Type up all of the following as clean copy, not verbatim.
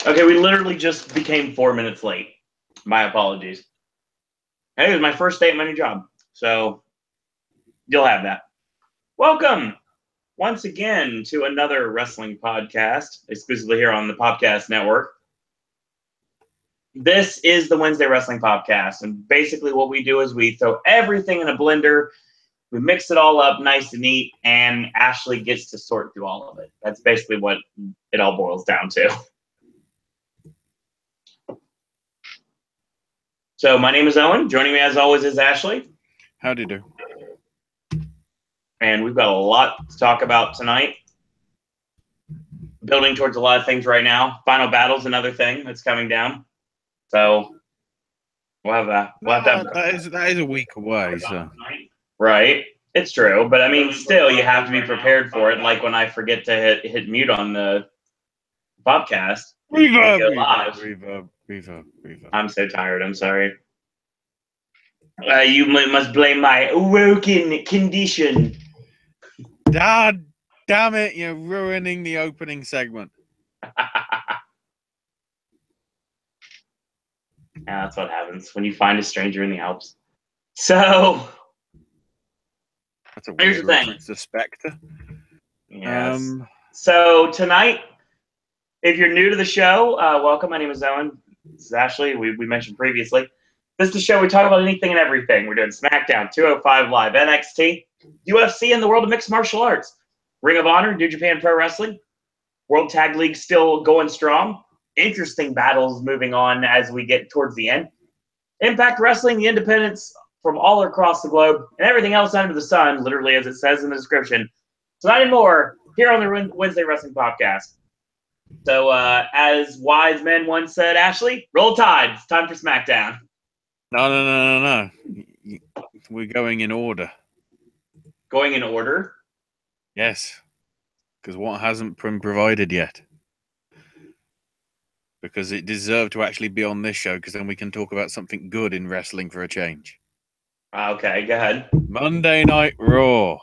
Okay, we literally just became 4 minutes late. My apologies. Hey, it was my first day at my new job, so you'll have that. Welcome once again to another wrestling podcast, exclusively here on the Popcast Network. This is the Wednesday Wrestling Popcast, and basically what we do is we throw everything in a blender, we mix it all up nice and neat, and Ashley gets to sort through all of it. That's basically what it all boils down to. So my name is Owen. Joining me as always is Ashley. Howdy do. And we've got a lot to talk about tonight. Building towards a lot of things right now. Final Battle's another thing that's coming down. So we'll have that. That is a week away. So. Right. It's true. But I mean, still, you have to be prepared for it. Like when I forget to hit mute on the podcast. Reverb. I'm so tired. I'm sorry. You must blame my working condition. God damn it, you're ruining the opening segment. Yeah, that's what happens when you find a stranger in the Alps. So, that's a weird reference to Spectre. Yes. So tonight, if you're new to the show, welcome. My name is Owen. This is Ashley. We mentioned previously. This is the show we talk about anything and everything. We're doing Smackdown, 205 Live, NXT, UFC, and the world of mixed martial arts. Ring of Honor, New Japan Pro Wrestling, World Tag League still going strong. Interesting battles moving on as we get towards the end. Impact Wrestling, the independents from all across the globe, and everything else under the sun, literally as it says in the description. Tonight and more here on the Wednesday Wrestling Popcast. So, as wise men once said, Ashley, roll tide. It's time for Smackdown. No. We're going in order. Going in order? Yes. Because what hasn't been provided yet. Because it deserved to actually be on this show, because then we can talk about something good in wrestling for a change. Okay, go ahead. Monday Night Raw.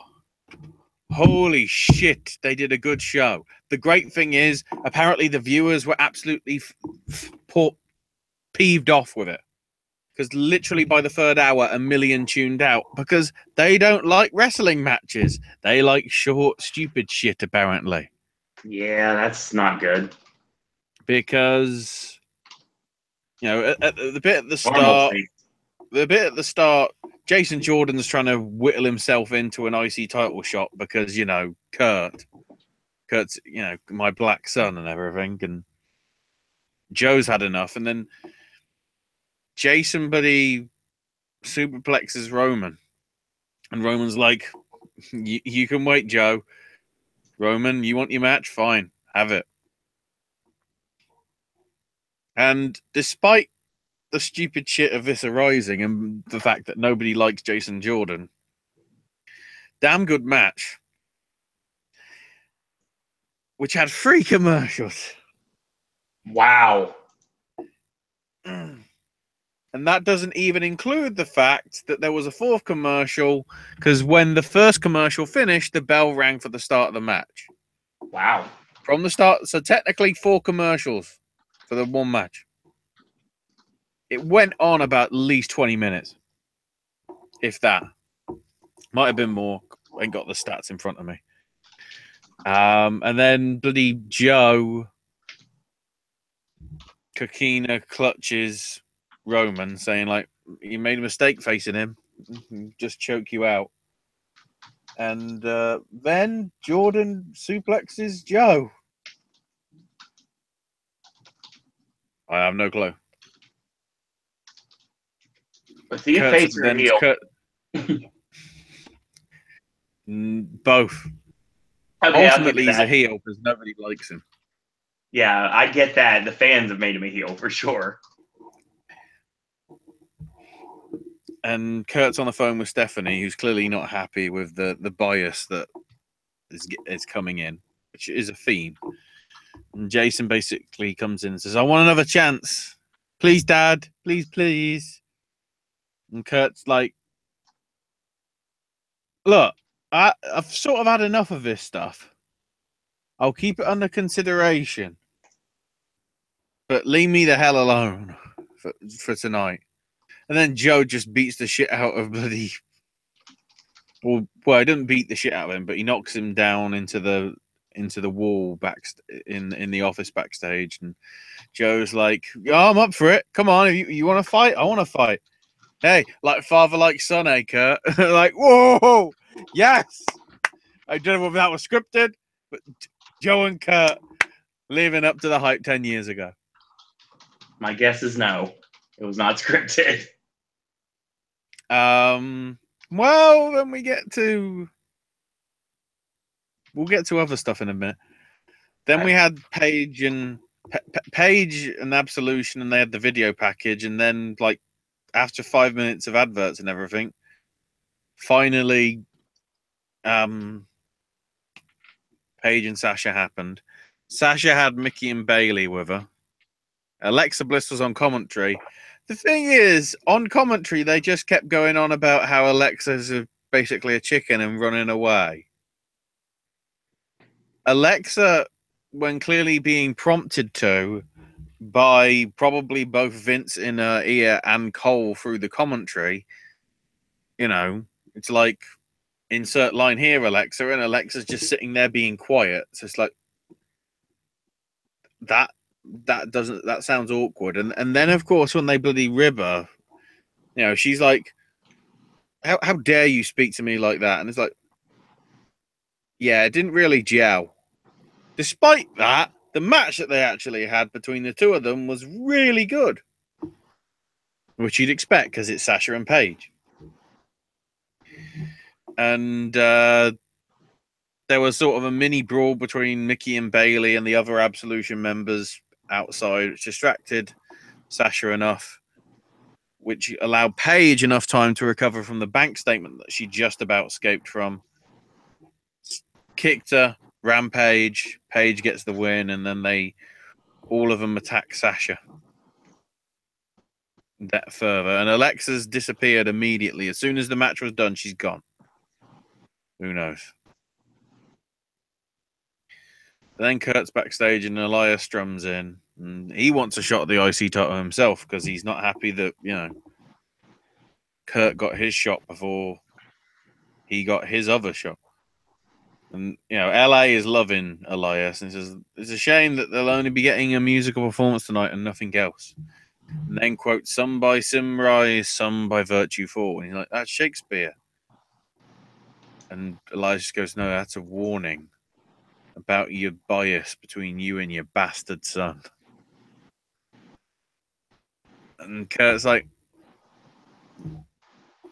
Holy shit, they did a good show. The great thing is, apparently the viewers were absolutely peeved off with it. Because literally by the third hour, 1 million tuned out. Because they don't like wrestling matches. They like short, stupid shit, apparently. Yeah, that's not good. Because, you know, at the bit at the start, Jason Jordan's trying to whittle himself into an IC title shot because, you know, Kurt's, you know, my black son and everything, and Joe's had enough, and then Jason buddy superplexes Roman, and Roman's like, you can wait, Joe. Roman, you want your match? Fine, have it. And despite the stupid shit of this arising and the fact that nobody likes Jason Jordan, damn good match, which had 3 commercials. Wow. And that doesn't even include the fact that there was a 4th commercial, because when the first commercial finished, the bell rang for the start of the match. Wow. From the start, so technically 4 commercials for the one match. It went on about at least 20 minutes, if that. Might have been more. I ain't got the stats in front of me. And then bloody Joe Coquina clutches Roman, saying, like, you made a mistake facing him. Just choke you out. And then Jordan suplexes Joe. I have no clue. Is he a face or a heel? Both. Okay, ultimately, he's a heel because nobody likes him. Yeah, I get that. The fans have made him a heel for sure. And Kurt's on the phone with Stephanie, who's clearly not happy with the bias that is coming in, which is a theme. And Jason basically comes in and says, I want another chance. Please, Dad. Please, please. And Kurt's like, look, I've sort of had enough of this stuff. I'll keep it under consideration. but leave me the hell alone for tonight. And then Joe just beats the shit out of bloody. Well, he doesn't beat the shit out of him, but he knocks him down into the wall in the office backstage. And Joe's like, "Oh, I'm up for it. Come on, you want to fight? I want to fight. Hey, like father, like son, eh, Kurt?" Like, whoa, yes. I don't know if that was scripted, but Joe and Kurt living up to the hype 10 years ago. My guess is no. It was not scripted. Well, then we'll get to other stuff in a minute. Then we had Paige and Absolution, and they had the video package, and then like after 5 minutes of adverts and everything, finally, Paige and Sasha happened. Sasha had Mickey and Bailey with her. Alexa Bliss was on commentary. The thing is, on commentary, they just kept going on about how Alexa's basically a chicken and running away. Alexa, when clearly being prompted to by probably both Vince in her ear and Cole through the commentary, it's like, insert line here, Alexa, and Alexa's just sitting there being quiet. So it's like, that sounds awkward. And then of course when they bloody rib her, she's like, how dare you speak to me like that? And it's like, yeah, it didn't really gel. Despite that, the match that they actually had between the two of them was really good, which you'd expect because it's Sasha and Paige. And there was sort of a mini brawl between Mickey and Bailey and the other Absolution members outside, which distracted Sasha enough, which allowed Paige enough time to recover from the bank statement that she just about escaped from. Kicked her, Rampage, Paige gets the win, and then all of them attack Sasha. That further, and Alexa's disappeared immediately. As soon as the match was done, she's gone. Who knows? Then Kurt's backstage and Elias strums in, and he wants a shot at the IC title himself because he's not happy that, Kurt got his shot before he got his other shot. And, LA is loving Elias and says, it's a shame that they'll only be getting a musical performance tonight and nothing else. And then, quote, some by Simrise, some by Virtue 4. And he's like, that's Shakespeare. And Elias just goes, no, that's a warning about your bias between you and your bastard son. And Kurt's like,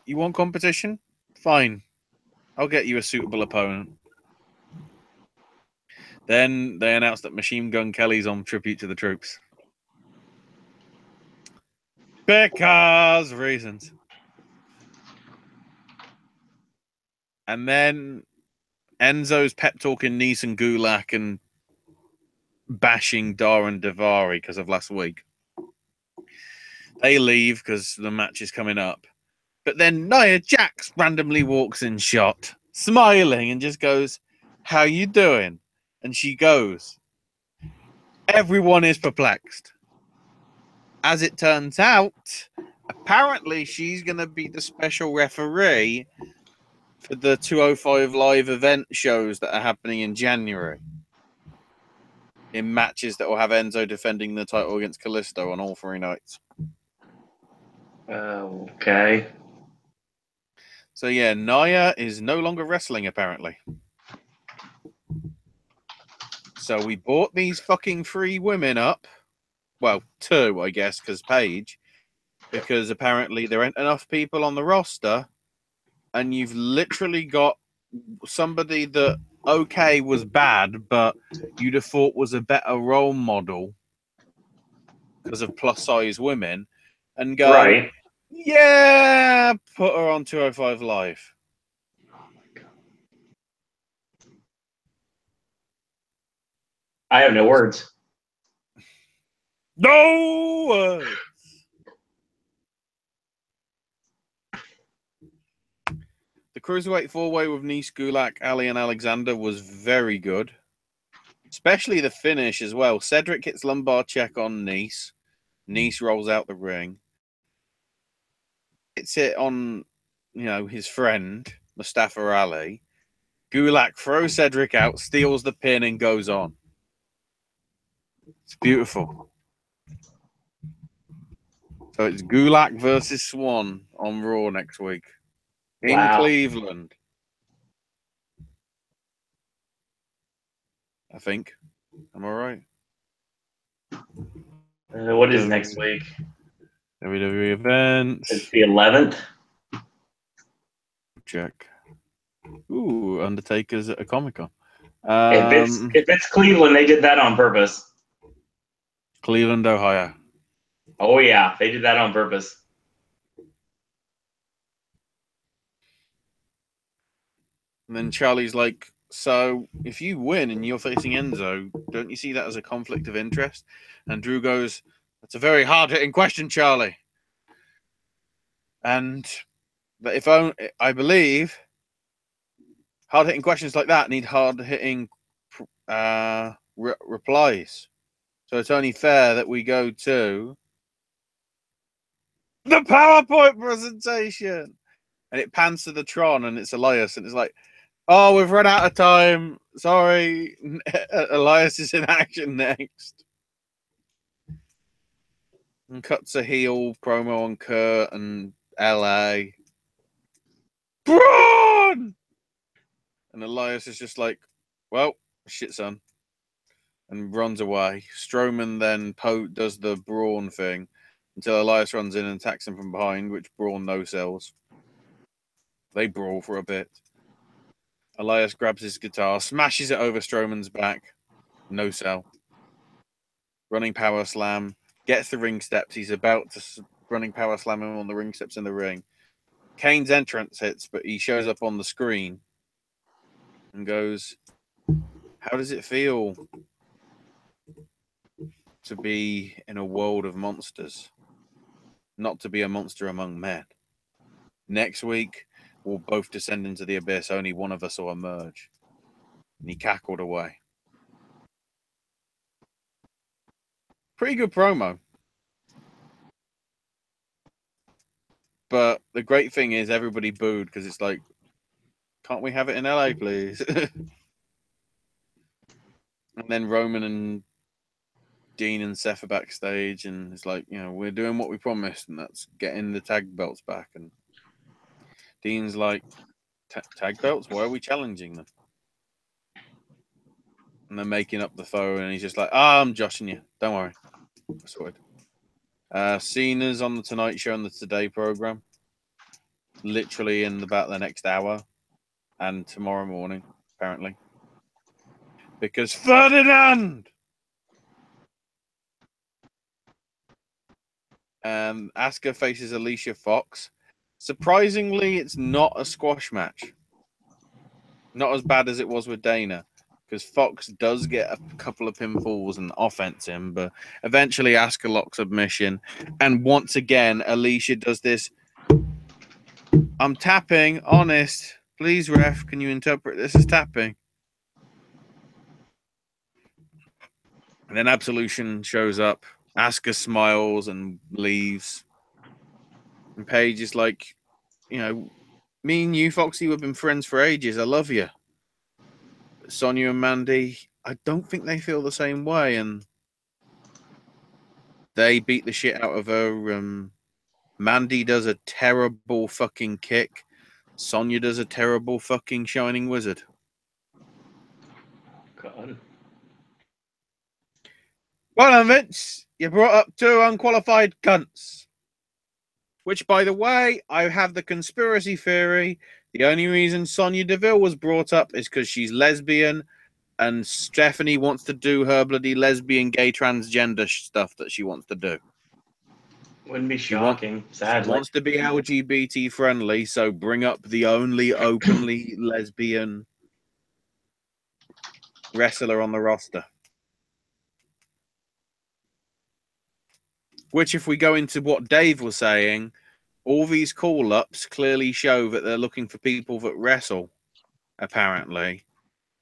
you want competition? Fine. I'll get you a suitable opponent. Then they announced that Machine Gun Kelly's on tribute to the troops. Because reasons. And then Enzo's pep talking Nice and Gulak and bashing Darren Davari because of last week. They leave because the match is coming up. But then Nia Jax randomly walks in shot, smiling, and just goes, how you doing? And she goes. Everyone is perplexed. As it turns out, apparently she's going to be the special referee for the 205 Live event shows that are happening in January. In matches that will have Enzo defending the title against Kalisto on all 3 nights. Okay. So yeah, Nia is no longer wrestling apparently. So we bought these fucking 3 women up. Well, 2, I guess, because Paige. Because apparently there ain't enough people on the roster. And you've literally got somebody that, okay, was bad, but you'd have thought was a better role model because of plus-size women. And go, right. Yeah, put her on 205 Live. I have no words. No words. The Cruiserweight 4-way with Nice, Gulak, Ali, and Alexander was very good. Especially the finish as well. Cedric hits lumbar check on Nice. Nice rolls out the ring. Hits it on, his friend, Mustafa Ali. Gulak throws Cedric out, steals the pin, and goes on. It's beautiful. So it's Gulak versus Swan on Raw next week in Cleveland. I think. Am I right? What is next week? WWE events. It's the 11th. Check. Ooh, Undertaker's at a Comic-Con. If it's Cleveland, they did that on purpose. Cleveland, Ohio. Oh yeah, they did that on purpose. And then Charlie's like, so if you win and you're facing Enzo, don't you see that as a conflict of interest? And Drew goes, that's a very hard-hitting question, Charlie. And but if I believe hard-hitting questions like that need hard-hitting replies. So it's only fair that we go to the PowerPoint presentation. And it pans to the Tron, and it's Elias, and it's like, oh, we've run out of time. Sorry. Elias is in action next. And cuts a heel promo on Kurt and LA. Braun! And Elias is just like, well, shit, son. And runs away. Strowman then does the Braun thing until Elias runs in and attacks him from behind, which Braun no-sells. They brawl for a bit. Elias grabs his guitar, smashes it over Strowman's back. No sell. Running power slam. Gets the ring steps. He's about to running power slam him on the ring steps in the ring. Kane's entrance hits, but he shows up on the screen and goes, how does it feel to be in a world of monsters? Not to be a monster among men. Next week, we'll both descend into the abyss. Only one of us will emerge. And he cackled away. Pretty good promo. But the great thing is everybody booed because it's like, can't we have it in LA, please? And then Roman and Dean and Seth are backstage, and it's like, we're doing what we promised, and that's getting the tag belts back. And Dean's like, tag belts? Why are we challenging them? And they're making up the phone, and he's just like, I'm joshing you. Don't worry. Sorted. Cena's on the Tonight Show and the Today program. Literally in about the next hour. And tomorrow morning, apparently. Because Ferdinand! Asuka faces Alicia Fox. Surprisingly, it's not a squash match. Not as bad as it was with Dana. Because Fox does get a couple of pinfalls and offense him, but eventually Asuka locks submission. And once again, Alicia does this. I'm tapping, honest. Please, ref, can you interpret this as tapping? And then Absolution shows up. Asuka smiles and leaves. And Paige is like, me and you, Foxy, we've been friends for ages. I love you. Sonya and Mandy, I don't think they feel the same way, and they beat the shit out of her. Mandy does a terrible fucking kick. Sonya does a terrible fucking Shining Wizard. God. Well, Vince, you brought up two unqualified cunts. Which, by the way, I have the conspiracy theory. The only reason Sonya Deville was brought up is because she's lesbian, and Stephanie wants to do her bloody lesbian, gay, transgender stuff that she wants to do. Wouldn't be shocking, sadly. She wants to be LGBT friendly, so bring up the only openly lesbian wrestler on the roster. Which, if we go into what Dave was saying, all these call-ups clearly show that they're looking for people that wrestle, apparently.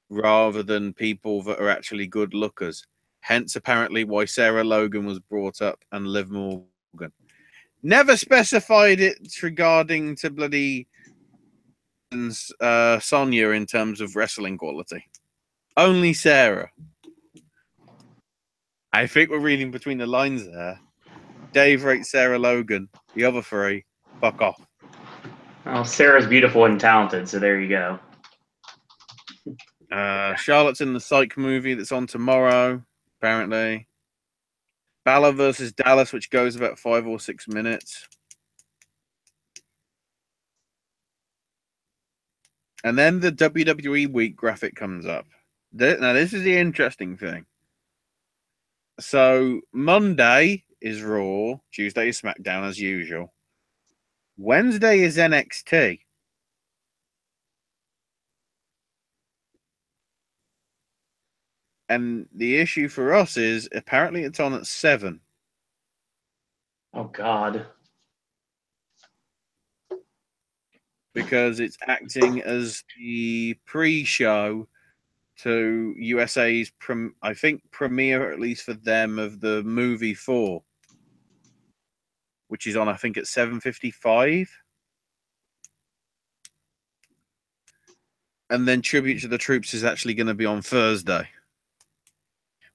rather than people that are actually good lookers. Hence, apparently, why Sarah Logan was brought up and Liv Morgan. Never specified it regarding to bloody Sonya in terms of wrestling quality. Only Sarah. I think we're reading between the lines there. Dave rates Sarah Logan. The other three, fuck off. Well, Sarah's beautiful and talented, so there you go. Charlotte's in the Psych movie that's on tomorrow, apparently. Balor versus Dallas, which goes about 5 or 6 minutes. And then the WWE Week graphic comes up. Now, this is the interesting thing. So, Monday is Raw. Tuesday is Smackdown, as usual. Wednesday is NXT. And the issue for us is, apparently it's on at 7. Oh, God. Because it's acting as the pre-show to USA's, I think, premiere, at least for them, of the movie 4, which is on, I think, at 7:55. And then Tribute to the Troops is actually going to be on Thursday,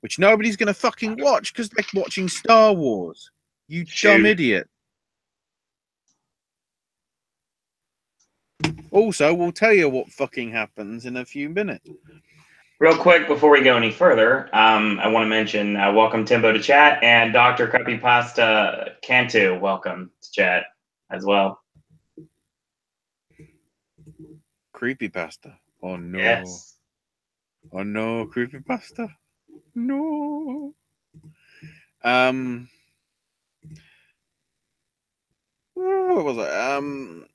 which nobody's going to fucking watch because they're watching Star Wars. You dumb idiot. Also, we'll tell you what fucking happens in a few minutes. Real quick, before we go any further, I want to mention welcome Timbo to chat, and Dr. Creepypasta Cantu, welcome to chat as well. Creepypasta. Oh, no. Yes. Oh, no, Creepypasta. No. What was it?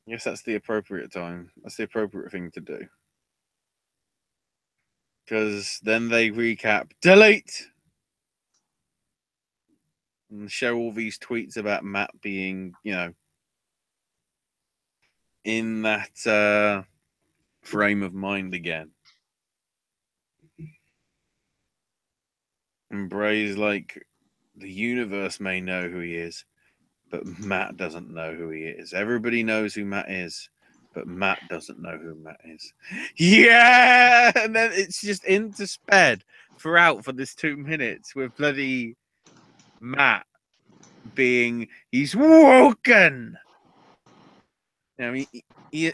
Yes, that's the appropriate time. That's the appropriate thing to do. Because then they recap, delete, and show all these tweets about Matt being, you know, in that frame of mind again. And Bray's like, the universe may know who he is, but Matt doesn't know who he is. Everybody knows who Matt is, but Matt doesn't know who Matt is. Yeah! And then it's just intersped throughout for this 2 minutes with bloody Matt being, he's woken! You know, he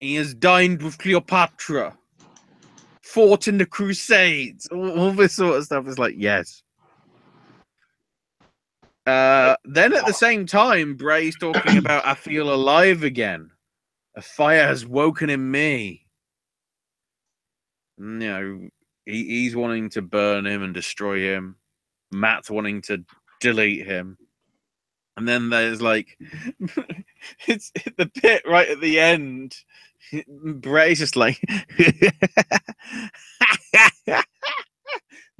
has dined with Cleopatra, fought in the Crusades, all this sort of stuff. Is like, yes. Then at the same time, Bray's talking about, I feel alive again. A fire has woken in me. And, you know, he's wanting to burn him and destroy him. Matt's wanting to delete him. And then there's like, it's the bit right at the end. Bray's just like,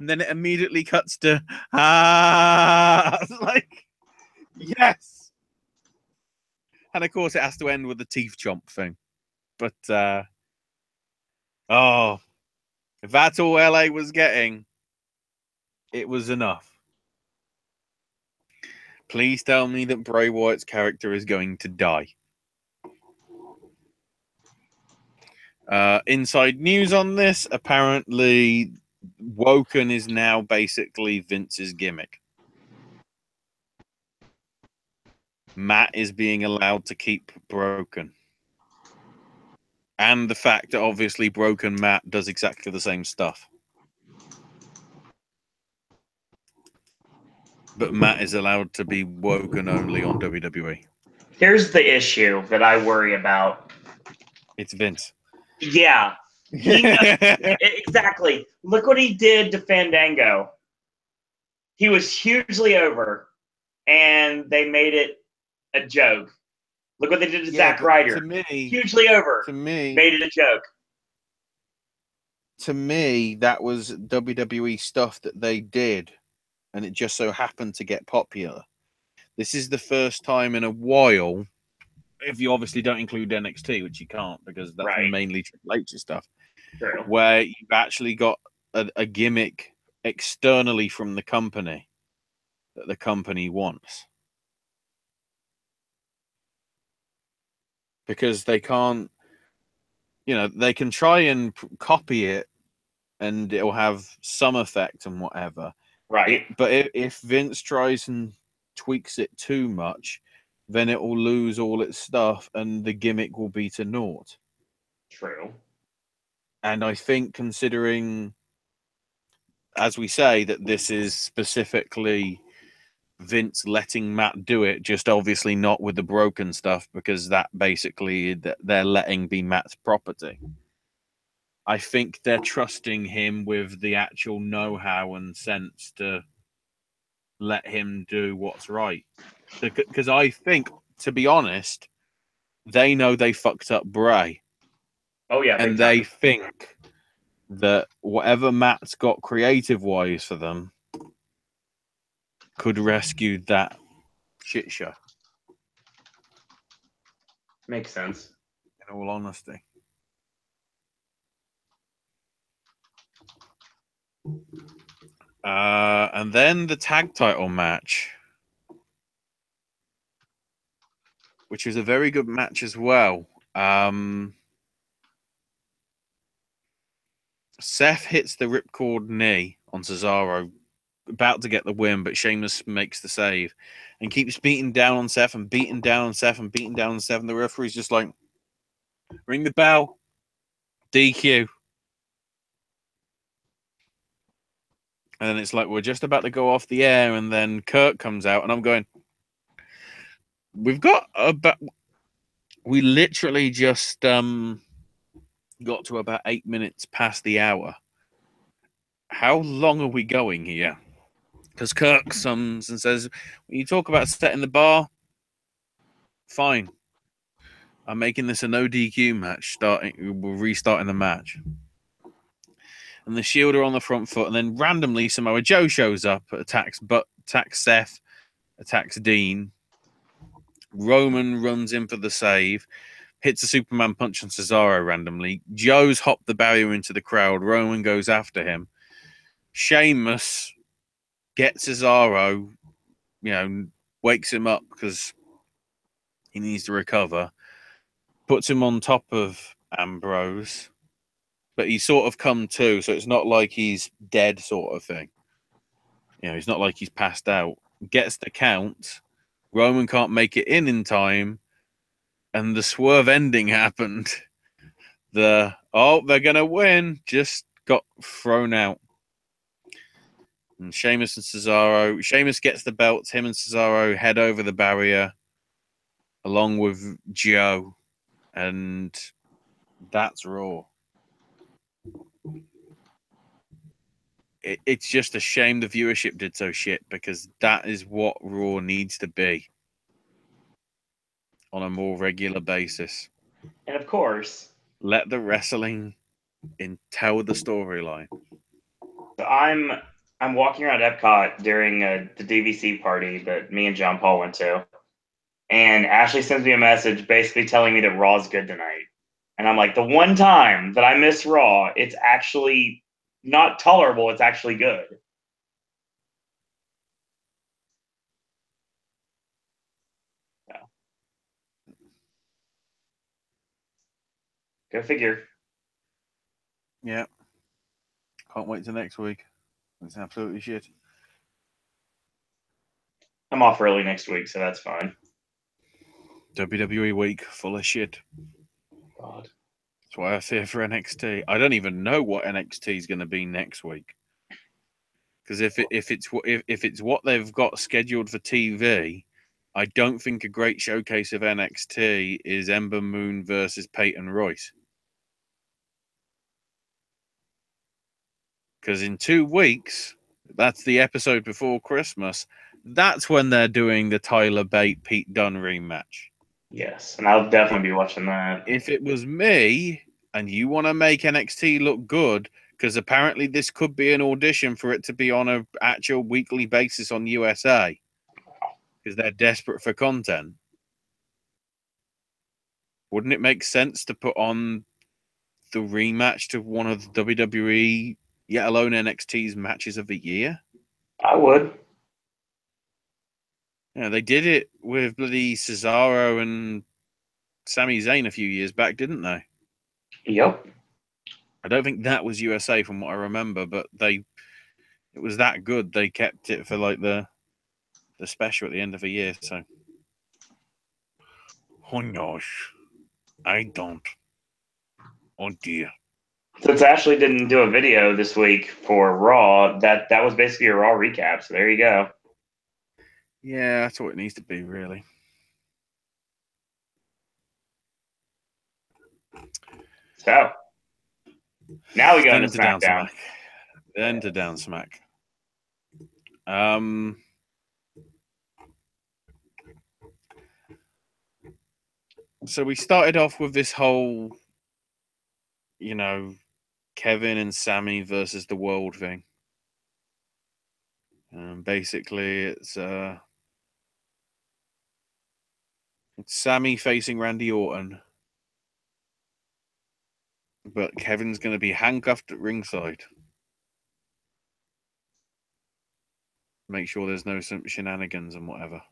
and then it immediately cuts to, It's like, yes. And of course, it has to end with the teeth chomp thing. But, if that's all LA was getting, it was enough. Please tell me that Bray Wyatt's character is going to die. Inside news on this, apparently Woken is now basically Vince's gimmick. Matt is being allowed to keep Broken. And the fact that obviously Broken Matt does exactly the same stuff. But Matt is allowed to be Woken only on WWE. Here's the issue that I worry about. It's Vince. Yeah. Exactly. Look what he did to Fandango. He was hugely over, and they made it a joke. Look what they did to Zack Ryder. To me, hugely over. To me, made it a joke. To me, that was WWE stuff that they did, and it just so happened to get popular. This is the first time in a while, if you obviously don't include NXT, which you can't because that's mainly Triple H's stuff. True. Where you've actually got a gimmick externally from the company that the company wants. Because they can't, they can try and copy it and it'll have some effect and whatever. Right. But if Vince tries and tweaks it too much, then it will lose all its stuff and the gimmick will be to naught. True. And I think considering, as we say, that this is specifically Vince letting Matt do it, just obviously not with the broken stuff, because that basically they're letting be Matt's property. I think they're trusting him with the actual know-how and sense to let him do what's right. Because I think, to be honest, they know they fucked up Bray. Oh, yeah. And they think that whatever Matt's got creative-wise for them could rescue that shit show. Makes sense. In all honesty. And then the tag title match, which was a very good match as well. Seth hits the ripcord knee on Cesaro, about to get the win, but Sheamus makes the save and keeps beating down on Seth and beating down on Seth and beating down on Seth. And the referee's just like, ring the bell, DQ. And then it's like, we're just about to go off the air. And then Kurt comes out and I'm going, we literally just got to about 8 minutes past the hour. How long are we going here? Because Kirk comes and says, when you talk about setting the bar, fine. I'm making this a no DQ match. We're restarting the match. And the Shield are on the front foot, and then randomly Samoa Joe shows up, attacks Seth, attacks Dean. Roman runs in for the save, hits a Superman punch on Cesaro randomly. Joe's hopped the barrier into the crowd. Roman goes after him. Sheamus gets Cesaro, wakes him up because he needs to recover. Puts him on top of Ambrose. But he's sort of come to, so it's not like he's dead sort of thing. He's not like he's passed out. Gets the count. Roman can't make it in time. And the swerve ending happened. They're going to win. Just got thrown out. And Sheamus and Cesaro. Sheamus gets the belts. Him and Cesaro head over the barrier. Along with Joe. And that's Raw. It's just a shame the viewership did so shit, because that is what Raw needs to be on a more regular basis. And of course, let the wrestling tell the storyline. So I'm walking around Epcot during the DVC party that me and John Paul went to, and Ashley sends me a message basically telling me that Raw's good tonight. And I'm like, the one time that I miss Raw, it's actually not tolerable. It's actually good. Yeah. Go figure. Yeah. Can't wait till next week. It's absolutely shit. I'm off early next week, so that's fine. WWE week full of shit. God. That's why I fear for NXT. I don't even know what NXT is going to be next week. Because if it's what they've got scheduled for TV, I don't think a great showcase of NXT is Ember Moon versus Peyton Royce. Because in 2 weeks, that's the episode before Christmas, that's when they're doing the Tyler Bate Pete Dunne rematch. Yes, and I'll definitely be watching that. If it was me and you want to make NXT look good, because apparently this could be an audition for it to be on an actual weekly basis on USA, because they're desperate for content. Wouldn't it make sense to put on the rematch to one of the WWE, yet alone NXT's matches of the year? I would. Yeah, they did it with bloody Cesaro and Sami Zayn a few years back, didn't they? Yep. I don't think that was USA from what I remember, but it was that good. They kept it for like the special at the end of the year. So, oh gosh, I don't. Oh dear. Since Ashley didn't do a video this week for Raw, that was basically a Raw recap. So there you go. Yeah, that's what it needs to be, really. So now we go into Smackdown. Then to Down Smack. So we started off with this whole, Kevin and Sammy versus the world thing. Basically, it's Sammy facing Randy Orton, but Kevin's going to be handcuffed at ringside. Make sure there's no shenanigans and whatever.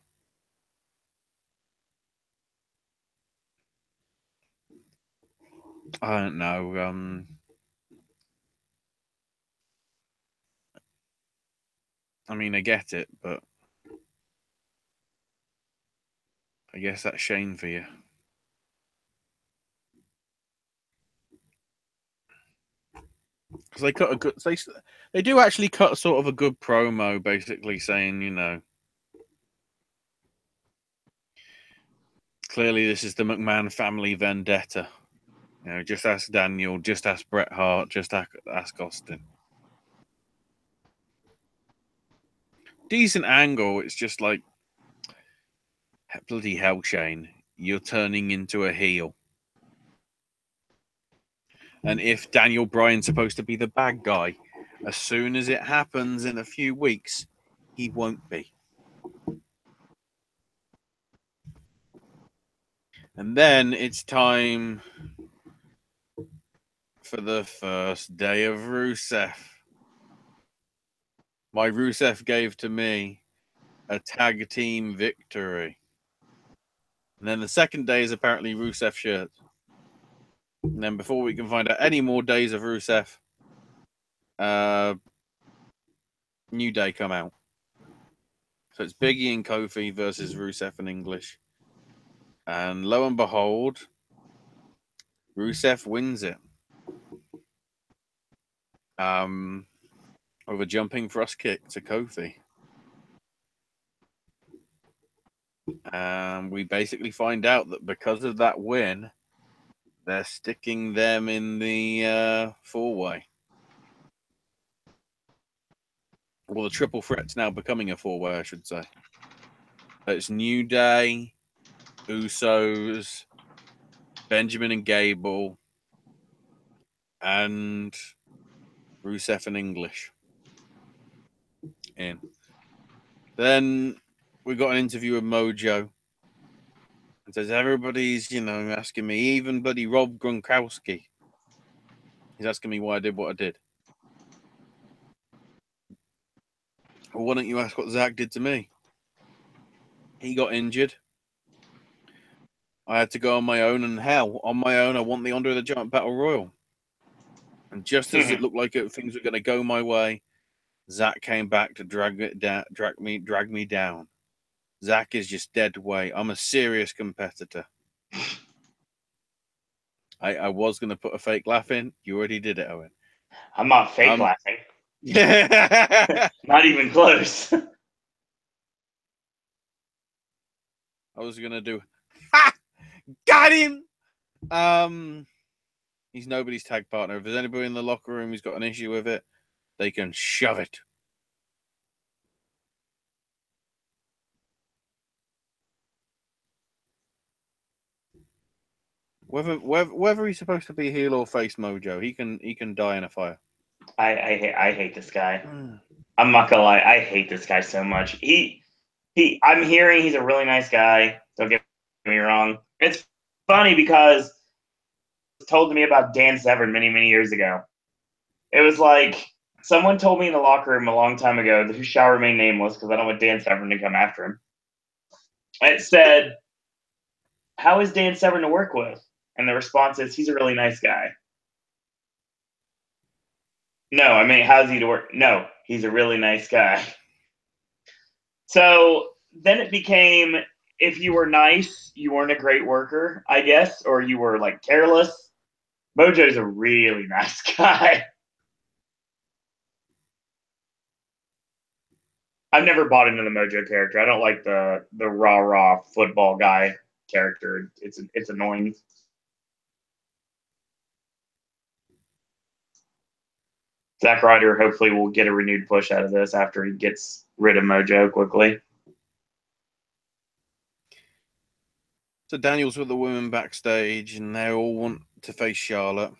I don't know. I mean, I get it, but I guess that's Shane for you. Because they cut a good, they do actually cut sort of a good promo, basically saying, clearly this is the McMahon family vendetta. Just ask Daniel, just ask Bret Hart, just ask Austin. Decent angle. It's just like, bloody hell, Shane, you're turning into a heel. And if Daniel Bryan's supposed to be the bad guy, as soon as it happens in a few weeks, he won't be. And then it's time for the first day of Rusev. My Rusev gave to me a tag team victory. And then the second day is apparently Rusev shirt. And then before we can find out any more days of Rusev, New Day come out. So it's Biggie and Kofi versus Rusev and English. And lo and behold, Rusev wins it. With a jumping thrust kick to Kofi. We basically find out that because of that win, they're sticking them in the four-way. Well, the triple threat's now becoming a four-way, I should say. It's New Day, Usos, Benjamin and Gable, and Rusev and English. In. Then we got an interview with Mojo. It says everybody's, asking me, even bloody Rob Gronkowski. He's asking me why I did what I did. Well, why don't you ask what Zach did to me? He got injured. I had to go on my own, and hell, on my own, I won the Andre the Giant Battle Royal. And just as it looked like things were going to go my way, Zach came back to drag me down. Zach is just dead weight. I'm a serious competitor. I was going to put a fake laugh in. You already did it, Owen. I'm not fake laughing. Not even close. I was going to do, ha! Got him! He's nobody's tag partner. If there's anybody in the locker room who's got an issue with it, they can shove it. Whether he's supposed to be heel or face, Mojo, he can die in a fire. I hate this guy. I'm not gonna lie, I hate this guy so much. I'm hearing he's a really nice guy. Don't get me wrong. It's funny because it was told to me about Dan Severn many, many years ago. It was like someone told me in the locker room a long time ago, who shall remain nameless because I don't want Dan Severn to come after him. It said, "How is Dan Severn to work with?" And the response is, "He's a really nice guy." No, I mean, how's he to work? No, he's a really nice guy. So then it became, if you were nice, you weren't a great worker, I guess, or you were like careless. Mojo's a really nice guy. I've never bought into the Mojo character. I don't like the rah football guy character. It's annoying. Zack Ryder hopefully will get a renewed push out of this after he gets rid of Mojo quickly. So Daniel's with the women backstage, and they all want to face Charlotte.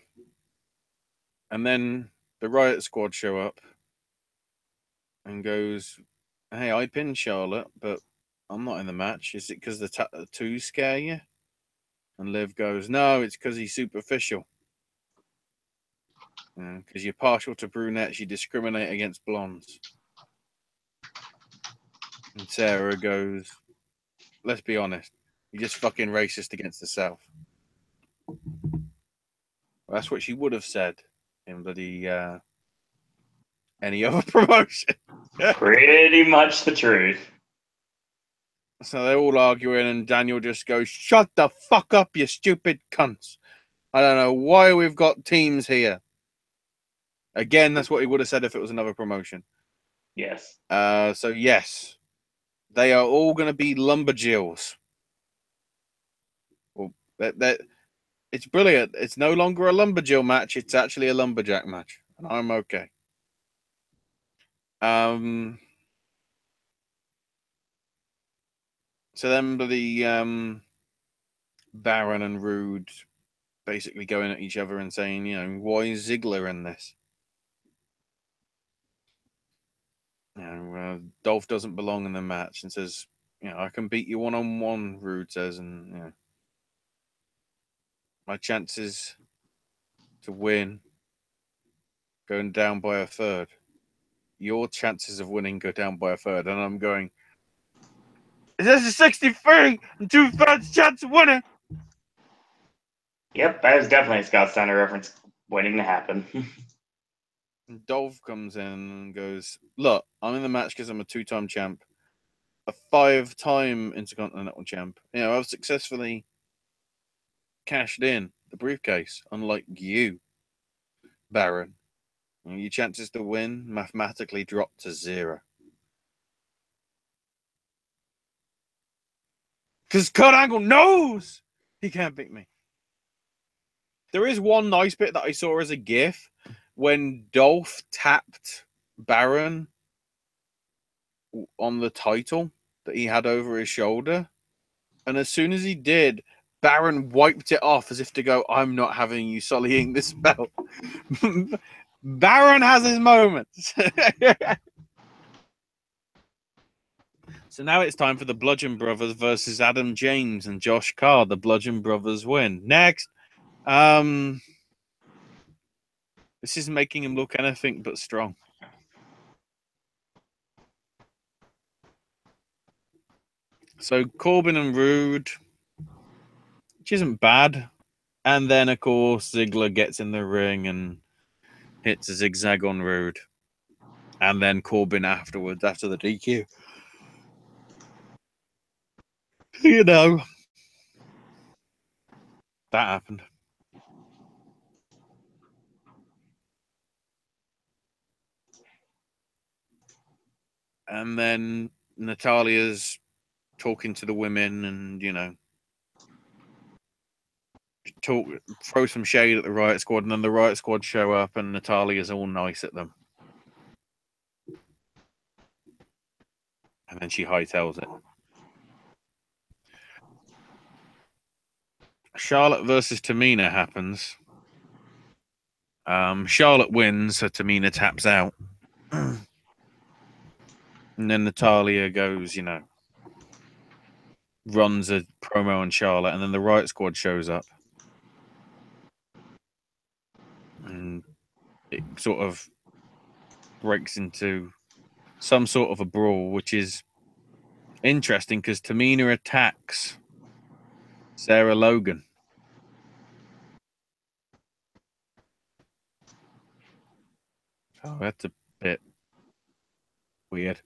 And then the Riot Squad show up and goes, "Hey, I pinned Charlotte, but I'm not in the match. Is it because the tattoos scare you?" And Liv goes, "No, it's because he's superficial. Because you're partial to brunettes, you discriminate against blondes." And Sarah goes, "Let's be honest, you're just fucking racist against the South." Well, that's what she would have said in bloody any other promotion. Pretty much the truth. So they're all arguing, and Daniel just goes, "Shut the fuck up, you stupid cunts. I don't know why we've got teams here." Again, that's what he would have said if it was another promotion. Yes. So yes, they are all going to be lumberjills. Well, it's brilliant. It's no longer a lumberjill match. It's actually a lumberjack match, and I'm okay. So then the Baron and Rude basically going at each other and saying, you know, why is Ziggler in this? You know, Dolph doesn't belong in the match and says, you know, I can beat you one-on-one, Rude says, and you know, my chances to win going down by a third. Your chances of winning go down by a third. And I'm going, is this a 63 and 2/3 chance of winning? Yep, that is definitely a Scott Steiner reference waiting to happen. And Dolph comes in and goes, look, I'm in the match because I'm a 2-time champ, a 5-time Intercontinental champ. You know, I've successfully cashed in the briefcase, unlike you, Baron. You know, your chances to win mathematically drop to 0. Because Kurt Angle knows he can't beat me. There is one nice bit that I saw as a GIF when Dolph tapped Baron on the title that he had over his shoulder. And as soon as he did, Baron wiped it off as if to go, I'm not having you sullying this belt. Baron has his moments. So now it's time for the Bludgeon Brothers versus Adam James and Josh Carr. The Bludgeon Brothers win. Next. This is making him look anything but strong. So Corbin and Rude, which isn't bad. And then, of course, Ziggler gets in the ring and hits a zigzag on Rude. And then Corbin afterwards, after the DQ. You know, that happened. And then Natalia's talking to the women and, you know, throw some shade at the Riot Squad, and then the Riot Squad show up and Natalia's all nice at them. And then she hightails it. Charlotte versus Tamina happens. Charlotte wins, so Tamina taps out. And then Natalya goes, you know, runs a promo on Charlotte, and then the Riot Squad shows up. And it sort of breaks into some sort of a brawl, which is interesting because Tamina attacks Sarah Logan. Oh, that's a bit weird.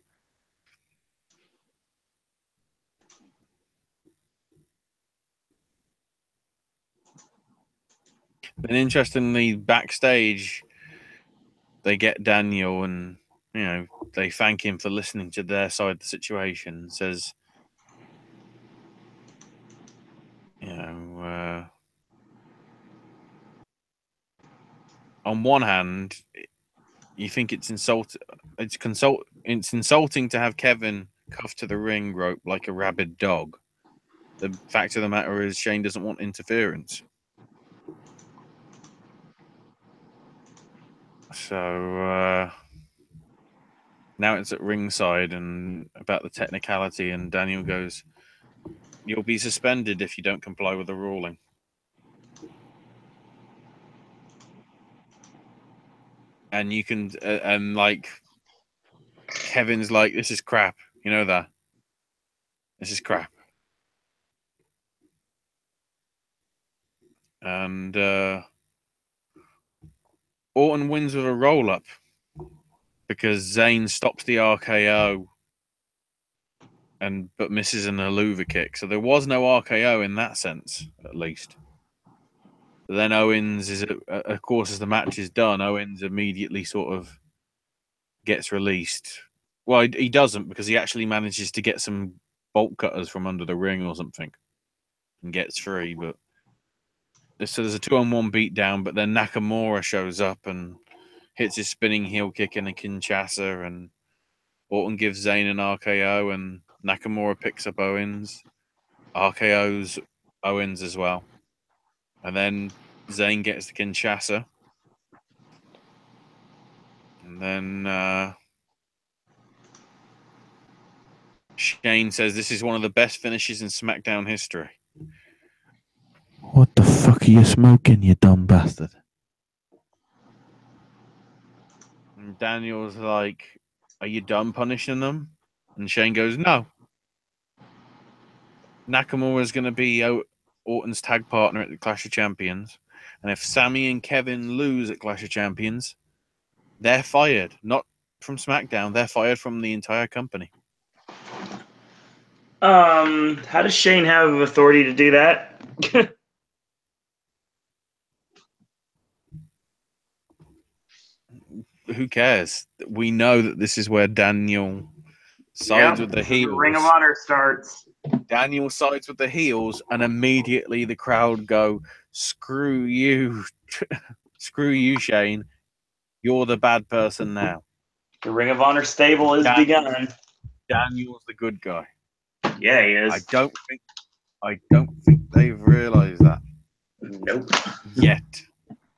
But interestingly, backstage, they get Daniel and, you know, they thank him for listening to their side of the situation. Says, you know, on one hand, you think it's insulting to have Kevin cuffed to the ring rope like a rabid dog. The fact of the matter is Shane doesn't want interference. So now it's at ringside and about the technicality, and Daniel goes, "You'll be suspended if you don't comply with the ruling." And you can, and like, Kevin's like, "This is crap." You know that? This is crap. And Orton wins with a roll-up because Zayn stops the RKO but misses an Helluva kick. So there was no RKO in that sense, at least. But then Owens is, of course, as the match is done, Owens immediately sort of gets released. Well, he doesn't, because he actually manages to get some bolt cutters from under the ring or something and gets free. But so there's a 2-on-1 beatdown, but then Nakamura shows up and hits his spinning heel kick and a Kinshasa, and Orton gives Zayn an RKO, and Nakamura picks up Owens, RKO's Owens as well. And then Zayn gets the Kinshasa. And then Shane says this is one of the best finishes in SmackDown history. What the fuck are you smoking, you dumb bastard? And Daniel's like, are you done punishing them? And Shane goes, no. Nakamura is going to be Orton's tag partner at the Clash of Champions. And if Sami and Kevin lose at Clash of Champions, they're fired. Not from SmackDown. They're fired from the entire company. How does Shane have authority to do that? Who cares? We know that this is where Daniel sides with the heels. Ring of Honor starts. Daniel sides with the heels, and immediately the crowd go, "Screw you, screw you, Shane. You're the bad person now." The Ring of Honor stable is begun. Daniel's the good guy. Yeah, he is. I don't think they've realized that. Nope. Yet.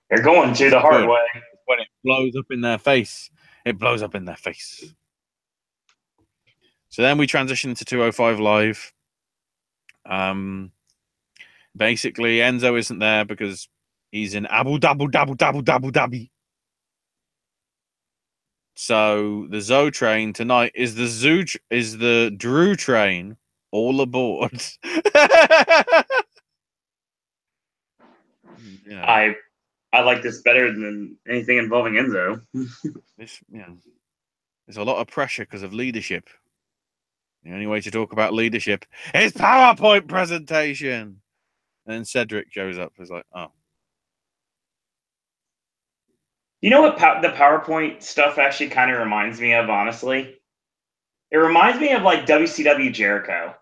They're going to the hard way. When it blows up in their face, it blows up in their face. So then we transition to 205 Live. Basically, Enzo isn't there because he's in Abu Dhabi. So the Zoe train tonight is the Drew train. All aboard. Yeah. I like this better than anything involving Enzo. There's a lot of pressure because of leadership. The only way to talk about leadership is PowerPoint presentation. And then Cedric shows up. He's like, oh. You know what the PowerPoint stuff actually kind of reminds me of, honestly? It reminds me of like WCW Jericho.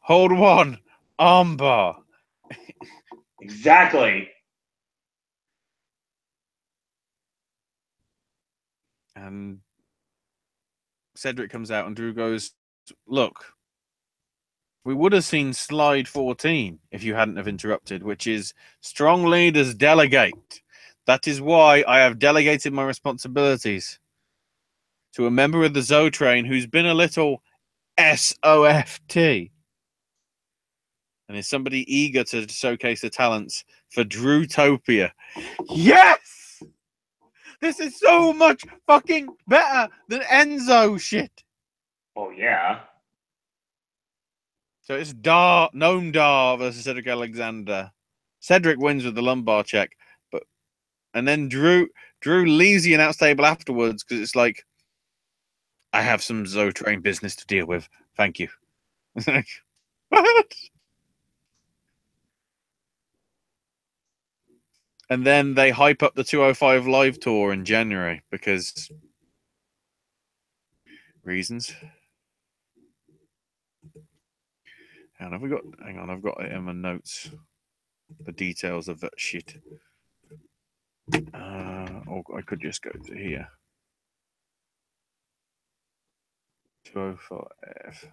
Hold one. Armbar. Exactly. And Cedric comes out and Drew goes, look, we would have seen slide 14 if you hadn't have interrupted, which is strong leaders delegate. That is why I have delegated my responsibilities to a member of the Zoe train who's been a little SOFT. And is somebody eager to showcase the talents for Drewtopia? Yes! This is so much fucking better than Enzo shit. Oh, yeah. So it's Noam Dar versus Cedric Alexander. Cedric wins with the lumbar check, and then Drew leaves the announce table afterwards because it's like, I have some Zotrain business to deal with. Thank you. It's like, what? And then they hype up the 205 Live tour in January because reasons. Hang on, I've got it in my notes. The details of that shit. Or I could just go to here. 205.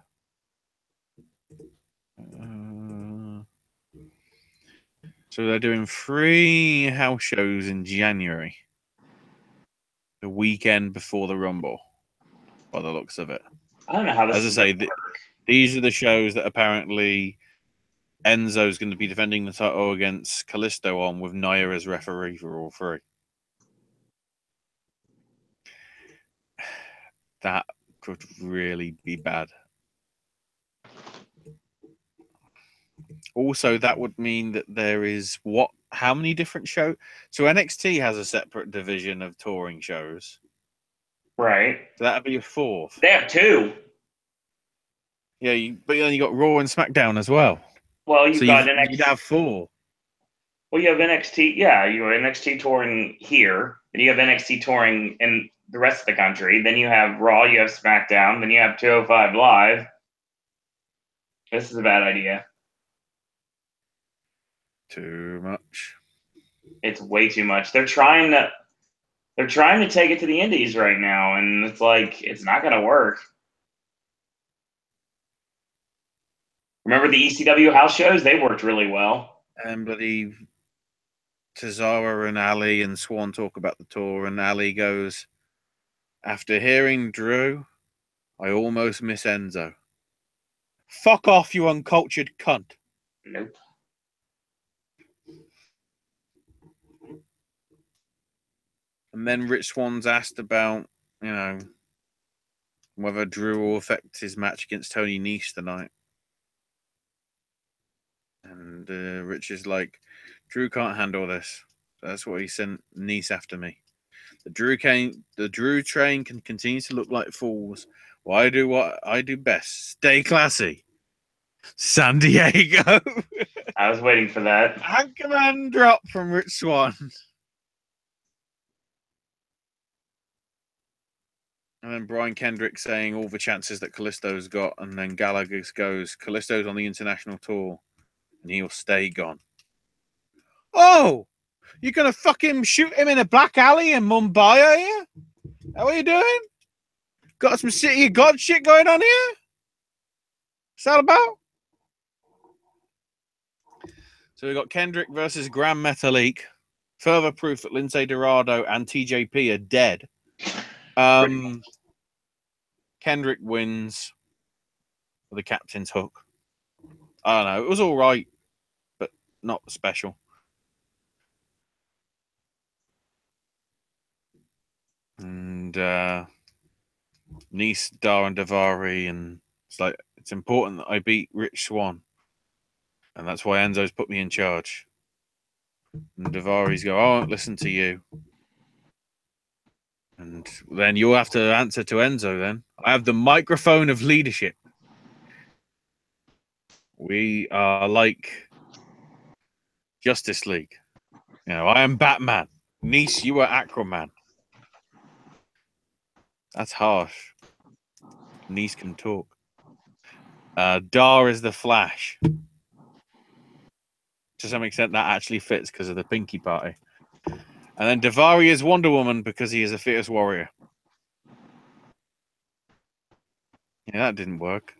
So they're doing 3 house shows in January. The weekend before the Rumble, by the looks of it. I don't know how this is. As I say, these are the shows that apparently Enzo's going to be defending the title against Kalisto on, with Nia as referee for all 3. That could really be bad. Also, that would mean that there is how many different shows? So NXT has a separate division of touring shows. Right. So that'd be a 4th. They have 2. Yeah, but then you got Raw and SmackDown as well. Well, you'd have 4. Well, you have NXT. Yeah, you have NXT touring here. Then you have NXT touring in the rest of the country. Then you have Raw. You have SmackDown. Then you have 205 Live. This is a bad idea. Too much. It's way too much. They're trying to take it to the indies right now, and it's like it's not going to work. Remember the ECW house shows? They worked really well. And bloody Cesaro and Ali and Swan talk about the tour, and Ali goes, after hearing Drew, I almost miss Enzo. Fuck off, you uncultured cunt. Nope. And then Rich Swan's asked about, whether Drew will affect his match against Tony Nese tonight. And Rich is like, Drew can't handle this. That's why he sent Nese after me. The Drew train can continue to look like fools. Well, I do what I do best. Stay classy. San Diego. I was waiting for that. Anchorman drop from Rich Swann. And then Brian Kendrick saying all the chances that Kalisto's got. And then Gallagher goes, Kalisto's on the international tour. And he'll stay gone. Oh! You're going to fucking shoot him in a black alley in Mumbai, are you? How are you doing? Got some City of God shit going on here? What's that about? So we got Kendrick versus Grand Metalik. Further proof that Lindsay Dorado and TJP are dead. Kendrick wins with the captain's hook. I don't know. It was all right, but not special. And Nese, Dar, and Daivari, and it's important that I beat Rich Swann, and that's why Enzo's put me in charge. And Daivari's go, I won't listen to you. And then you'll have to answer to Enzo then. I have the microphone of leadership. We are like Justice League. I am Batman. Nese, you are Aquaman. That's harsh. Nese can talk. Dar is the Flash. To some extent, that actually fits because of the Pinky Party. And then Daivari is Wonder Woman because he is a fierce warrior. Yeah, that didn't work.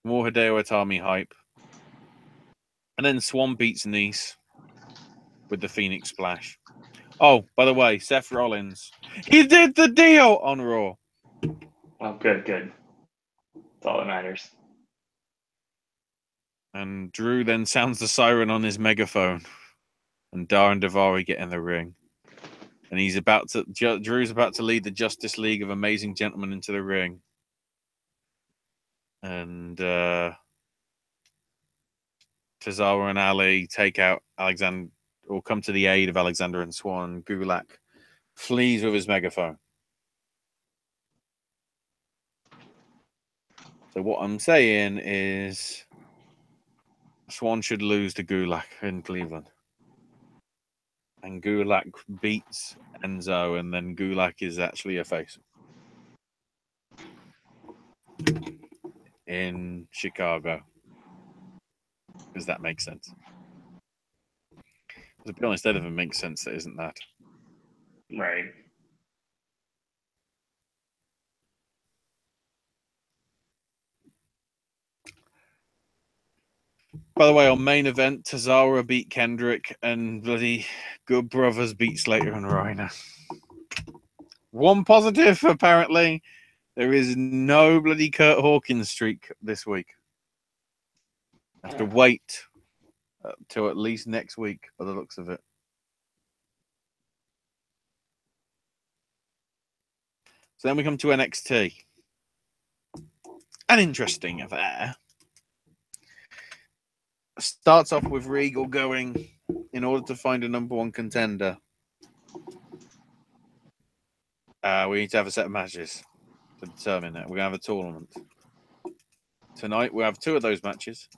More Hideo Itami hype. And then Swan beats Nese with the Phoenix Splash. Oh, by the way, Seth Rollins. He did the deal on Raw. Oh, good. That's all that matters. And Drew then sounds the siren on his megaphone, and Dar and Daivari get in the ring. And Drew's about to lead the Justice League of Amazing Gentlemen into the ring. And Tozawa and Ali take out Alexander, or come to the aid of Alexander and Swan. Gulak flees with his megaphone. So what I'm saying is Swan should lose to Gulak in Cleveland. And Gulak beats Enzo, and then Gulak is actually a face in Chicago. Because that makes sense. To be honest, that doesn't make sense, isn't that? Right. By the way, on main event, Tozawa beat Kendrick, and bloody Good Brothers beat Slater and Reiner. One positive, apparently, there is no bloody Kurt Hawkins streak this week. I have to wait till at least next week, by the looks of it. So then we come to NXT. An interesting affair. Starts off with Regal going, in order to find a number one contender, we need to have a set of matches to determine it. We're going to have a tournament. Tonight, we have two of those matches.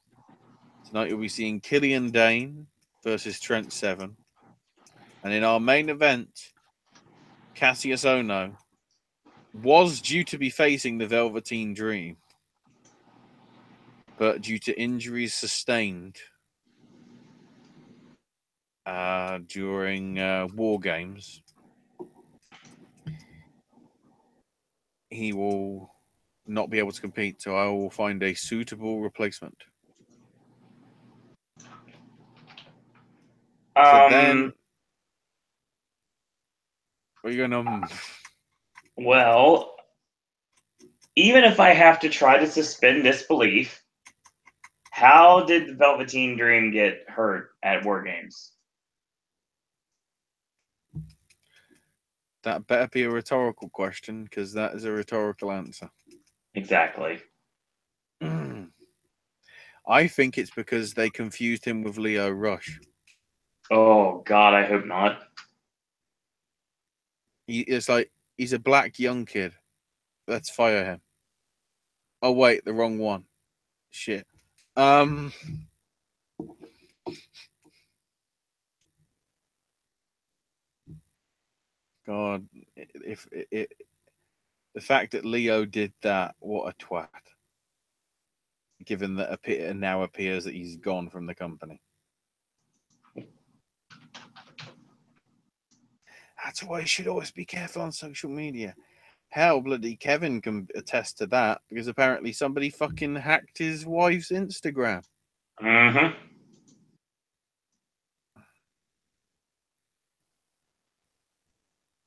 Tonight, you'll be seeing Killian Dane versus Trent Seven. And in our main event, Cassius Ohno was due to be facing the Velveteen Dream, but due to injuries sustained during War Games, he will not be able to compete. So I will find a suitable replacement. So then, what are you going to? Well, even if I have to try to suspend disbelief, how did the Velveteen Dream get hurt at War Games? That better be a rhetorical question, because that is a rhetorical answer. Exactly. I think it's because they confused him with Leo Rush. Oh, God, I hope not. It's like, he's a black young kid. Let's fire him. Oh, wait, the wrong one. Shit. God, if the fact that Leo did that, what a twat. Given that it now appears that he's gone from the company. That's why you should always be careful on social media. Hell, bloody Kevin can attest to that, because apparently somebody fucking hacked his wife's Instagram. Mm-hmm.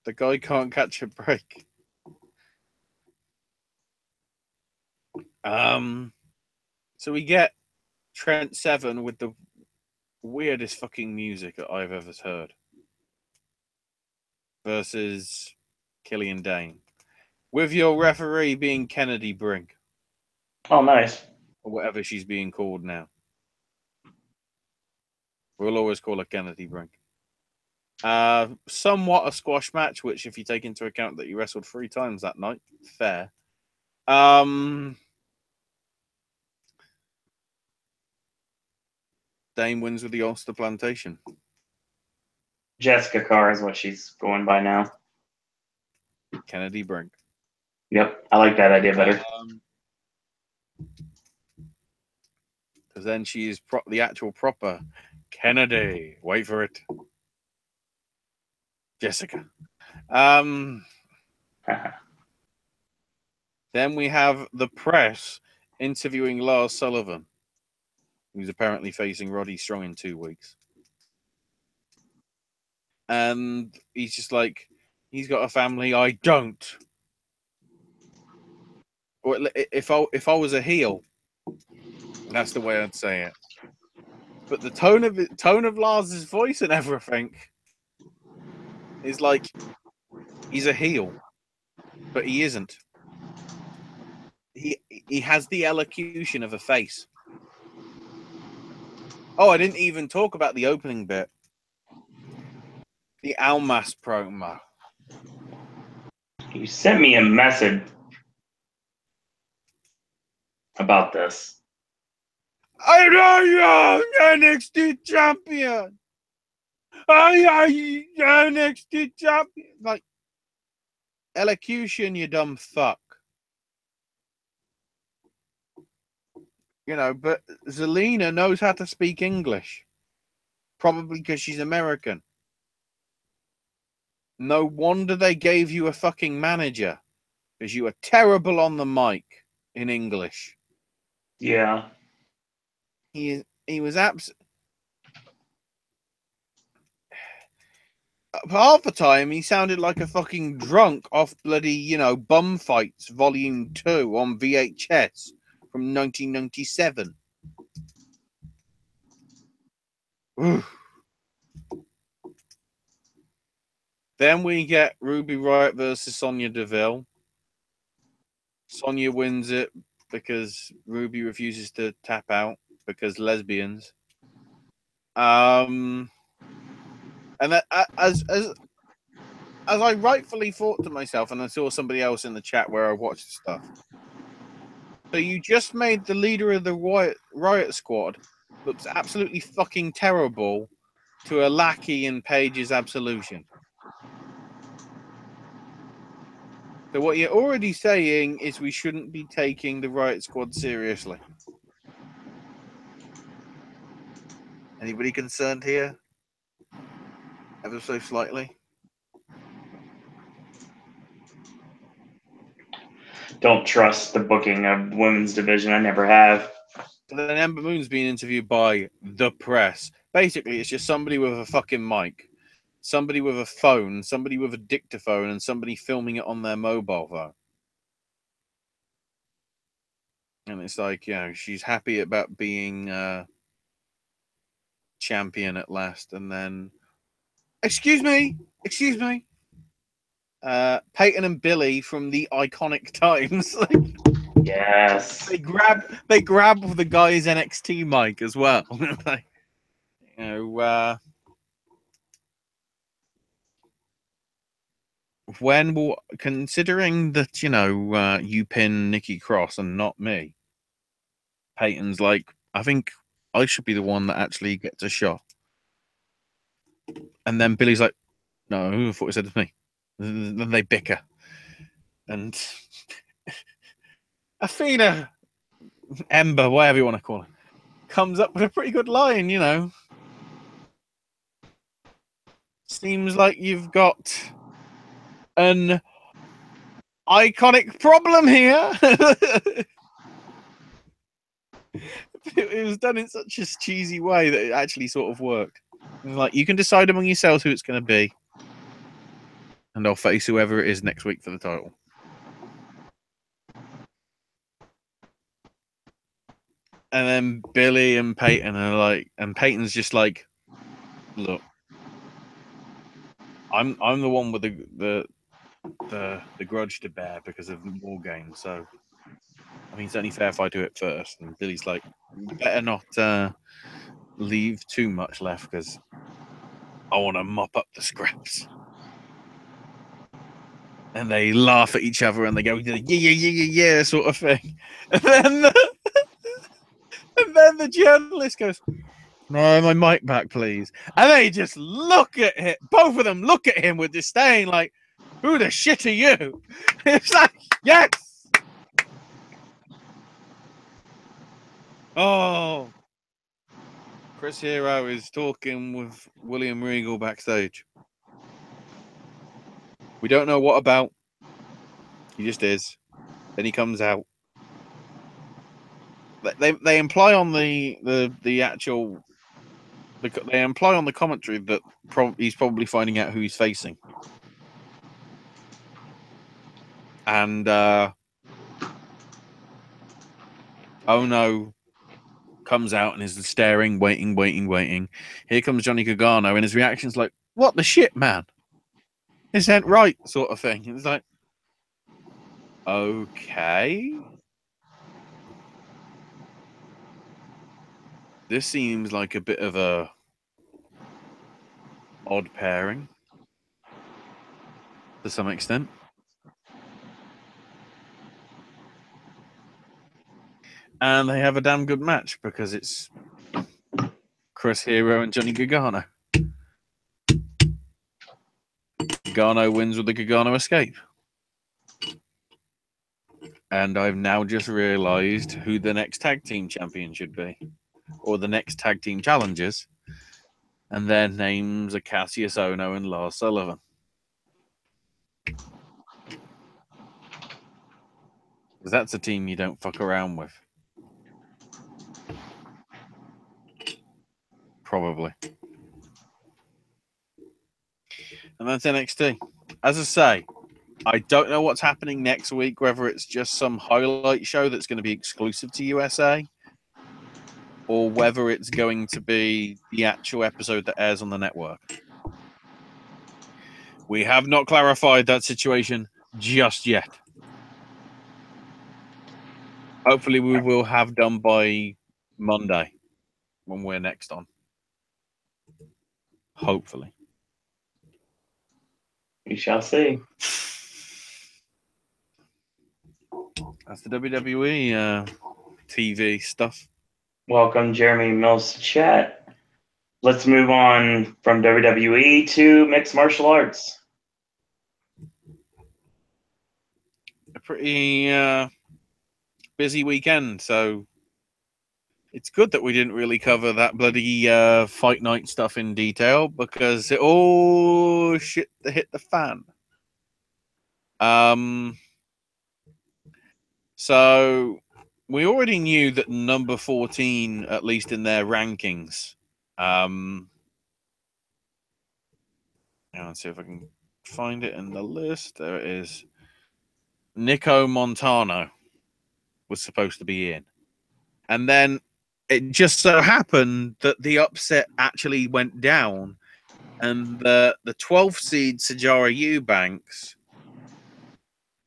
The guy can't catch a break. So we get Trent Seven with the weirdest fucking music that I've ever heard versus Killian Dane, with your referee being Kennedy Brink. Oh, nice. Or whatever she's being called now. We'll always call her Kennedy Brink. Somewhat a squash match, which if you take into account that you wrestled 3 times that night, fair. Dane wins with the Ulster Plantation. Jessica Carr is what she's going by now. Kennedy Brink. Yep, I like that idea better. Because then she is the actual proper Kennedy. Wait for it. Jessica. Then we have the press interviewing Lars Sullivan, who's apparently facing Roddy Strong in 2 weeks. And he's just like, he's got a family, I don't. or if I was a heel, that's the way I'd say it. But the tone of Lars's voice and everything is like he's a heel, but he isn't. He has the elocution of a face. Oh, I didn't even talk about the opening bit. The Almas promo. You sent me a message about this. I know you're NXT champion. I NXT champion. Like, elocution, you dumb fuck. You know, but Zelina knows how to speak English. Probably because she's American. No wonder they gave you a fucking manager. Because you were terrible on the mic in English. Yeah. He was half the time he sounded like a fucking drunk off bloody, you know, Bum Fights Volume 2 on VHS from 1997. Then we get Ruby Riott versus Sonya Deville. Sonya wins it because Ruby refuses to tap out because lesbians. And that, as I rightfully thought to myself, and I saw somebody else in the chat where I watched stuff. So you just made the leader of the Riot Squad looks absolutely fucking terrible to a lackey in Paige's Absolution. So what you're already saying is we shouldn't be taking the Riot Squad seriously. Anybody concerned here? Ever so slightly? Don't trust the booking of women's division. I never have. So then Ember Moon's being interviewed by the press. Basically, it's just somebody with a fucking mic, somebody with a phone, somebody with a dictaphone, and somebody filming it on their mobile phone. And it's like, you know, she's happy about being champion at last. And then, excuse me. Peyton and Billy from the Iconic Times. Yes. They grab the guy's NXT mic as well. Like, you know, when will, considering that, you know, you pin Nikki Cross and not me, Peyton's like, I think I should be the one that actually gets a shot. And then Billy's like, no, I thought you said it to me. Then they bicker. And Athena, Ember, whatever you want to call her, comes up with a pretty good line, you know. Seems like you've got an iconic problem here. It was done in such a cheesy way that it actually sort of worked. Like, you can decide among yourselves who it's going to be, and I'll face whoever it is next week for the title. And then Billy and Peyton are like, and Peyton's just like, look, I'm the one with the grudge to bear because of the war game. So, I mean, it's only fair if I do it first. And Billy's like, you better not leave too much left because I want to mop up the scraps. And they laugh at each other and they go, yeah, sort of thing. And then the journalist goes, no, my mic back, please. And they just look at it. Both of them look at him with disdain, like, who the shit are you? It's like, yes. Oh. Chris Hero is talking with William Regal backstage. We don't know what about. He just is. Then he comes out. They imply on the actual. They imply on the commentary that he's probably finding out who he's facing. And Oh no. Comes out and is staring, waiting. Here comes Johnny Gargano, and his reaction's like, "What the shit, man? This ain't right," sort of thing. It's like, okay, this seems like a bit of a odd pairing to some extent. And they have a damn good match because it's Chris Hero and Johnny Gargano. Gargano wins with the Gargano escape. And I've now just realized who the next tag team champion should be, or the next tag team challengers. And their names are Cassius Ohno and Lars Sullivan. Because that's a team you don't fuck around with. Probably. And that's NXT. As I say, I don't know what's happening next week, whether it's just some highlight show that's going to be exclusive to USA, or whether it's going to be the actual episode that airs on the network. We have not clarified that situation just yet. Hopefully we will have done by Monday when we're next on. Hopefully. We shall see. That's the WWE TV stuff. Welcome, Jeremy Mills to chat. Let's move on from WWE to mixed martial arts. A pretty busy weekend, so it's good that we didn't really cover that bloody fight night stuff in detail because it all shit hit the fan. So we already knew that number 14, at least in their rankings. Let's see if I can find it in the list. There it is. Nico Montano was supposed to be in. And then it just so happened that the upset actually went down, and the 12th seed Sajara Eubanks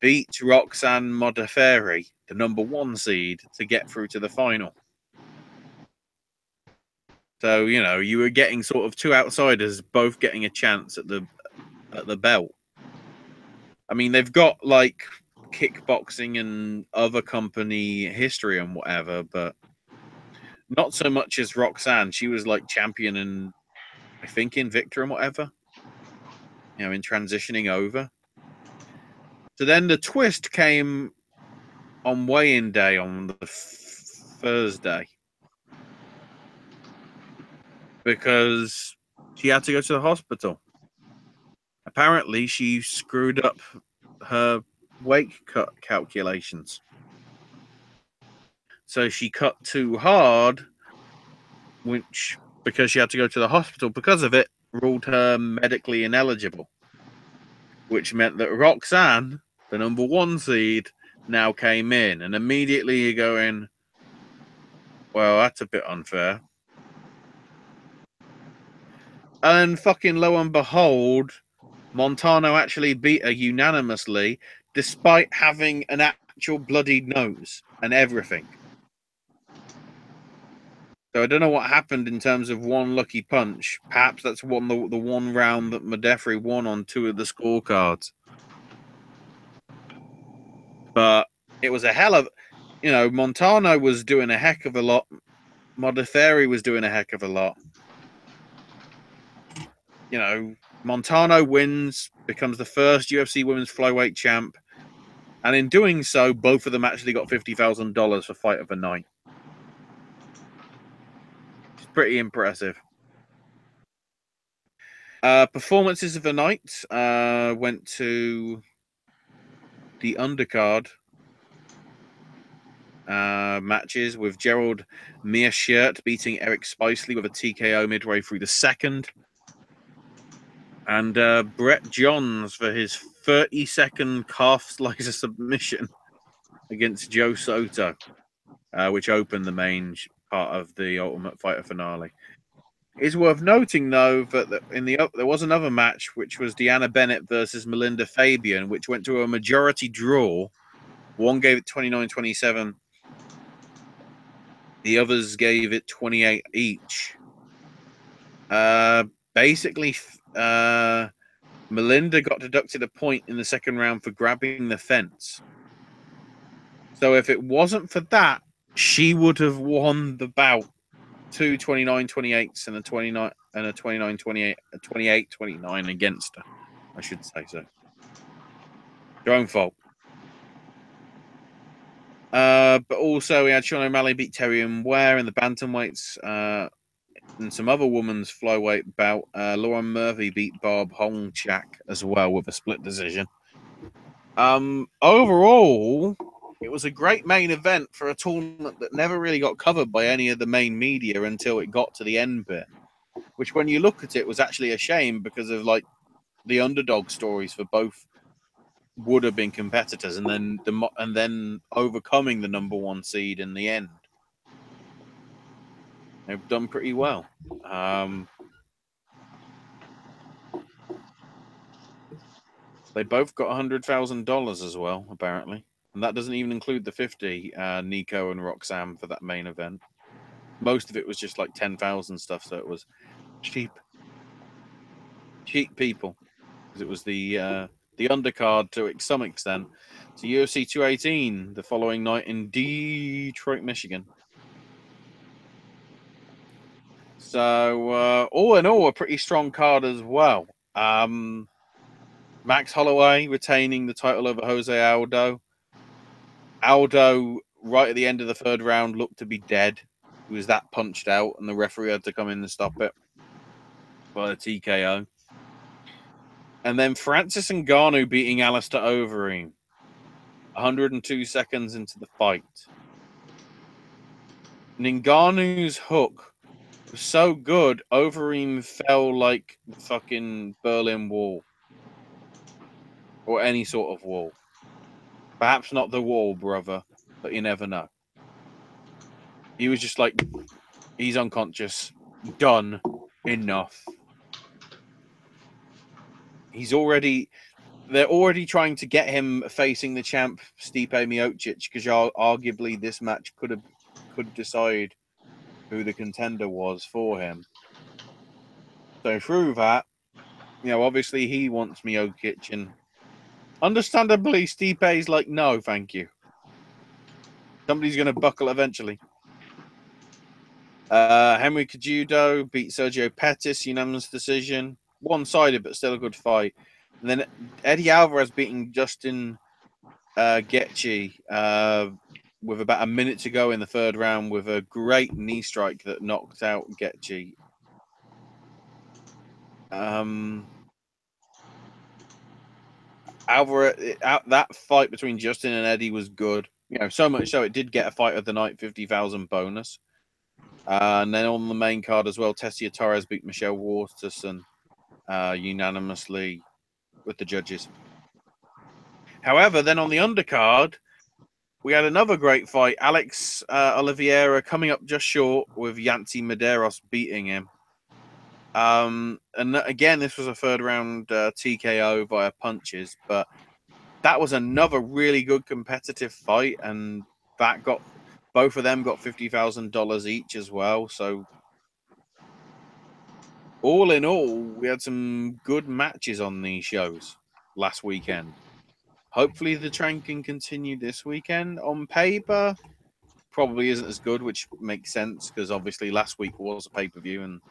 beat Roxanne Modafferi, the number 1 seed, to get through to the final. So, you know, you were getting sort of 2 outsiders both getting a chance at the belt. I mean, they've got like kickboxing and other company history and whatever, but not so much as Roxanne. She was like champion in, I think, Invicta and whatever, you know, in transitioning over. So then the twist came on weigh-in day on the Thursday because she had to go to the hospital. Apparently, she screwed up her weight cut calculations. So she cut too hard, which, because she had to go to the hospital because of it, ruled her medically ineligible, which meant that Roxanne, the number 1 seed, now came in. And immediately you're going, well, that's a bit unfair. And fucking lo and behold, Montano actually beat her unanimously, despite having an actual bloodied nose and everything. So I don't know what happened in terms of one lucky punch. Perhaps that's the one round that Modafferi won on 2 of the scorecards. But it was a hell of, you know, Montano was doing a heck of a lot. Modafferi was doing a heck of a lot. You know, Montano wins, becomes the first UFC Women's Flyweight champ. And in doing so, both of them actually got $50,000 for Fight of the Night. It's pretty impressive. Performances of the night went to the undercard matches with Gerald Meerschaert beating Eric Spicely with a TKO midway through the 2nd. And Brett Johns for his 30-second calf slicer submission against Joe Soto. which opened the main part of the Ultimate Fighter finale. It's worth noting, though, that there was another match, which was Deanna Bennett versus Melinda Fabian, which went to a majority draw. One gave it 29-27. The others gave it 28 each. Basically, Melinda got deducted a point in the second round for grabbing the fence. So if it wasn't for that, she would have won the bout. 2 29-28s and a 29 and a 29-28, a 28-29 against her. I should say so. Your own fault. But also we had Sean O'Malley beat Terry and Ware in the bantamweights, and some other women's flyweight bout. Lauren Murphy beat Barb Hongchak as well with a split decision. Overall, it was a great main event for a tournament that never really got covered by any of the main media until it got to the end bit, which when you look at it was actually a shame because of like the underdog stories for both would have been competitors and then overcoming the number one seed in the end. They've done pretty well. They both got $100,000 as well, apparently. And that doesn't even include the 50, Nico and Roxanne for that main event. Most of it was just like 10,000 stuff, so it was cheap people. Because it was the undercard to some extent. To UFC 218 the following night in Detroit, Michigan. So all in all, a pretty strong card as well. Max Holloway retaining the title over Jose Aldo. Aldo, right at the end of the third round, looked to be dead. He was that punched out, and the referee had to come in and stop it by a TKO. And then Francis Ngannou beating Alistair Overeem 102 seconds into the fight. Ngannou's hook was so good, Overeem fell like the fucking Berlin Wall. Or any sort of wall. Perhaps not the wall, brother, but you never know. He was just like, he's unconscious. Done. Enough. They're already trying to get him facing the champ Stipe Miocic because arguably this match could decide who the contender was for him. So through that, obviously he wants Miocic, and understandably Stipe's like, no, thank you. Somebody's going to buckle eventually. Henry Cejudo beat Sergio Pettis, unanimous decision. One-sided, but still a good fight. And then Eddie Alvarez beating Justin Gaethje with about a minute to go in the third round with a great knee strike that knocked out Gaethje. Alvarez, that fight between Justin and Eddie was good. So much so it did get a fight of the night 50,000 bonus. And then on the main card as well, Tessia Torres beat Michelle Waterson unanimously with the judges. However, then on the undercard, we had another great fight. Alex Oliveira coming up just short with Yancy Medeiros beating him. And again, this was a third round TKO via punches, but that was another really good competitive fight, and that got both of them got $50,000 each as well. So all in all, we had some good matches on these shows last weekend. Hopefully the trend can continue this weekend. On paper, probably isn't as good, which makes sense because obviously last week was a pay-per-view and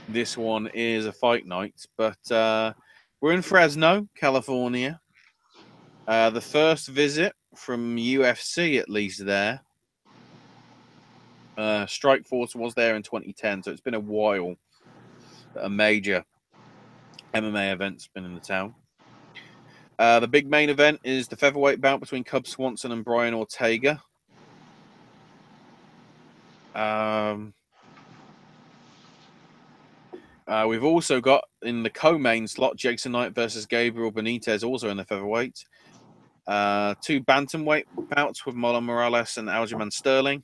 this one is a fight night. But we're in Fresno, California. The first visit from UFC, at least there. Strikeforce was there in 2010, so it's been a while that a major MMA event's been in the town. The big main event is the featherweight bout between Cub Swanson and Brian Ortega. We've also got in the co-main slot Jason Knight versus Gabriel Benitez, also in the featherweight. 2 bantamweight bouts with Marlon Morales and Aljamain Sterling.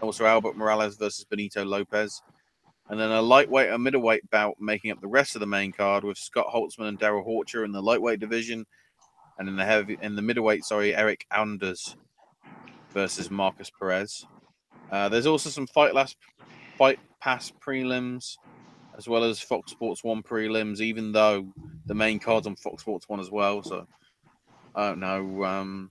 Also Albert Morales versus Benito Lopez. And then a lightweight and middleweight bout making up the rest of the main card with Scott Holtzman and Daryl Horcher in the lightweight division. And in the middleweight, Eric Anders versus Marcus Perez. There's also some Fight Pass prelims, as well as Fox Sports 1 prelims, even though the main card's on Fox Sports 1 as well. So, I don't know.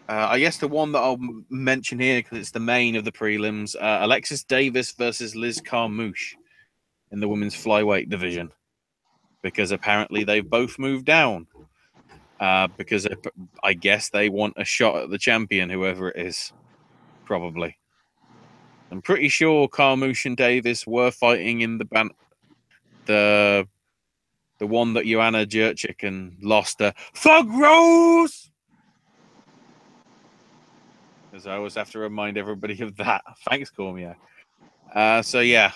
I guess the one that I'll mention here, because it's the main of the prelims, Alexis Davis versus Liz Carmouche in the women's flyweight division. Because apparently they've both moved down. Because I guess they want a shot at the champion, whoever it is. Probably. I'm pretty sure Carmouche and Davis were fighting in the one that Joanna Jurczyk and lost to Thug Rose. Because I always have to remind everybody of that. Thanks, Cormier. So yeah,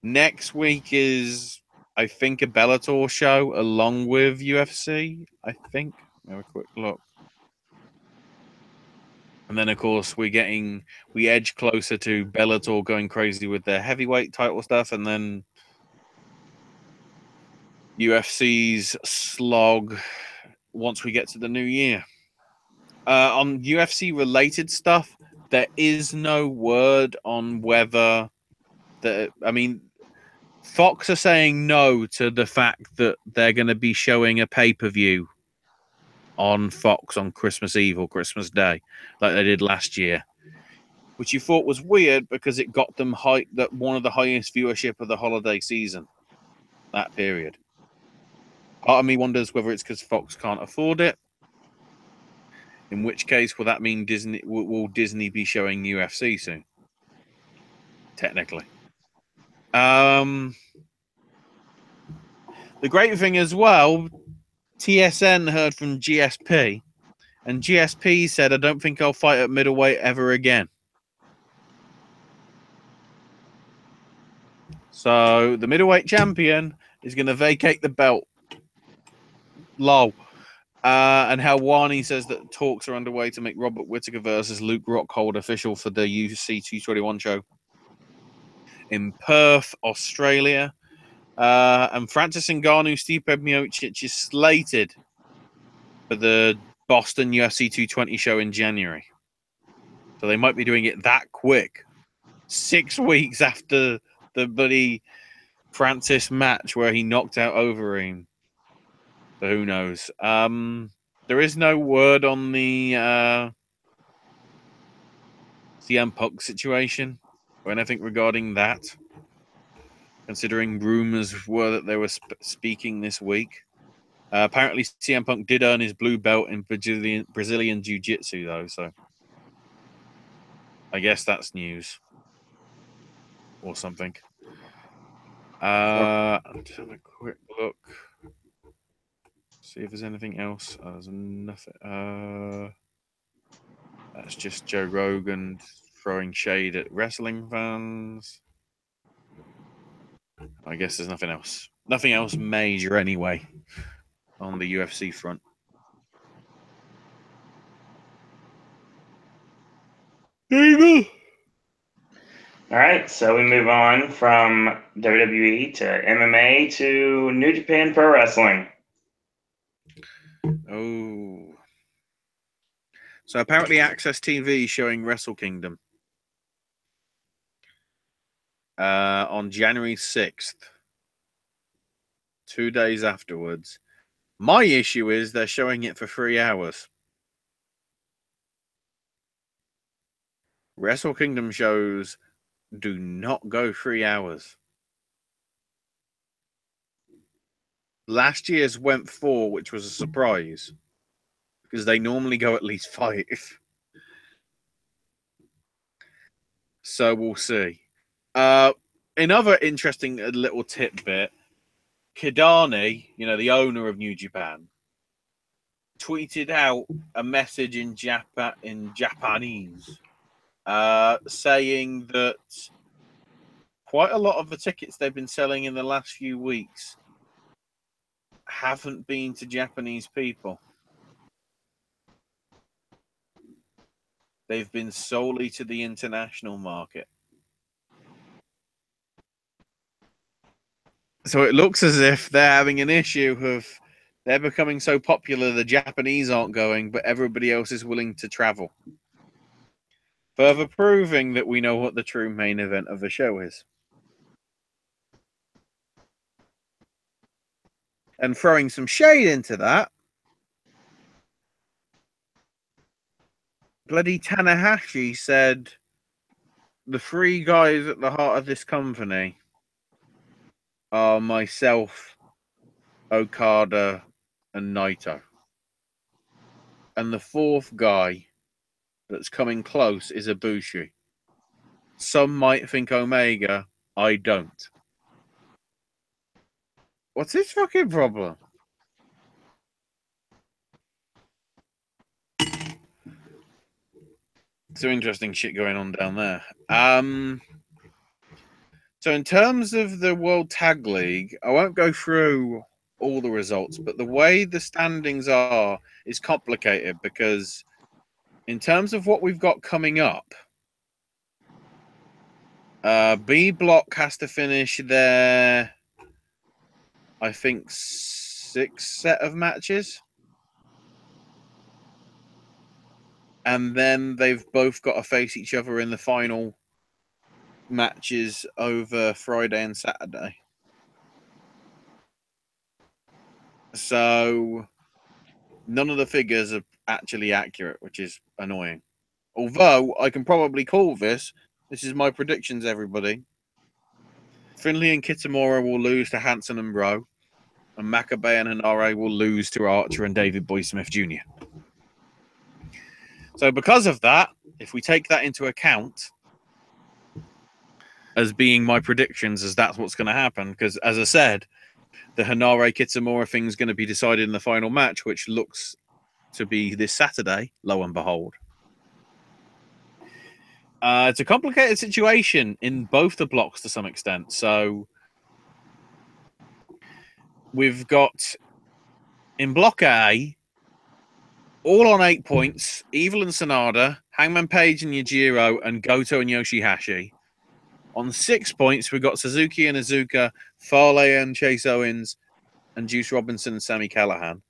next week is, I think, a Bellator show along with UFC. I think. Have a quick look. And then, of course, we edge closer to Bellator going crazy with their heavyweight title stuff, and then UFC's slog once we get to the new year. On UFC related stuff, there is no word on whether Fox are saying no to the fact that they're going to be showing a pay-per-view on Fox on Christmas Eve or Christmas Day, like they did last year, which you thought was weird because it got them one of the highest viewership of the holiday season, that period. Part of me wonders whether it's because Fox can't afford it. In which case, will that mean will Disney be showing UFC soon? Technically. The great thing as well, TSN heard from GSP, and GSP said, I don't think I'll fight at middleweight ever again. So the middleweight champion is going to vacate the belt. Lol. And Helwani says that talks are underway to make Robert Whittaker versus Luke Rockhold official for the UFC 221 show in Perth, Australia. And Francis Ngannou, Stipe Miocic is slated for the Boston UFC 220 show in January. So they might be doing it that quick. 6 weeks after the bloody Francis match where he knocked out Overeem. So who knows? There is no word on the CM Punk situation or anything regarding that, considering rumors were that they were speaking this week. Apparently, CM Punk did earn his blue belt in Brazilian Jiu-Jitsu, though, so I guess that's news or something. Just have a quick look. See if there's anything else. There's nothing. That's just Joe Rogan throwing shade at wrestling fans. I guess there's nothing else. Nothing else major anyway on the UFC front. There you go. All right, so we move on from WWE to MMA to New Japan Pro Wrestling. Oh. So apparently Access TV showing Wrestle Kingdom on January 6th. 2 days afterwards. My issue is they're showing it for 3 hours. Wrestle Kingdom shows do not go 3 hours. Last year's went 4, which was a surprise because they normally go at least 5. So we'll see. Another interesting little tidbit, Kidani, the owner of New Japan, tweeted out a message in Japanese saying that quite a lot of the tickets they've been selling in the last few weeks haven't been to Japanese people. they've been solely to the international market. So it looks as if they're having an issue of they're becoming so popular the Japanese aren't going, but everybody else is willing to travel. Further proving that we know what the true main event of the show is. And throwing some shade into that, bloody Tanahashi said the three guys at the heart of this company are myself, Okada, and Naito. And the fourth guy that's coming close is Ibushi. Some might think Omega. I don't. What's his fucking problem? Some interesting shit going on down there. So in terms of the World Tag League, I won't go through all the results, but the way the standings are is complicated because in terms of what we've got coming up, B Block has to finish their, I think, 6th set of matches. And then they've both got to face each other in the final matches over Friday and Saturday. So none of the figures are actually accurate, which is annoying. Although I can probably call this. This is my predictions, everybody. Finlay and Kitamura will lose to Hansen and Bro. And Makabe and Hanare will lose to Archer and David Boy Smith Jr. So because of that, if we take that into account as being my predictions, as that's what's going to happen, because as I said, the Hanare Kitamura thing is going to be decided in the final match, which looks to be this Saturday, lo and behold. It's a complicated situation in both the blocks to some extent. So we've got in Block A, all on 8 points, Evil and Sanada, Hangman Page and Yujiro, and Goto and Yoshihashi. On 6 points, we've got Suzuki and Iizuka, Fale and Chase Owens, and Juice Robinson and Sami Callihan.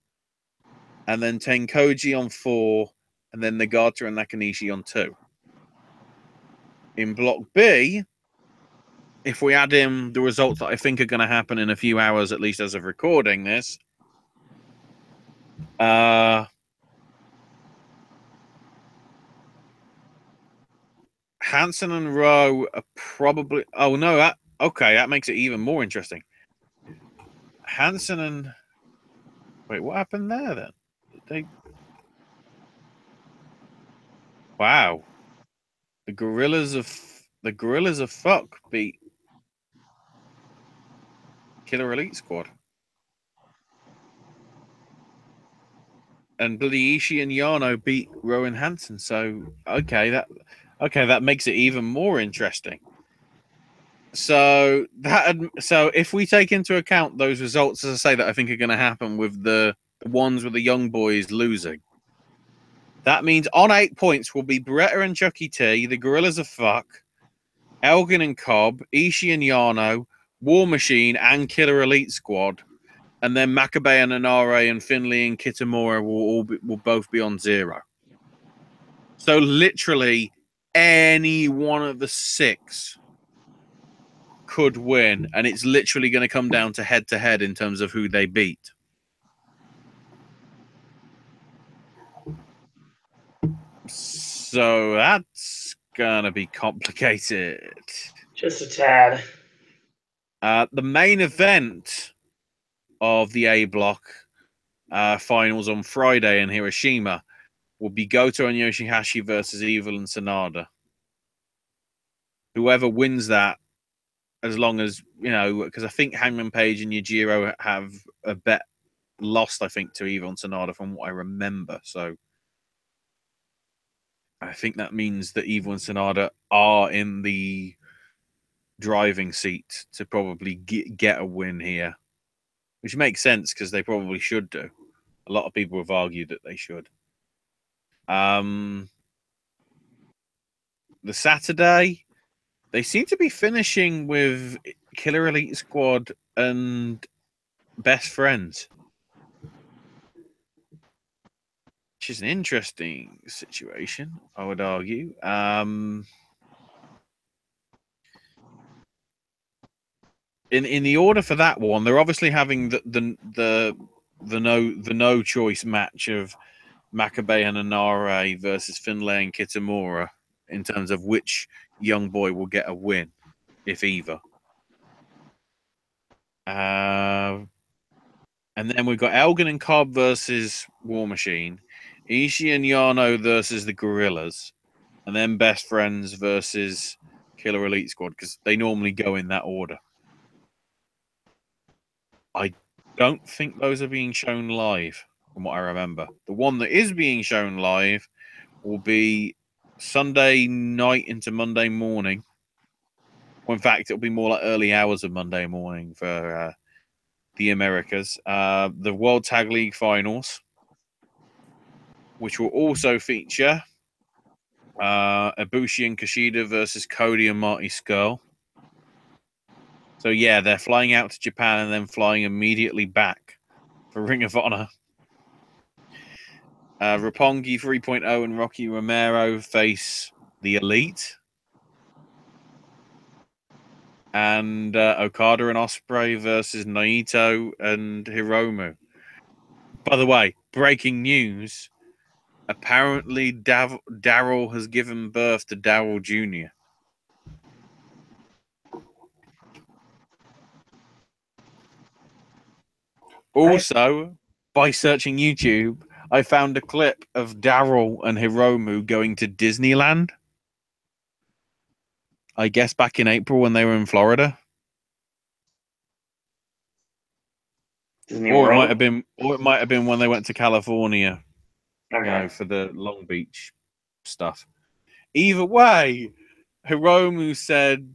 And then Tenkoji on 4, and then Nagata and Nakanishi on 2. In Block B, if we add in the results that I think are going to happen in a few hours, at least as of recording this, Hansen and Rowe are probably... Oh, no. Okay, that makes it even more interesting. Hansen and... Wait, what happened there, then? Wow. The Gorillas of Fuck beat Killer Elite Squad. And bloody Ishii and Yano beat Rowan Hansen. So, okay, that makes it even more interesting. So if we take into account those results, as I say, that I think are going to happen with the ones with the young boys losing, that means on 8 points will be Beretta and Chucky T, the Gorillas of Fuck, Elgin and Cobb, Ishii and Yano, War Machine, and Killer Elite Squad, and then Makabe and Hanare and Finlay and Kitamura will both be on 0. So literally any one of the 6 could win, and it's literally going to come down to head in terms of who they beat. So that's going to be complicated. Just a tad. The main event of the A block finals on Friday in Hiroshima will be Goto and Yoshihashi versus Evil and Sanada. Whoever wins that, as long as, because I think Hangman Page and Yujiro have a bet lost, I think, to Evil and Sanada from what I remember. So I think that means that Evil and Sanada are in the driving seat to probably get a win here, which makes sense because they probably should do. A lot of people have argued that they should. the Saturday, they seem to be finishing with Killer Elite Squad and Best Friends, which is an interesting situation, I would argue. In the order for that one, they're obviously having the no choice match of Makabe and Anare versus Finlay and Kitamura in terms of which young boy will get a win, if either. And then we've got Elgin and Cobb versus War Machine, Ishii and Yano versus the Gorillas, and then Best Friends versus Killer Elite Squad, because they normally go in that order. I don't think those are being shown live, from what I remember. The one that is being shown live will be Sunday night into Monday morning. Well, in fact, it'll be more like early hours of Monday morning for the Americas. The World Tag League Finals, which will also feature Ibushi and Kushida versus Cody and Marty Scurll. So, yeah, they're flying out to Japan and then flying immediately back for Ring of Honor. Roppongi 3.0 and Rocky Romero face the Elite. And Okada and Ospreay versus Naito and Hiromu. By the way, breaking news. Apparently, Daryl has given birth to Daryl Jr. Also, by searching YouTube, I found a clip of Daryl and Hiromu going to Disneyland. I guess back in April when they were in Florida. Disney or World? it might have been when they went to California. Okay. You know, for the Long Beach stuff. Either way, Hiromu said,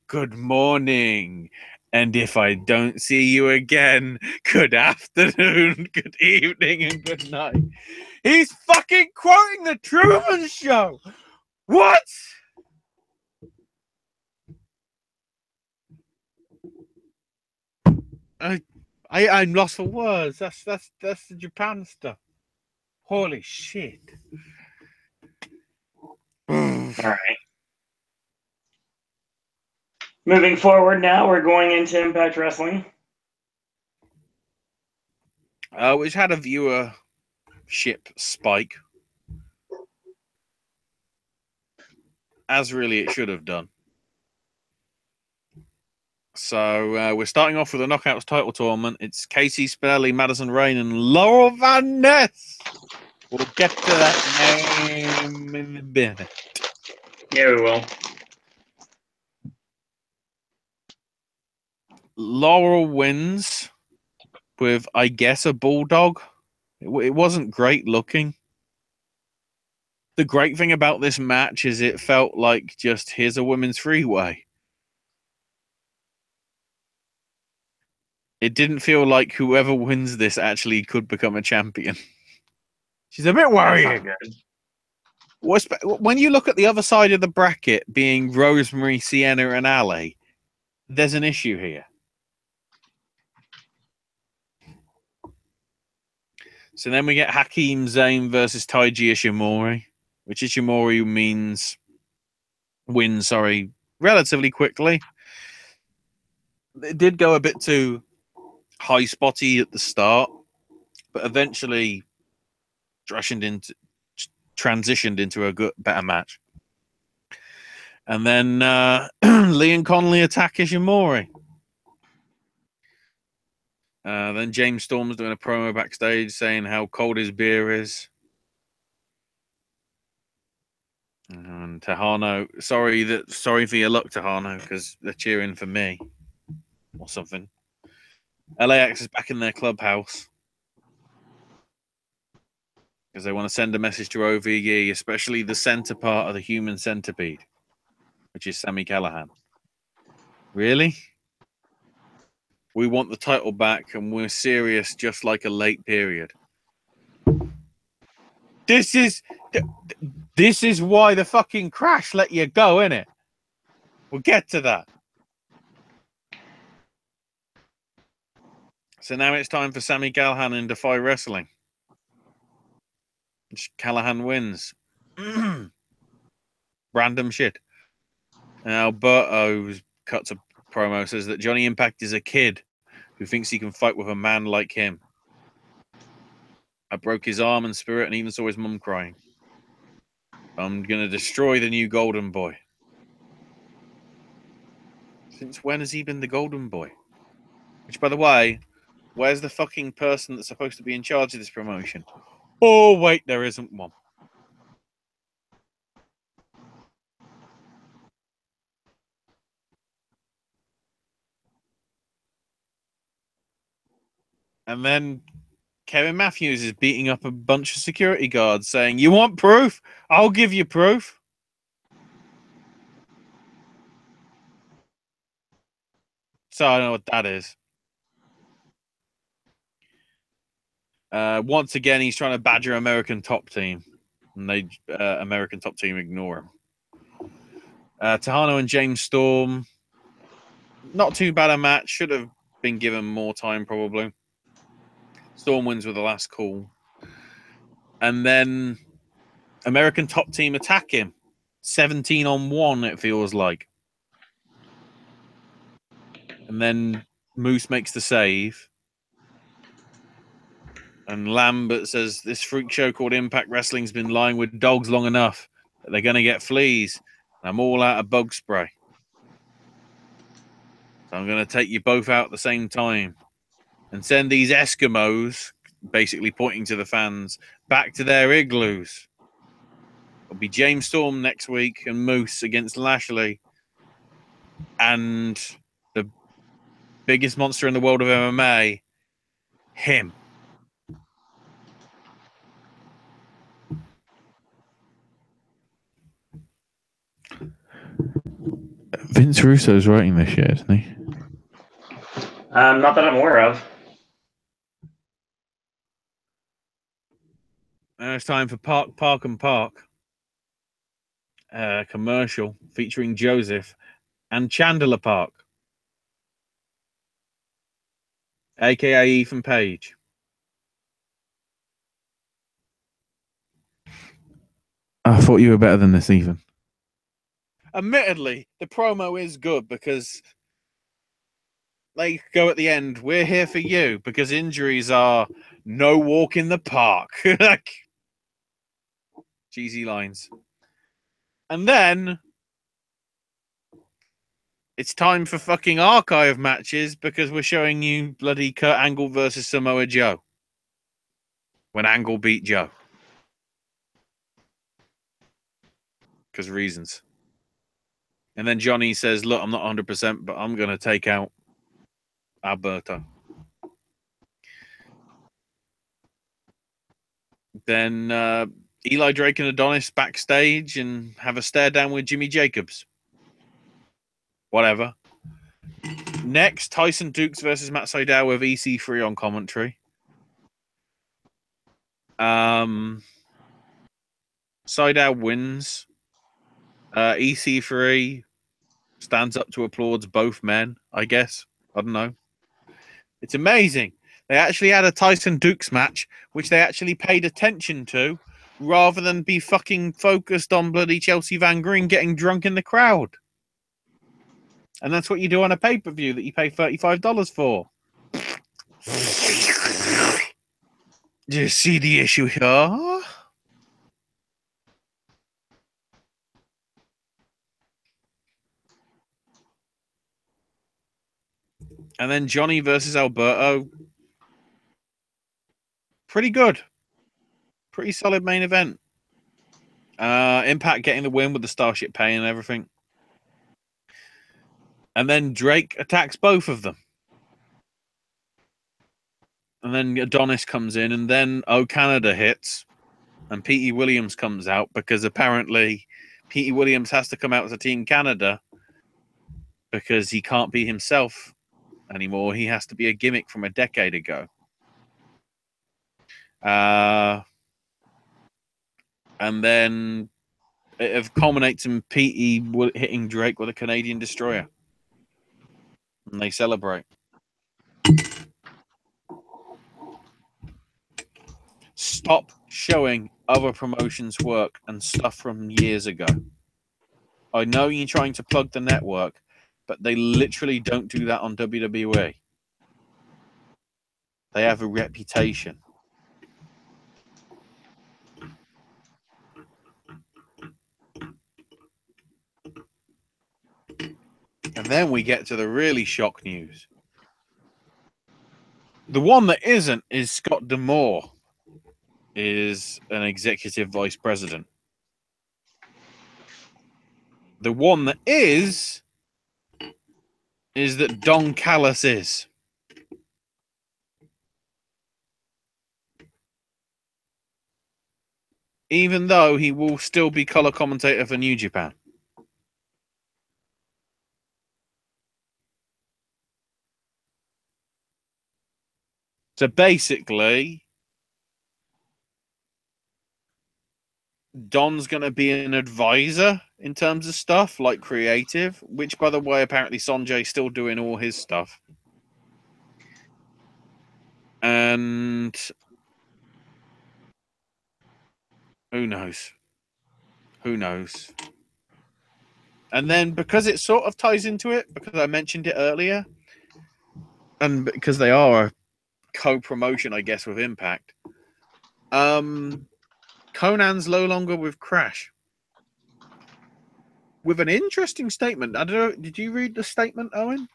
good morning. And if I don't see you again, good afternoon, good evening, and good night. He's fucking quoting the Truman Show. What? I'm lost for words. That's the Japan stuff. Holy shit. All right. Moving forward now, we're going into Impact Wrestling. Which had a viewership spike. As really it should have done. So we're starting off with the Knockouts title tournament. It's Casey Spinelli, Madison Rayne, and Laurel Van Ness. We'll get to that name in a minute. Yeah, we will. Laurel wins with, I guess, a bulldog. It wasn't great looking. The great thing about this match is it felt like just, here's a women's freeway. It didn't feel like whoever wins this actually could become a champion. She's a bit worrying. When you look at the other side of the bracket, being Rosemary, Sienna, and Ali, there's an issue here. So then we get Hakeem Zayn versus Taiji Ishimori, which Ishimori wins, relatively quickly. It did go a bit too high spotty at the start, but eventually transitioned into a better match. And then Lee and Conley attack Ishimori. Then James Storm's doing a promo backstage saying how cold his beer is. And Tejano, sorry for your luck, Tejano, because they're cheering for me or something. LAX is back in their clubhouse because they want to send a message to OVE, especially the center part of the human centipede, which is Sami Callihan. Really? We want the title back, and we're serious, just like a late period. This is This is why the fucking crash let you go, innit? We'll get to that. So now it's time for Sami Callihan in Defy Wrestling. Callahan wins. Random shit. And Alberto cuts a promo, says that Johnny Impact is a kid who thinks he can fight with a man like him. I broke his arm and spirit and even saw his mum crying. I'm going to destroy the new Golden Boy. Since when has he been the Golden Boy? Which, by the way, where's the fucking person that's supposed to be in charge of this promotion? Oh, wait, there isn't one. And then Kevin Matthews is beating up a bunch of security guards saying, you want proof? I'll give you proof. So I don't know what that is. Once again, he's trying to badger American Top Team. And they American Top Team ignore him. Tejano and James Storm. Not too bad a match. Should have been given more time, probably. Storm wins with the last call. And then American Top Team attack him. 17-on-1, it feels like. And then Moose makes the save. And Lambert says, this freak show called Impact Wrestling's been lying with dogs long enough that they're going to get fleas. And I'm all out of bug spray. So I'm going to take you both out at the same time and send these Eskimos, basically pointing to the fans, back to their igloos. It'll be James Storm next week and Moose against Lashley. And the biggest monster in the world of MMA, him. Vince Russo's writing this shit, isn't he? Not that I'm aware of. Now it's time for Park and Park. Commercial featuring Joseph and Chandler Park, aka Ethan Page. I thought you were better than this, Ethan. Admittedly, the promo is good because they go at the end, we're here for you, because injuries are no walk in the park. Like, cheesy lines. And then it's time for fucking archive matches because we're showing you bloody Kurt Angle versus Samoa Joe. When Angle beat Joe. Because reasons. And then Johnny says, look, I'm not 100%, but I'm going to take out Alberto. Then Eli Drake and Adonis backstage and have a stare down with Jimmy Jacobs. Whatever. Next, Tyson Dukes versus Matt Sydal with EC3 on commentary. Sydal wins. EC3 stands up to applauds both men, I guess. I don't know. It's amazing. They actually had a Tyson Dukes match, which they actually paid attention to, rather than be fucking focused on bloody Chelsea Van Green getting drunk in the crowd. And that's what you do on a pay-per-view that you pay $35 for. Do you see the issue here? And then Johnny versus Alberto. Pretty good. Pretty solid main event. Impact getting the win with the Starship Pain and everything. And then Drake attacks both of them. And then Adonis comes in, and then Canada hits, and Petey Williams comes out because apparently Petey Williams has to come out as a Team Canada because he can't be himself anymore. He has to be a gimmick from a decade ago. And then It culminates in Petey hitting Drake with a Canadian destroyer. And they celebrate. Stop showing other promotions' work and stuff from years ago. I know you're trying to plug the network, but they literally don't do that on WWE. They have a reputation. And then we get to the really shock news. The one that isn't is Scott D'Amore is an executive vice president. The one that is that Don Callis is. Even though he will still be color commentator for New Japan. So basically, Don's going to be an advisor in terms of stuff like creative, which, by the way, apparently Sanjay's still doing all his stuff. And who knows? Who knows? And then because it sort of ties into it, because I mentioned it earlier, and because they are a co-promotion, I guess, with Impact, Conan's no longer with Crash. With an interesting statement. I don't know. Did you read the statement, Owen?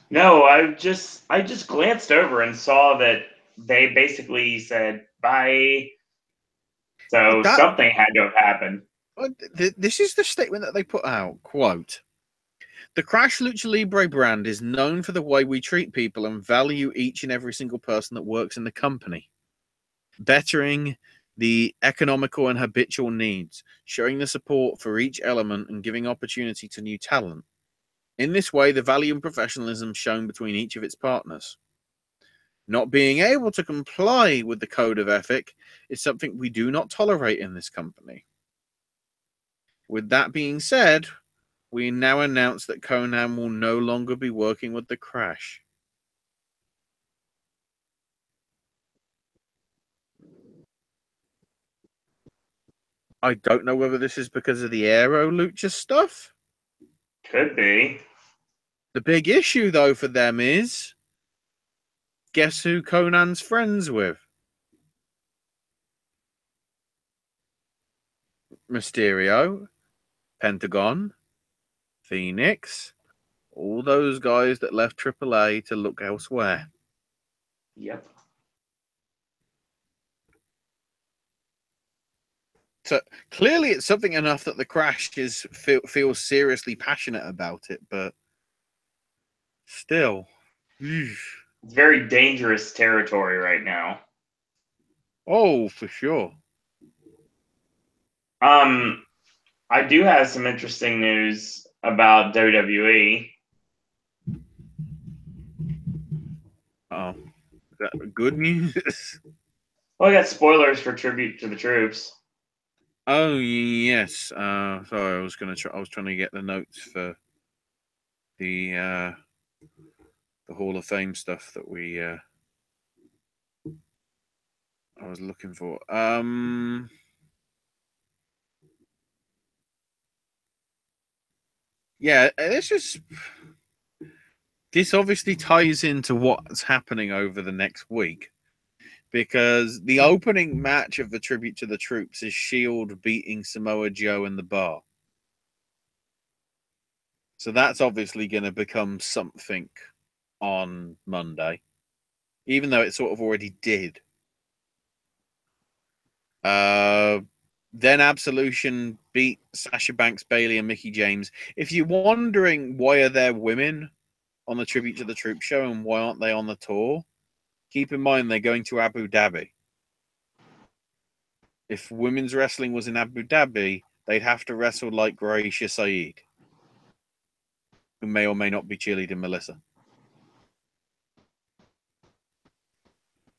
No, I just glanced over and saw that they basically said bye. So something had to have happened. This is the statement that they put out. Quote, "The Crash Lucha Libre brand is known for the way we treat people and value each and every single person that works in the company. Bettering the economical and habitual needs, showing the support for each element and giving opportunity to new talent. In this way, the value and professionalism shown between each of its partners. Not being able to comply with the code of ethic is something we do not tolerate in this company. With that being said, we now announce that Conan will no longer be working with the Crash." I don't know whether this is because of the Aero Lucha stuff. Could be. The big issue, though, for them is, guess who Conan's friends with? Mysterio, Pentagon, Phoenix, all those guys that left AAA to look elsewhere. Yep. So clearly it's something enough that the Crash feels seriously passionate about it, but still. It's very dangerous territory right now. Oh, for sure. I do have some interesting news about WWE. Oh, is that good news? Well, I got spoilers for Tribute to the Troops. Oh yes. Sorry, I was trying to get the notes for the Hall of Fame stuff that we I was looking for. Yeah, this obviously ties into what's happening over the next week, because the opening match of the Tribute to the Troops is Shield beating Samoa Joe in the bar. So that's obviously going to become something on Monday, even though it sort of already did. Then Absolution beat Sasha Banks, Bayley, and Mickie James. If you're wondering why are there women on the Tribute to the Troops show and why aren't they on the tour, keep in mind they're going to Abu Dhabi. If women's wrestling was in Abu Dhabi, they'd have to wrestle like Gracia Saeed, who may or may not be cheerleading Melissa.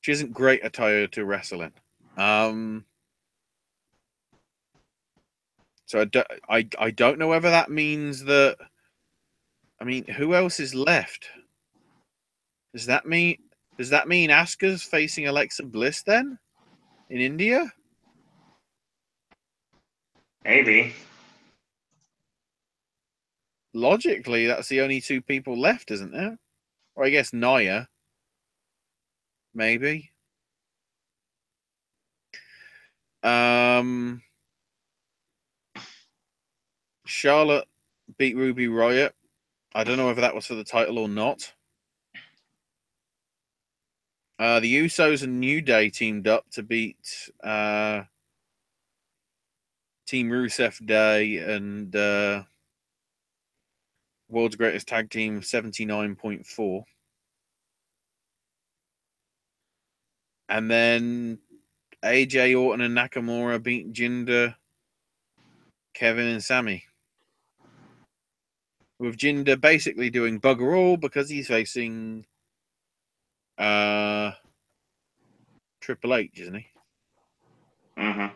She isn't great attire to wrestle in. So I don't know whether that means that. I mean, who else is left? Does that mean Asuka's facing Alexa Bliss then in India? Maybe. Logically, that's the only two people left, isn't there? Or I guess Nia. Maybe. Charlotte beat Ruby Riott. I don't know whether that was for the title or not. The Usos and New Day teamed up to beat Team Rusev Day and World's Greatest Tag Team 79.4. And then AJ, Orton, and Nakamura beat Jinder, Kevin, and Sammy. With Jinder basically doing bugger all because he's facing Triple H, isn't he? Mm-hmm.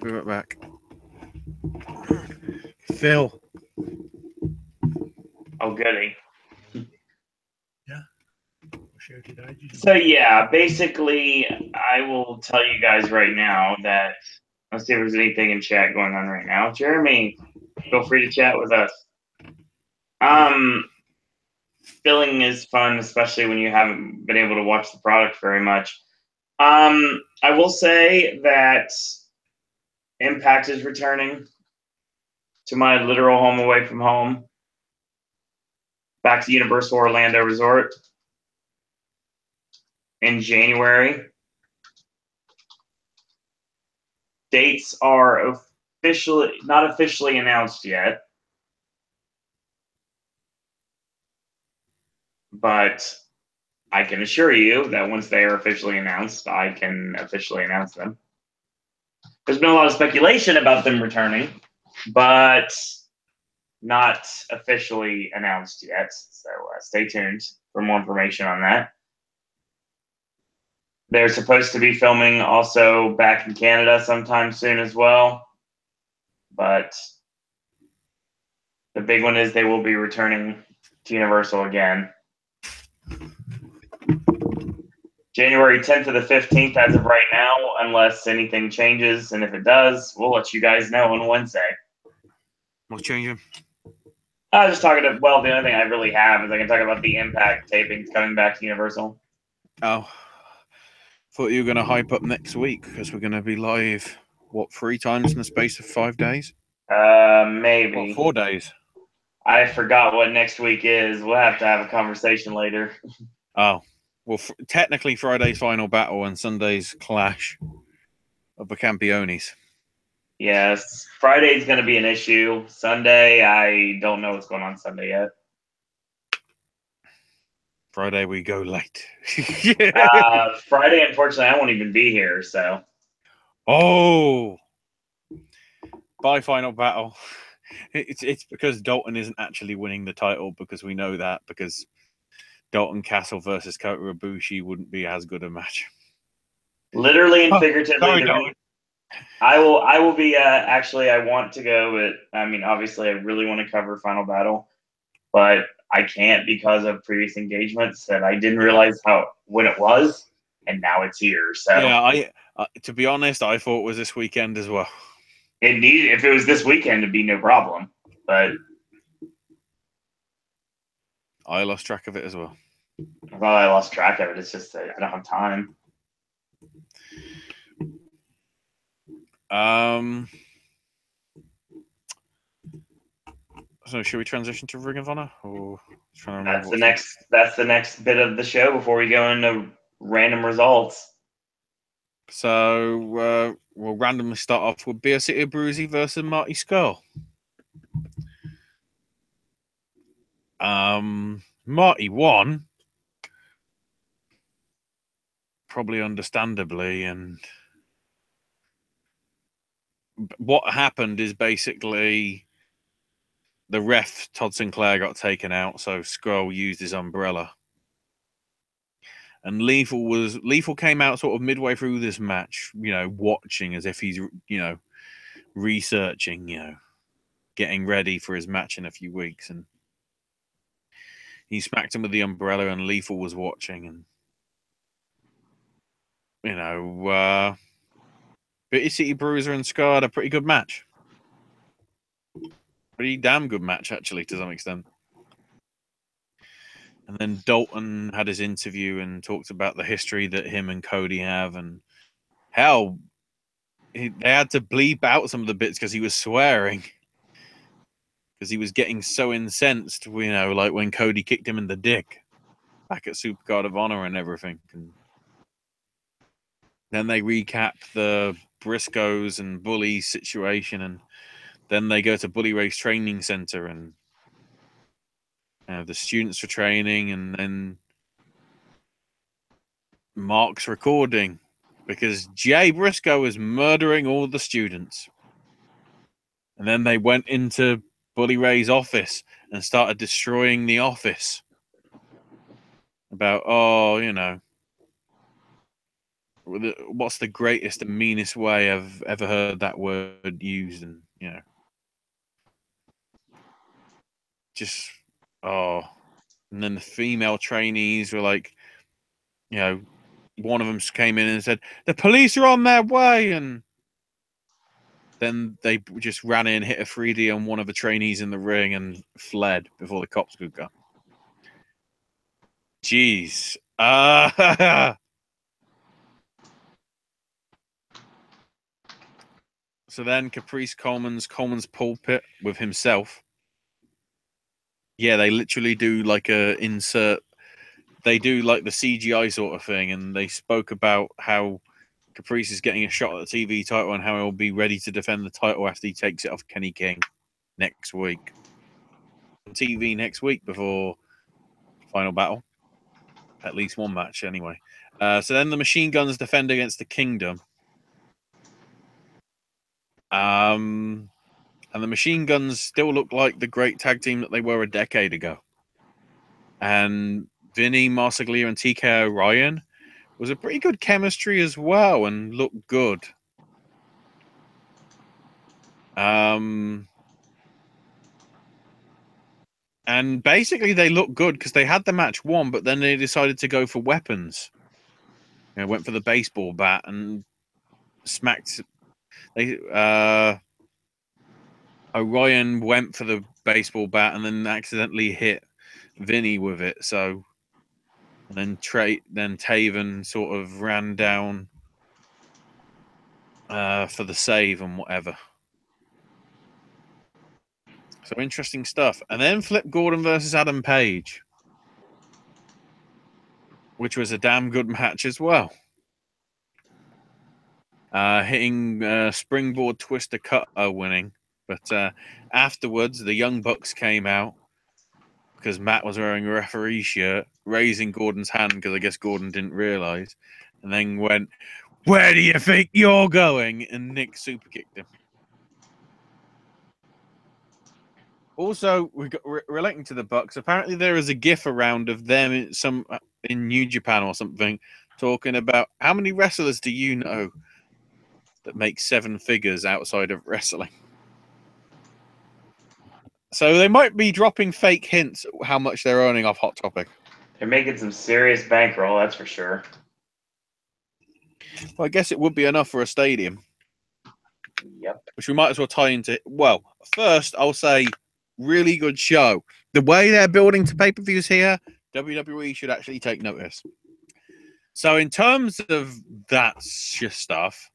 Be right back. Phil. Oh, goody. Yeah. So, yeah, basically, I will tell you guys right now that, let's see if there's anything in chat going on right now. Jeremy, feel free to chat with us. Filling is fun, especially when you haven't been able to watch the product very much. I will say that Impact is returning to my literal home away from home, back to Universal Orlando Resort in January. Dates are not officially announced yet, but I can assure you that once they are officially announced, I can officially announce them. There's been a lot of speculation about them returning, but not officially announced yet. So stay tuned for more information on that. They're supposed to be filming also back in Canada sometime soon as well. But the big one is they will be returning to Universal again. January 10th to the 15th as of right now, unless anything changes. And if it does, we'll let you guys know on Wednesday. What's changing? I was just talking to, well, the only thing I really have is I can talk about the Impact tapings coming back to Universal. Oh, thought you were going to hype up next week because we're going to be live, 3 times in the space of 5 days? Maybe. 4 days. I forgot what next week is. We'll have to have a conversation later. Oh, well, technically Friday's Final Battle and Sunday's Clash of the Campiones. Yes, Friday's going to be an issue. Sunday, I don't know what's going on Sunday yet. Friday we go late. Friday, unfortunately, I won't even be here. So. Oh, by Final Battle, it's because Dalton isn't actually winning the title because we know that because Dalton Castle versus Kota Ibushi wouldn't be as good a match. Literally and figuratively. Sorry, I will be actually I want to go, but I mean obviously I really want to cover Final Battle, but I can't because of previous engagements that I didn't realize when it was, and now it's here. So yeah, to be honest, I thought it was this weekend as well. If it was this weekend, it'd be no problem, but I lost track of it as well. Well, I lost track of it. It's just I don't have time. So should we transition to Ring of Honor? Or That's the next bit of the show before we go into random results. So we'll randomly start off with Beer City Bruzy versus Marty Scurll. Marty won, probably understandably, and what happened is basically the ref Todd Sinclair got taken out, so Scurll used his umbrella, And Lethal came out sort of midway through this match, watching as if he's, researching, getting ready for his match in a few weeks. And he smacked him with the umbrella, and Lethal was watching. And, Bitty City Bruiser and Scar had a pretty good match. Pretty damn good match, actually, to some extent. And then Dalton had his interview and talked about the history that him and Cody have, and how they had to bleep out some of the bits because he was swearing. Because he was getting so incensed, like when Cody kicked him in the dick back at Supercard of Honor and everything. And then they recap the Briscoes and Bully situation, and then they go to Bully Ray's training center, and the students are training, and then Mark's recording because Jay Briscoe is murdering all the students. And then they went into Bully Ray's office and started destroying the office. About, what's the greatest and meanest way I've ever heard that word used? And, just, and then the female trainees were like, one of them came in and said, the police are on their way. And then they just ran in, hit a 3D on one of the trainees in the ring and fled before the cops could go. Jeez. So then Caprice Coleman's pulpit with himself. Yeah, they literally do like a insert. They do like the CGI sort of thing, and they spoke about how Caprice is getting a shot at the TV title and how he'll be ready to defend the title after he takes it off Kenny King next week. On TV next week before Final Battle. At least one match, anyway. So then the Machine Guns defend against the Kingdom. And the Machine Guns still look like the great tag team that they were a decade ago. And Vinny Marsaglia and TK O'Ryan was a pretty good chemistry as well and looked good. And basically they looked good because they had the match won, but then they decided to go for weapons. Went for the baseball bat and smacked. Orion went for the baseball bat and then accidentally hit Vinny with it. So then Taven sort of ran down for the save and whatever. So interesting stuff. And then Flip Gordon versus Adam Page, which was a damn good match as well. Hitting springboard twister cutter winning. But afterwards, the Young Bucks came out because Matt was wearing a referee shirt, raising Gordon's hand because I guess Gordon didn't realize, and then went, "Where do you think you're going?" And Nick super kicked him. Also, we got relating to the Bucks. Apparently, there is a GIF around of them in New Japan or something talking about how many wrestlers do you know that make 7 figures outside of wrestling. So they might be dropping fake hints at how much they're earning off Hot Topic. They're making some serious bankroll, that's for sure. Well, I guess it would be enough for a stadium. Yep. Which we might as well tie into. Well, first, I'll say really good show. The way they're building to pay-per-views here, WWE should actually take notice. So in terms of that stuff,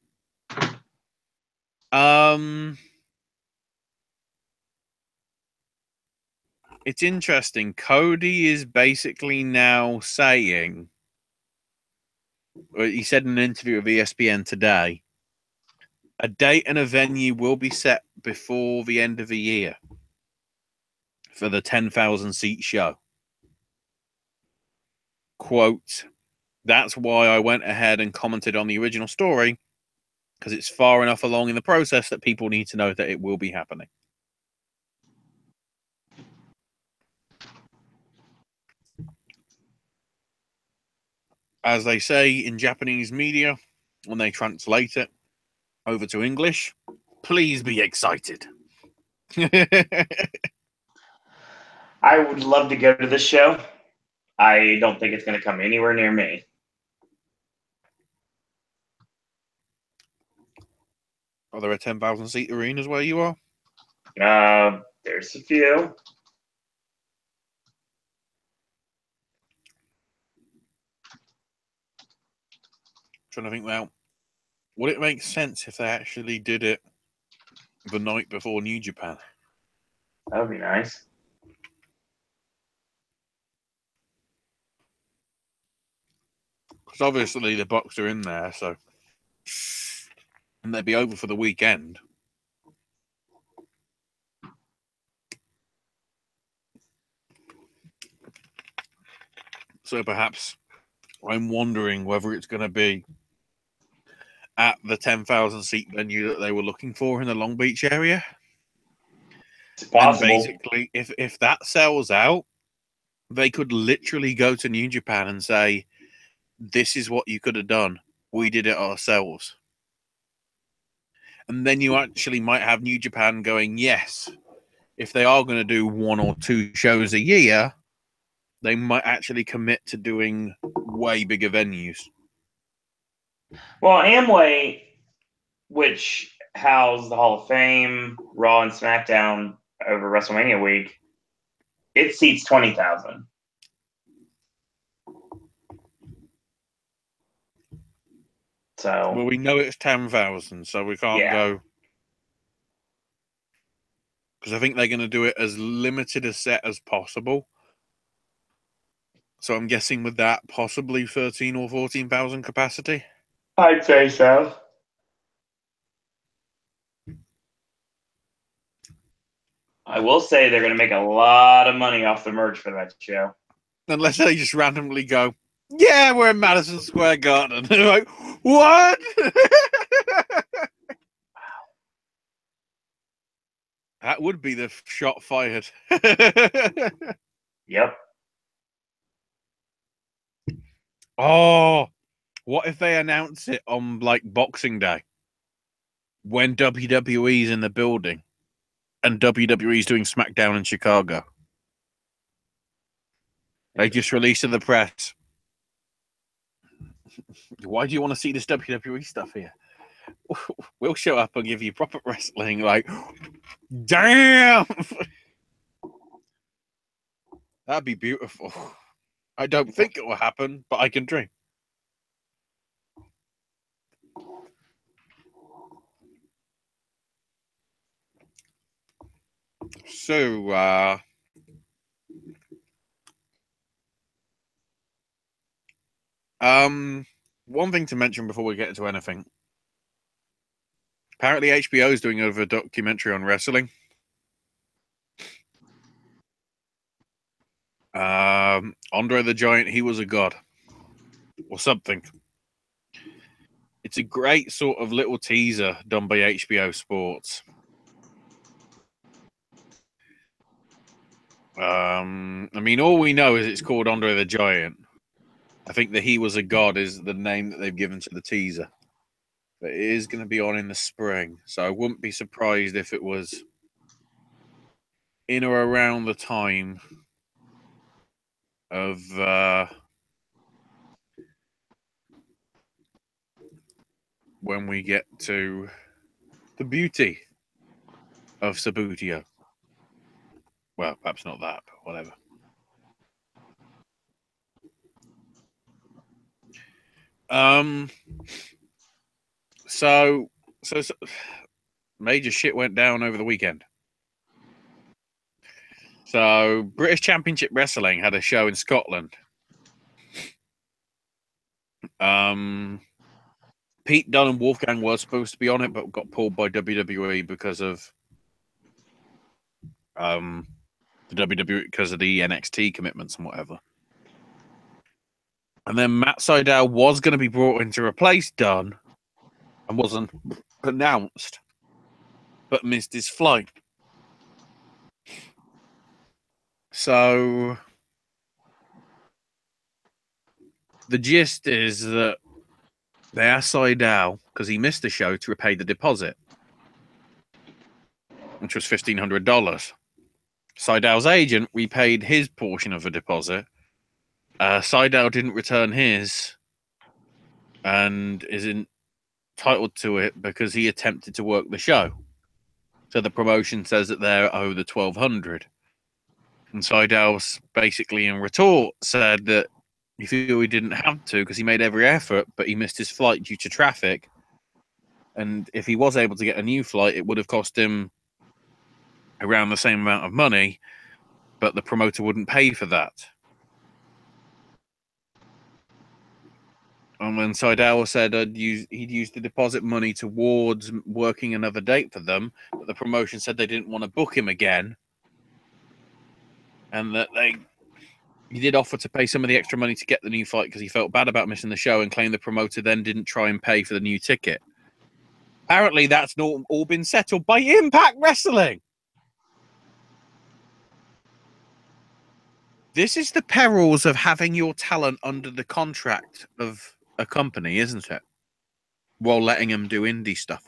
it's interesting. Cody is basically now saying, he said in an interview with ESPN today, a date and a venue will be set before the end of the year for the 10,000 seat show. Quote, "That's why I went ahead and commented on the original story, because it's far enough along in the process that people need to know that it will be happening." as they say in Japanese media, when they translate it over to English, please be excited. I would love to go to this show. I don't think it's going to come anywhere near me. Are there a 10,000 seat arenas where you are? There's a few. Trying to think now. Would it make sense if they actually did it the night before New Japan? That would be nice. Because obviously the Bucks are in there, so. And they'd be over for the weekend. So perhaps I'm wondering whether it's going to be at the 10,000 seat venue that they were looking for in the Long Beach area. It's possible. And basically, if that sells out, they could literally go to New Japan and say, this is what you could have done. We did it ourselves. And then you actually might have New Japan going, yes, if they are going to do 1 or 2 shows a year, they might actually commit to doing way bigger venues. Well, Amway, which housed the Hall of Fame, Raw, and SmackDown over WrestleMania week, it seats 20,000. So, well, we know it's 10,000, so we can't go. Because I think they're going to do it as limited a set as possible. So I'm guessing with that, possibly 13 or 14,000 capacity. I'd say so. I will say they're going to make a lot of money off the merch for that show. Unless they just randomly go, yeah, we're in Madison Square Garden. They're like, what? That would be the shot fired. Yep. Oh, what if they announce it on like Boxing Day when WWE's in the building and WWE's doing Smackdown in Chicago? They just released to the press. Why do you want to see this WWE stuff here? We'll show up and give you proper wrestling. Like, damn! That'd be beautiful. I don't think it will happen, but I can dream. So, one thing to mention before we get into anything. Apparently HBO is doing a documentary on wrestling. Andre the Giant, he was a god. Or something. It's a great sort of little teaser done by HBO Sports. I mean, all we know is it's called Andre the Giant. I think that he was a god is the name that they've given to the teaser. But it is going to be on in the spring. So I wouldn't be surprised if it was in or around the time of when we get to the beauty of Sabutio. Well, perhaps not that, but whatever. So major shit went down over the weekend. So British Championship Wrestling had a show in Scotland. Pete Dunne and Wolfgang were supposed to be on it, but got pulled by WWE because of the WWE because of the NXT commitments and whatever. And then Matt Sydal was going to be brought in to replace Dunne and wasn't announced, but missed his flight. So The gist is that they asked Seidel, because he missed the show, to repay the deposit, which was $1,500. Seidel's agent repaid his portion of the deposit. Seidel didn't return his and is entitled to it because he attempted to work the show. So the promotion says that they're owed the $1,200. And Seidel basically in retort said that he felt he didn't have to because he made every effort, but he missed his flight due to traffic. And if he was able to get a new flight, it would have cost him around the same amount of money, but the promoter wouldn't pay for that. And when Seidel said he'd used the deposit money towards working another date for them, but the promotion said they didn't want to book him again, and that he did offer to pay some of the extra money to get the new flight because he felt bad about missing the show, and claimed the promoter then didn't try and pay for the new ticket. Apparently, that's not all been settled by Impact Wrestling. This is the perils of having your talent under the contract of a company, isn't it? While letting them do indie stuff.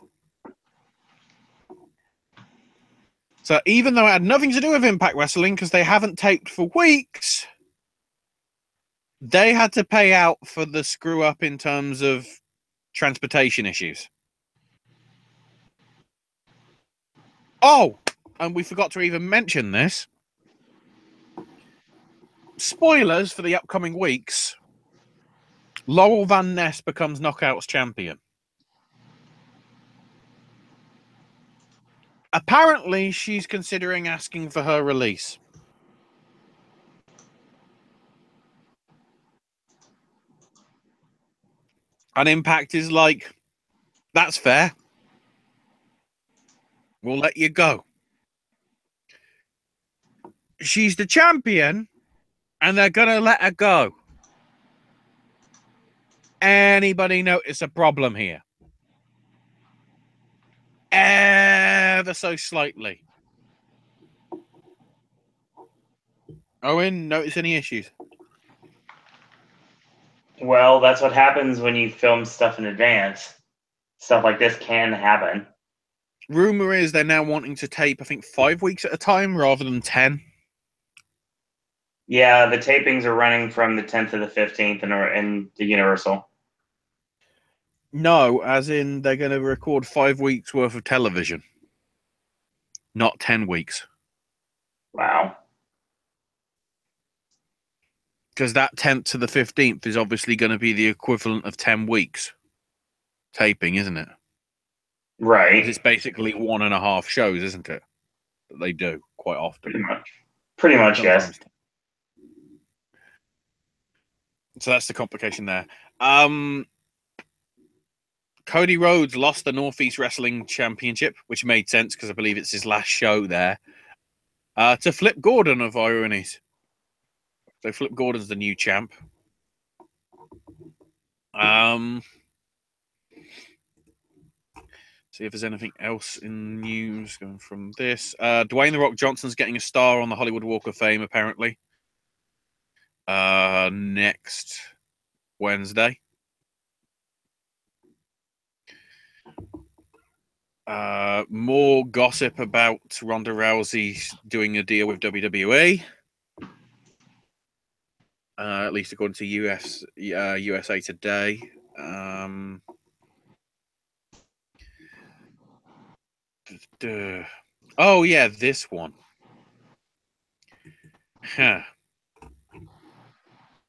So even though it had nothing to do with Impact Wrestling, because they haven't taped for weeks, they had to pay out for the screw up in terms of transportation issues. Oh, and we forgot to even mention this. Spoilers for the upcoming weeks. Laurel Van Ness becomes Knockouts champion. Apparently, she's considering asking for her release. And Impact is like, that's fair. We'll let you go. She's the champion, and they're going to let her go. Anybody notice a problem here? Ever so slightly. Owen, notice any issues? Well, that's what happens when you film stuff in advance. Stuff like this can happen. Rumor is they're now wanting to tape, I think, 5 weeks at a time rather than 10. Yeah, the tapings are running from the 10th to the 15th in the Universal. No, as in they're going to record 5 weeks worth of television, not 10 weeks. Wow. Because that 10th to the 15th is obviously going to be the equivalent of 10 weeks taping, isn't it? Right. It's basically 1.5 shows, isn't it? That they do quite often. Pretty much, yes. So that's the complication there. Cody Rhodes lost the Northeast Wrestling Championship, which made sense because I believe it's his last show there, to Flip Gordon of Ironies. So Flip Gordon's the new champ. See if there's anything else in news going from this. Dwayne The Rock Johnson's getting a star on the Hollywood Walk of Fame, apparently. Next Wednesday. More gossip about Ronda Rousey doing a deal with WWE. At least according to USA Today. Oh, yeah, this one. Huh.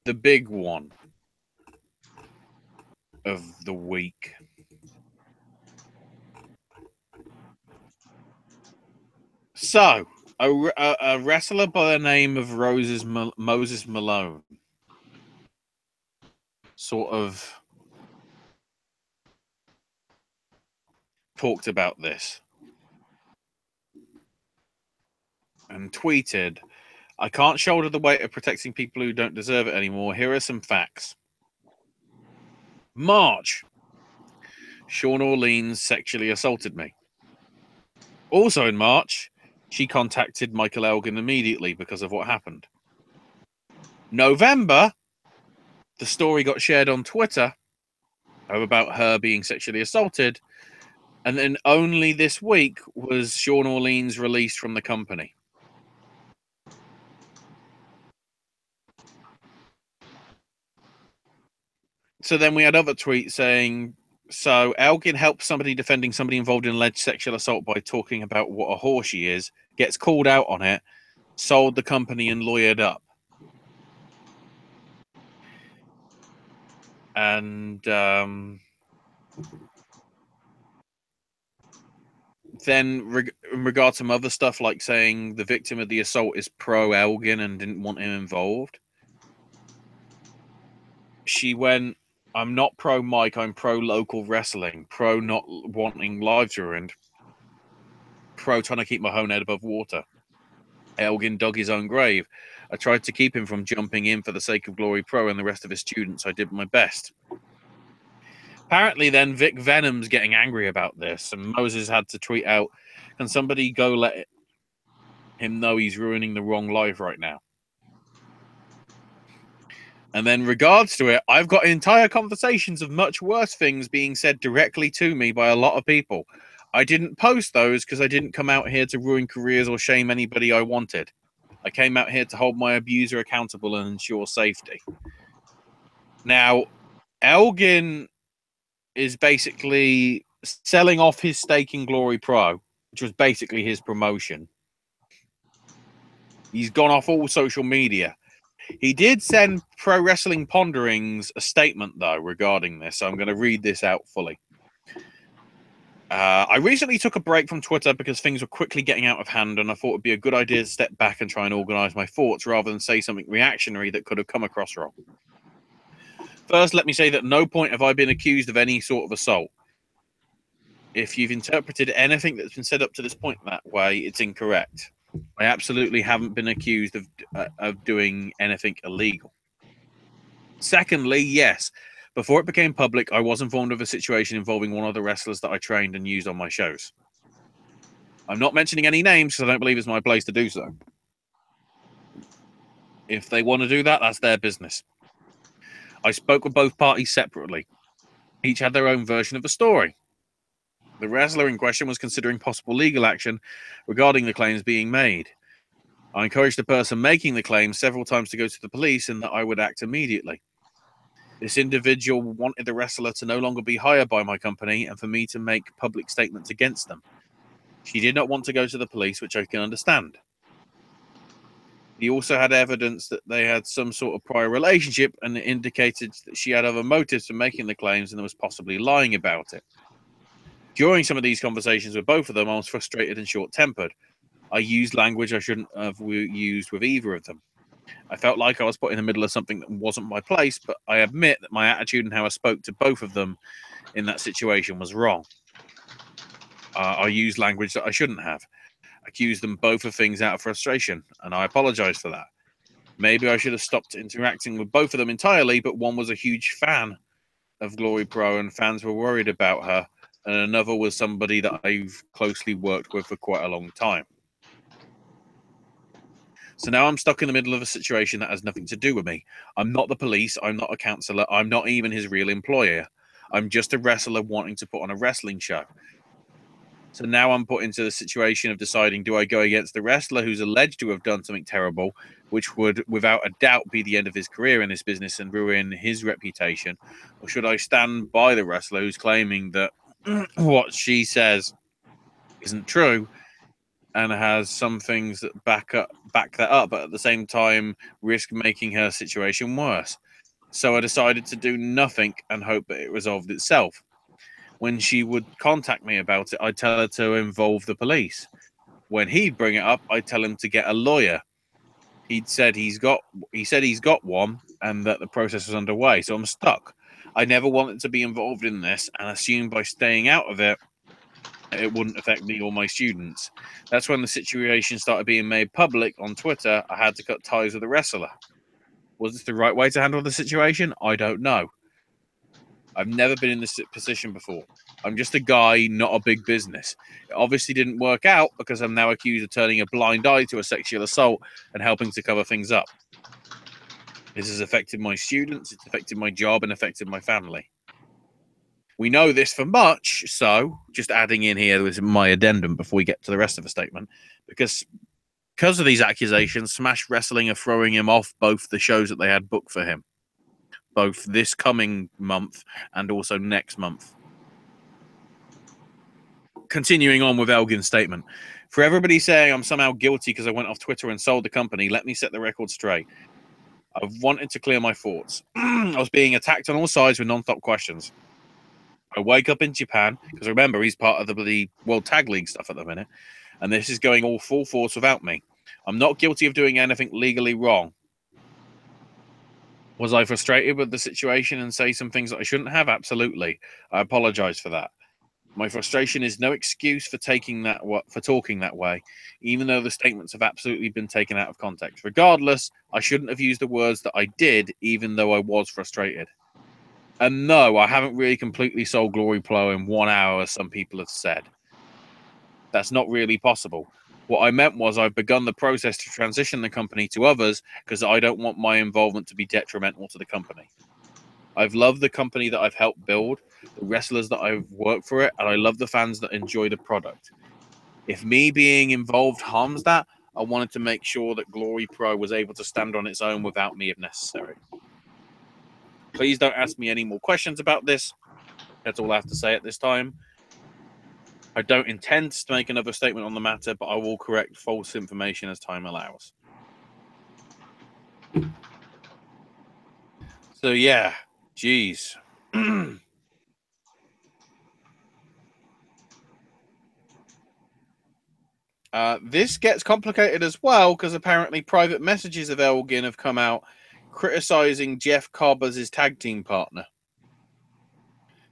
The big one of the week. So, a wrestler by the name of Moses Malone sort of talked about this and tweeted, "I can't shoulder the weight of protecting people who don't deserve it anymore. Here are some facts. March, Sean Orleans sexually assaulted me. Also in March, she contacted Michael Elgin immediately because of what happened. November, the story got shared on Twitter about her being sexually assaulted, and then only this week was Sean Orleans released from the company. So then we had other tweets saying, so Elgin helps somebody defending somebody involved in alleged sexual assault by talking about what a whore she is, gets called out on it, sold the company and lawyered up. And then in regard to some other stuff, like saying the victim of the assault is pro Elgin and didn't want him involved, she went, I'm not pro Mike, I'm pro local wrestling, pro not wanting lives ruined, pro trying to keep my own head above water. Elgin dug his own grave. I tried to keep him from jumping in for the sake of Glory Pro and the rest of his students. I did my best. Apparently then Vic Venom's getting angry about this, and Moses had to tweet out, can somebody go let him know he's ruining the wrong life right now? And then regards to it, I've got entire conversations of much worse things being said directly to me by a lot of people. I didn't post those because I didn't come out here to ruin careers or shame anybody I wanted. I came out here to hold my abuser accountable and ensure safety. Now, Elgin is basically selling off his stake in Glory Pro, which was basically his promotion. He's gone off all social media. He did send Pro Wrestling Ponderings a statement, though, regarding this, so I'm going to read this out fully. I recently took a break from Twitter because things were quickly getting out of hand, and I thought it would be a good idea to step back and try and organize my thoughts rather than say something reactionary that could have come across wrong. First, let me say that at no point have I been accused of any sort of assault. If you've interpreted anything that's been said up to this point that way, it's incorrect. I absolutely haven't been accused of doing anything illegal. Secondly, yes, before it became public, I was informed of a situation involving one of the wrestlers that I trained and used on my shows. I'm not mentioning any names because I don't believe it's my place to do so. If they want to do that, that's their business. I spoke with both parties separately. Each had their own version of the story. The wrestler in question was considering possible legal action regarding the claims being made. I encouraged the person making the claims several times to go to the police and that I would act immediately. This individual wanted the wrestler to no longer be hired by my company and for me to make public statements against them. She did not want to go to the police, which I can understand. He also had evidence that they had some sort of prior relationship, and it indicated that she had other motives for making the claims and was possibly lying about it. During some of these conversations with both of them, I was frustrated and short-tempered. I used language I shouldn't have used with either of them. I felt like I was put in the middle of something that wasn't my place, but I admit that my attitude and how I spoke to both of them in that situation was wrong. I used language that I shouldn't have. Accused them both of things out of frustration, and I apologize for that. Maybe I should have stopped interacting with both of them entirely, but one was a huge fan of Glory Pro and fans were worried about her, and another was somebody that I've closely worked with for quite a long time. So now I'm stuck in the middle of a situation that has nothing to do with me. I'm not the police, I'm not a counselor, I'm not even his real employer. I'm just a wrestler wanting to put on a wrestling show. So now I'm put into the situation of deciding, do I go against the wrestler who's alleged to have done something terrible, which would without a doubt be the end of his career in this business and ruin his reputation? Or should I stand by the wrestler who's claiming that what she says isn't true and has some things that back that up, but at the same time risk making her situation worse? So I decided to do nothing and hope that it resolved itself. When she would contact me about it, I'd tell her to involve the police. When he'd bring it up, I'd tell him to get a lawyer. He said he's got one and that the process was underway. So I'm stuck. I never wanted to be involved in this and assumed by staying out of it, it wouldn't affect me or my students. That's when the situation started being made public on Twitter. I had to cut ties with the wrestler. Was this the right way to handle the situation? I don't know. I've never been in this position before. I'm just a guy, not a big business. It obviously didn't work out because I'm now accused of turning a blind eye to a sexual assault and helping to cover things up. This has affected my students, it's affected my job, and affected my family. We know this for much, so just adding in here was my addendum before we get to the rest of the statement, because of these accusations, Smash Wrestling are throwing him off both the shows that they had booked for him, both this coming month and also next month. Continuing on with Elgin's statement. For everybody saying I'm somehow guilty because I went off Twitter and sold the company, let me set the record straight. I wanted to clear my thoughts. I was being attacked on all sides with non-stop questions. I wake up in Japan, because remember, he's part of the World Tag League stuff at the minute, and this is going all full force without me. I'm not guilty of doing anything legally wrong. Was I frustrated with the situation and say some things that I shouldn't have? Absolutely. I apologize for that. My frustration is no excuse for talking that way, even though the statements have absolutely been taken out of context. Regardless, I shouldn't have used the words that I did, even though I was frustrated. And no, I haven't really completely sold Glory Pro in 1 hour, as some people have said. That's not really possible. What I meant was I've begun the process to transition the company to others because I don't want my involvement to be detrimental to the company. I've loved the company that I've helped build, the wrestlers that I've worked for it, and I love the fans that enjoy the product. If me being involved harms that, I wanted to make sure that Glory Pro was able to stand on its own without me if necessary. Please don't ask me any more questions about this. That's all I have to say at this time. I don't intend to make another statement on the matter, but I will correct false information as time allows. So, yeah. Jeez. This gets complicated as well because apparently private messages of Elgin have come out criticizing Jeff Cobb as his tag team partner.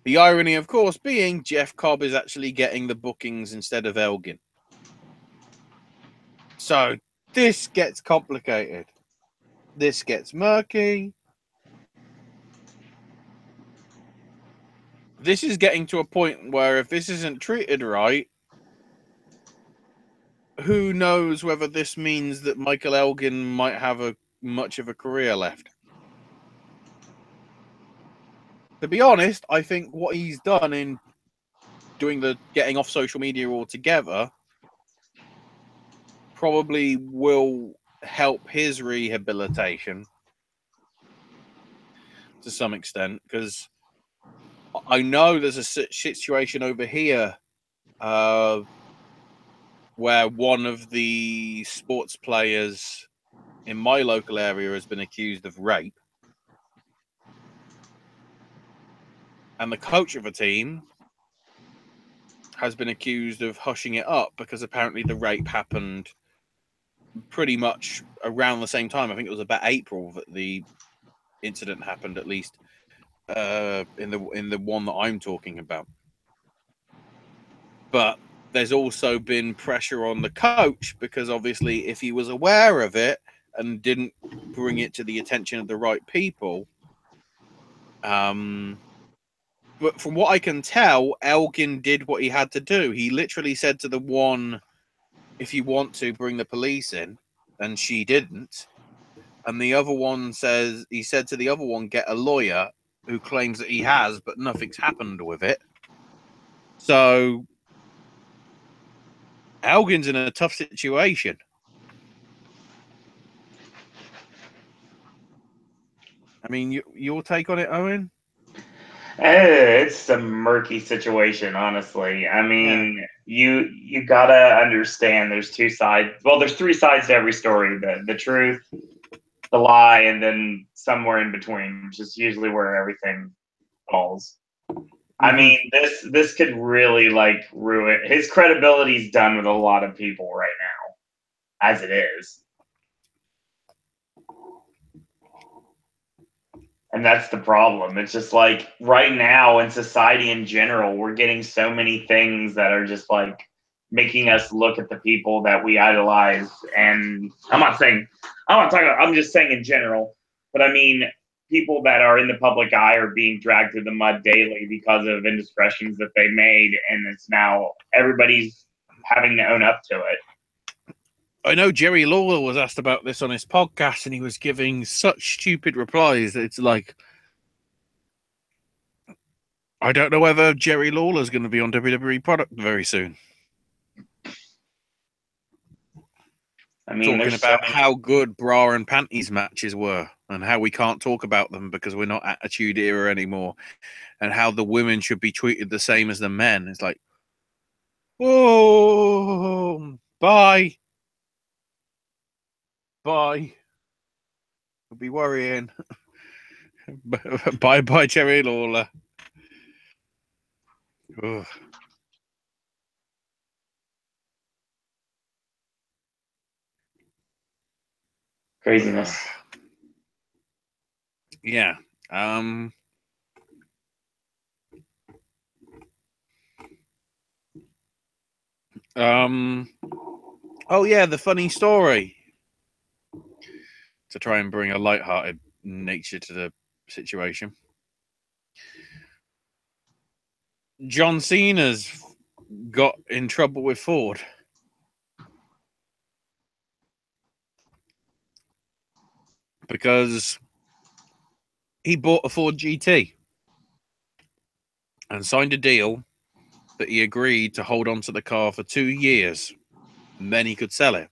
The irony, of course, being Jeff Cobb is actually getting the bookings instead of Elgin. So this gets complicated. This gets murky. This is getting to a point where if this isn't treated right, who knows whether this means that Michael Elgin might have much of a career left. To be honest, I think what he's done in doing the getting off social media altogether probably will help his rehabilitation to some extent, because I know there's a situation over here where one of the sports players in my local area has been accused of rape. And the coach of a team has been accused of hushing it up because apparently the rape happened pretty much around the same time. I think it was about April that the incident happened, at least in the one that I'm talking about. But there's also been pressure on the coach because obviously if he was aware of it and didn't bring it to the attention of the right people, but from what I can tell, Elgin did what he had to do. He literally said to the one, if you want to, bring the police in, and she didn't. And the other one says, he said to the other one, get a lawyer, who claims that he has, but nothing's happened with it. So Elgin's in a tough situation. I mean, your take on it, Owen? It's a murky situation, honestly. I mean, you gotta understand there's two sides. Well, there's three sides to every story: the truth, the lie, and then somewhere in between, which is usually where everything falls. I mean, this could really like ruin his credibility's done with a lot of people right now, as it is. And that's the problem. It's just like right now in society in general, we're getting so many things that are just like making us look at the people that we idolize. And I'm just saying in general, but I mean, people that are in the public eye are being dragged through the mud daily because of indiscretions that they made. And it's now everybody's having to own up to it. I know Jerry Lawler was asked about this on his podcast, and he was giving such stupid replies. It's like, I don't know whether Jerry Lawler is going to be on WWE product very soon. I mean, talking about how good bra and panties matches were, and how we can't talk about them because we're not Attitude Era anymore, and how the women should be treated the same as the men. It's like, oh, bye. We'll be worrying. Bye, Jerry Lawler. Ugh. Craziness. Yeah. Oh yeah, the funny story. To try and bring a light-hearted nature to the situation. John Cena's got in trouble with Ford. Because he bought a Ford GT and signed a deal that he agreed to hold on to the car for 2 years and then he could sell it.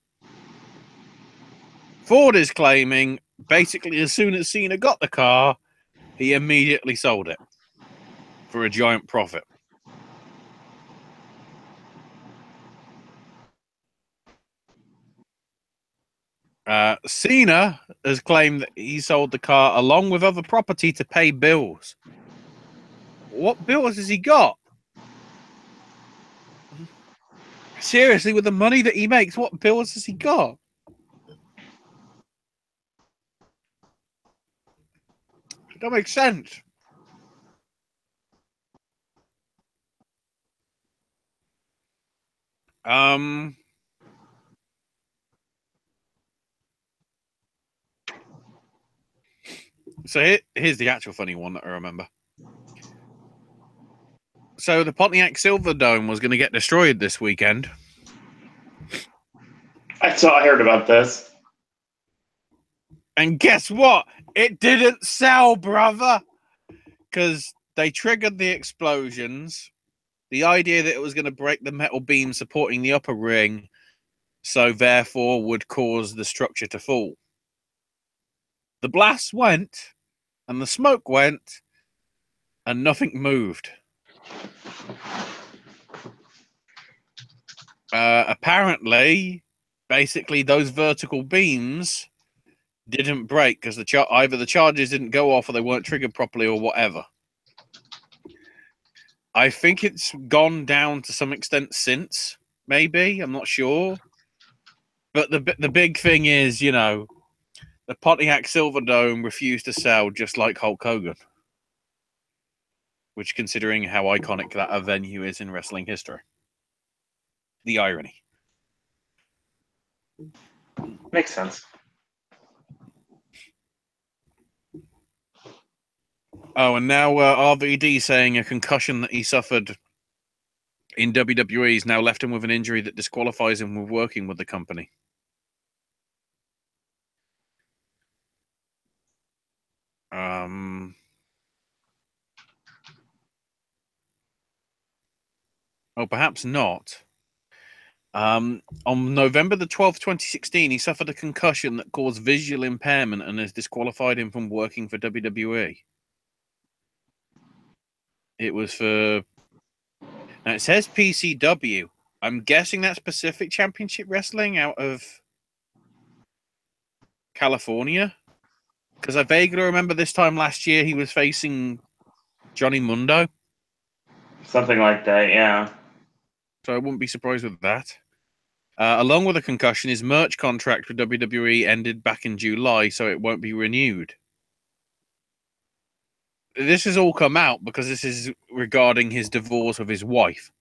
Ford is claiming basically as soon as Cena got the car, he immediately sold it for a giant profit. Cena has claimed that he sold the car along with other property to pay bills. What bills has he got? Seriously, with the money that he makes, what bills has he got? It don't make sense. So here's the actual funny one that I remember. So the Pontiac Silverdome was going to get destroyed this weekend. I heard about this. And guess what? It didn't sell, brother. Because they triggered the explosions. The idea that it was going to break the metal beam supporting the upper ring, so therefore would cause the structure to fall. The blast went, and the smoke went, and nothing moved. Apparently, basically, those vertical beams didn't break because either the charges didn't go off or they weren't triggered properly or whatever. I think it's gone down to some extent since, maybe. I'm not sure. But the big thing is, you know, the Pontiac Silverdome refused to sell just like Hulk Hogan. Which, considering how iconic that a venue is in wrestling history. The irony. Makes sense. Oh, and now RVD saying a concussion that he suffered in WWE has now left him with an injury that disqualifies him from working with the company. Oh, perhaps not. On November the 12th, 2016, he suffered a concussion that caused visual impairment and has disqualified him from working for WWE. It was for... Now, it says PCW. I'm guessing that's Pacific Championship Wrestling out of California. Because I vaguely remember this time last year he was facing Johnny Mundo. Something like that, yeah. So I wouldn't be surprised with that. Along with a concussion, his merch contract with WWE ended back in July, so it won't be renewed. This has all come out because this is regarding his divorce with his wife,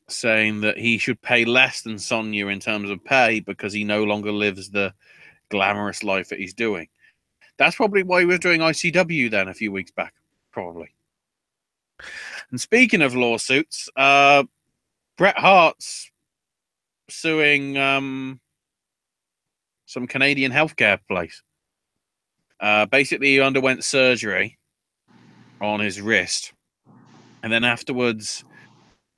saying that he should pay less than Sonya in terms of pay because he no longer lives the glamorous life that he's doing. That's probably why he was doing ICW then a few weeks back, probably. And speaking of lawsuits, Bret Hart's suing some Canadian healthcare place. Basically, he underwent surgery on his wrist, and then afterwards,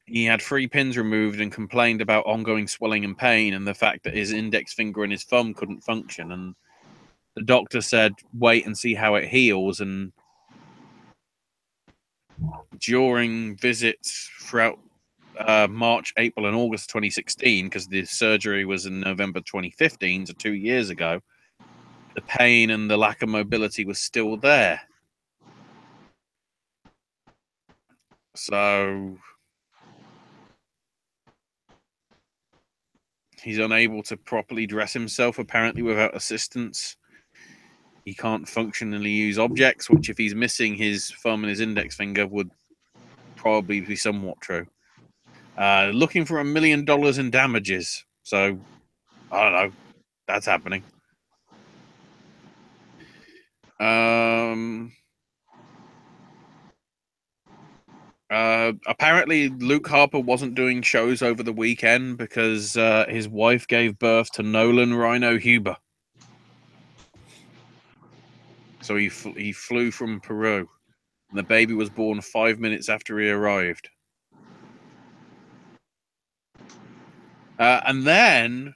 he had 3 pins removed and complained about ongoing swelling and pain, and the fact that his index finger and his thumb couldn't function. And the doctor said, "Wait and see how it heals." And during visits throughout March, April, and August 2016, because the surgery was in November 2015, so 2 years ago, the pain and the lack of mobility was still there. So he's unable to properly dress himself, apparently without assistance. He can't functionally use objects, which if he's missing his thumb and his index finger would probably be somewhat true. Looking for $1 million in damages. So, I don't know. That's happening. Apparently, Luke Harper wasn't doing shows over the weekend because his wife gave birth to Nolan Rhino Huber. So he flew from Peru, and the baby was born 5 minutes after he arrived. And then,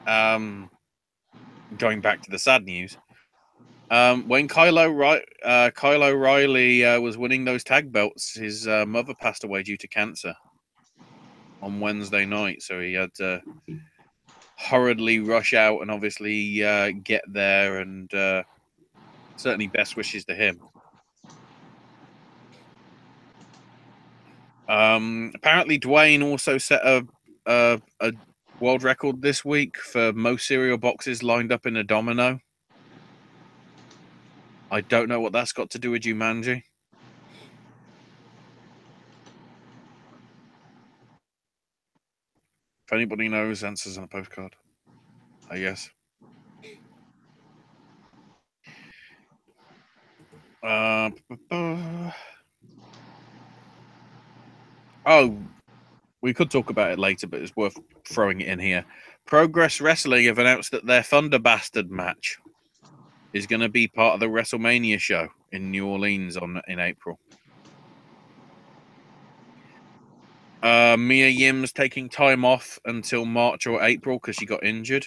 going back to the sad news, when Kyle O'Reilly was winning those tag belts, his mother passed away due to cancer on Wednesday night. So he had to hurriedly rush out and obviously get there, and certainly best wishes to him. Apparently, Dwayne also set a world record this week for most cereal boxes lined up in a domino. I don't know what that's got to do with Jumanji. If anybody knows, answers on a postcard, I guess. Oh, we could talk about it later, but it's worth throwing it in here. Progress Wrestling have announced that their Thunder Bastard match is going to be part of the WrestleMania show in New Orleans in April. Mia Yim's taking time off until March or April because she got injured.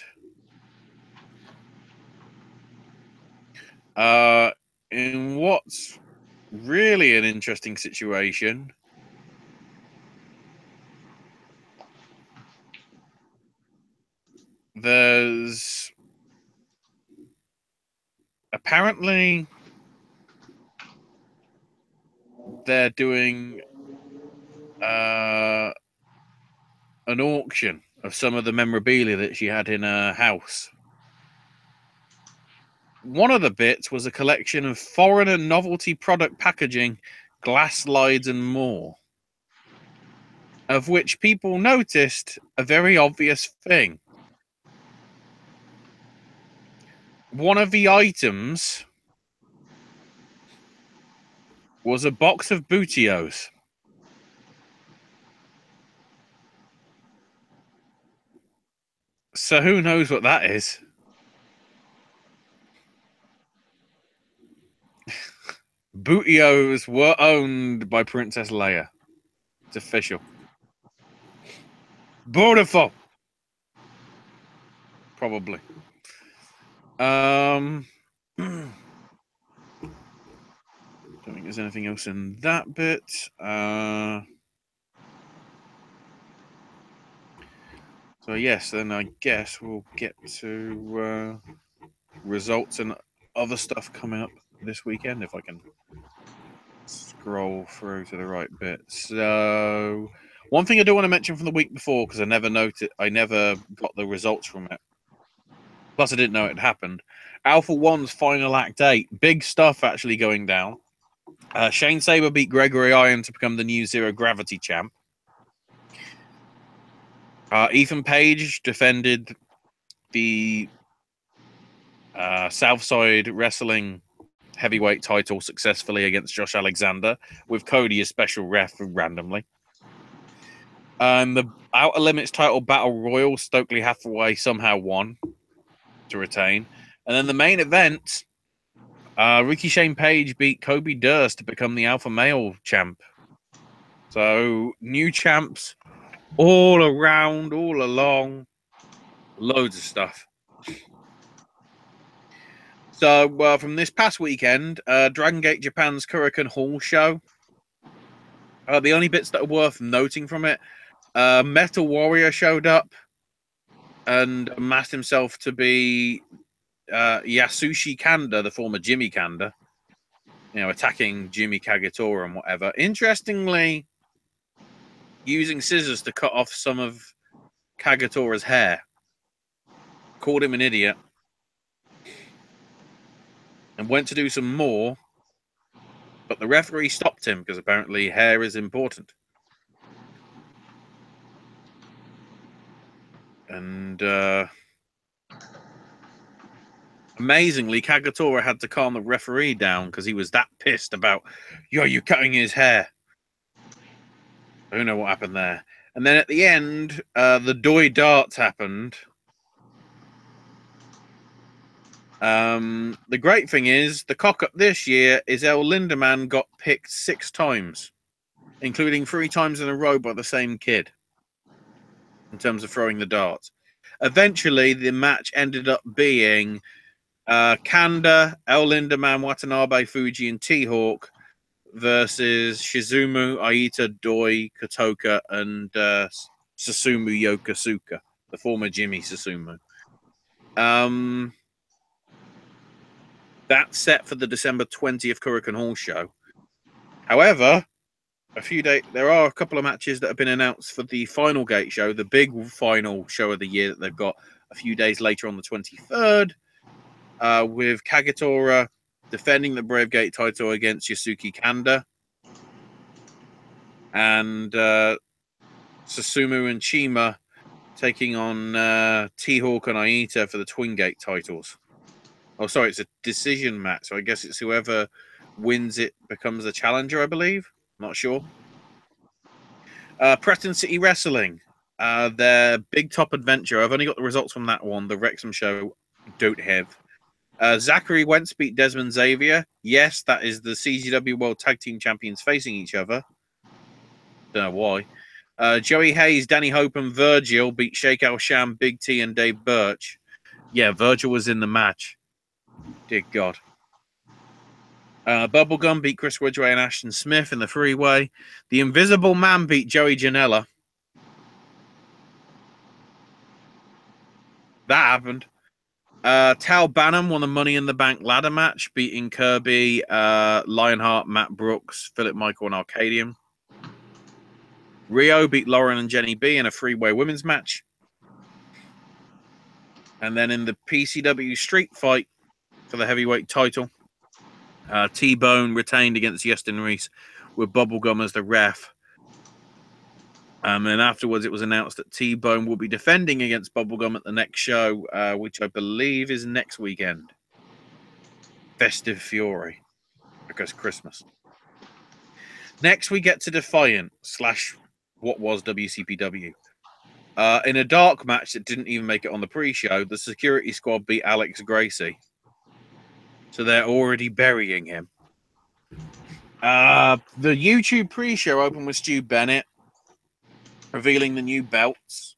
In what's really an interesting situation, there's apparently they're doing an auction of some of the memorabilia that she had in her house. One of the bits was a collection of foreign and novelty product packaging, glass slides, and more, of which people noticed a very obvious thing. One of the items was a box of Bootios. So who knows what that is? Bootios were owned by Princess Leia. It's official. Beautiful. Probably. Don't think there's anything else in that bit. So yes, then I guess we'll get to results and other stuff coming up this weekend if I can scroll through to the right bit. So one thing I do want to mention from the week before, because I never got the results from it. Plus I didn't know it happened. Alpha One's Final Act 8. Big stuff actually going down. Shane Saber beat Gregory Iron to become the new Zero Gravity champ. Ethan Page defended the Southside Wrestling heavyweight title successfully against Josh Alexander, with Cody as special ref randomly. The Outer Limits title battle royal, Stokely Hathaway somehow won to retain. And then the main event, Ricky Shane Page beat Kobe Durst to become the alpha male champ. So new champs all around, all along, loads of stuff. So from this past weekend, Dragon Gate Japan's Kurikan Hall show. The only bits that are worth noting from it, Metal Warrior showed up and masked himself to be Yasushi Kanda, the former Jimmy Kanda, attacking Jimmy Kagetora and whatever. Interestingly, using scissors to cut off some of Kagetora's hair. Called him an idiot. And went to do some more. But the referee stopped him because apparently hair is important. And amazingly, Kagetora had to calm the referee down because he was that pissed about, you cutting his hair. I don't know what happened there. And then at the end, the Doi Darts happened. The great thing is, the cock-up this year is El Lindemann got picked 6 times, including 3 times in a row by the same kid, in terms of throwing the darts. Eventually, the match ended up being Kanda, El Lindemann, Watanabe, Fuji, and T-Hawk versus Shizumu, Aita, Doi, Kotoka, and Susumu Yokosuka, the former Jimmy Susumu. That's set for the December 20th Kurikan Hall show. However, there are a couple of matches that have been announced for the Final Gate show, the big final show of the year that they've got a few days later on the 23rd, with Kagetora defending the Brave Gate title against Yasuki Kanda, and Susumu and Chima taking on T-Hawk and Aita for the Twin Gate titles. Oh, sorry, it's a decision match, so I guess it's whoever wins it becomes the challenger, I believe. Not sure. Preston City Wrestling, their Big Top Adventure. I've only got the results from that one. The Wrexham show, don't have. Zachary Wentz beat Desmond Xavier. Yes, that is the CZW World Tag Team Champions facing each other. Don't know why. Joey Hayes, Danny Hope, and Virgil beat Sheikh Al Sham, Big T, and Dave Birch. Yeah, Virgil was in the match. Dear God. Bubblegum beat Chris Ridgway and Ashton Smith in the freeway. The Invisible Man beat Joey Janela. That happened. Tal Banham won the Money in the Bank ladder match, beating Kirby, Lionheart, Matt Brooks, Philip Michael, and Arcadium. Rio beat Lauren and Jenny B in a freeway women's match. And then in the PCW street fight for the heavyweight title, T-Bone retained against Justin Reese with Bubblegum as the ref. And afterwards, it was announced that T-Bone will be defending against Bubblegum at the next show, which I believe is next weekend. Festive Fury, because Christmas. Next, we get to Defiant / what was WCPW. In a dark match that didn't even make it on the pre-show, the Security Squad beat Alex Gracie. So they're already burying him. The YouTube pre-show opened with Stu Bennett revealing the new belts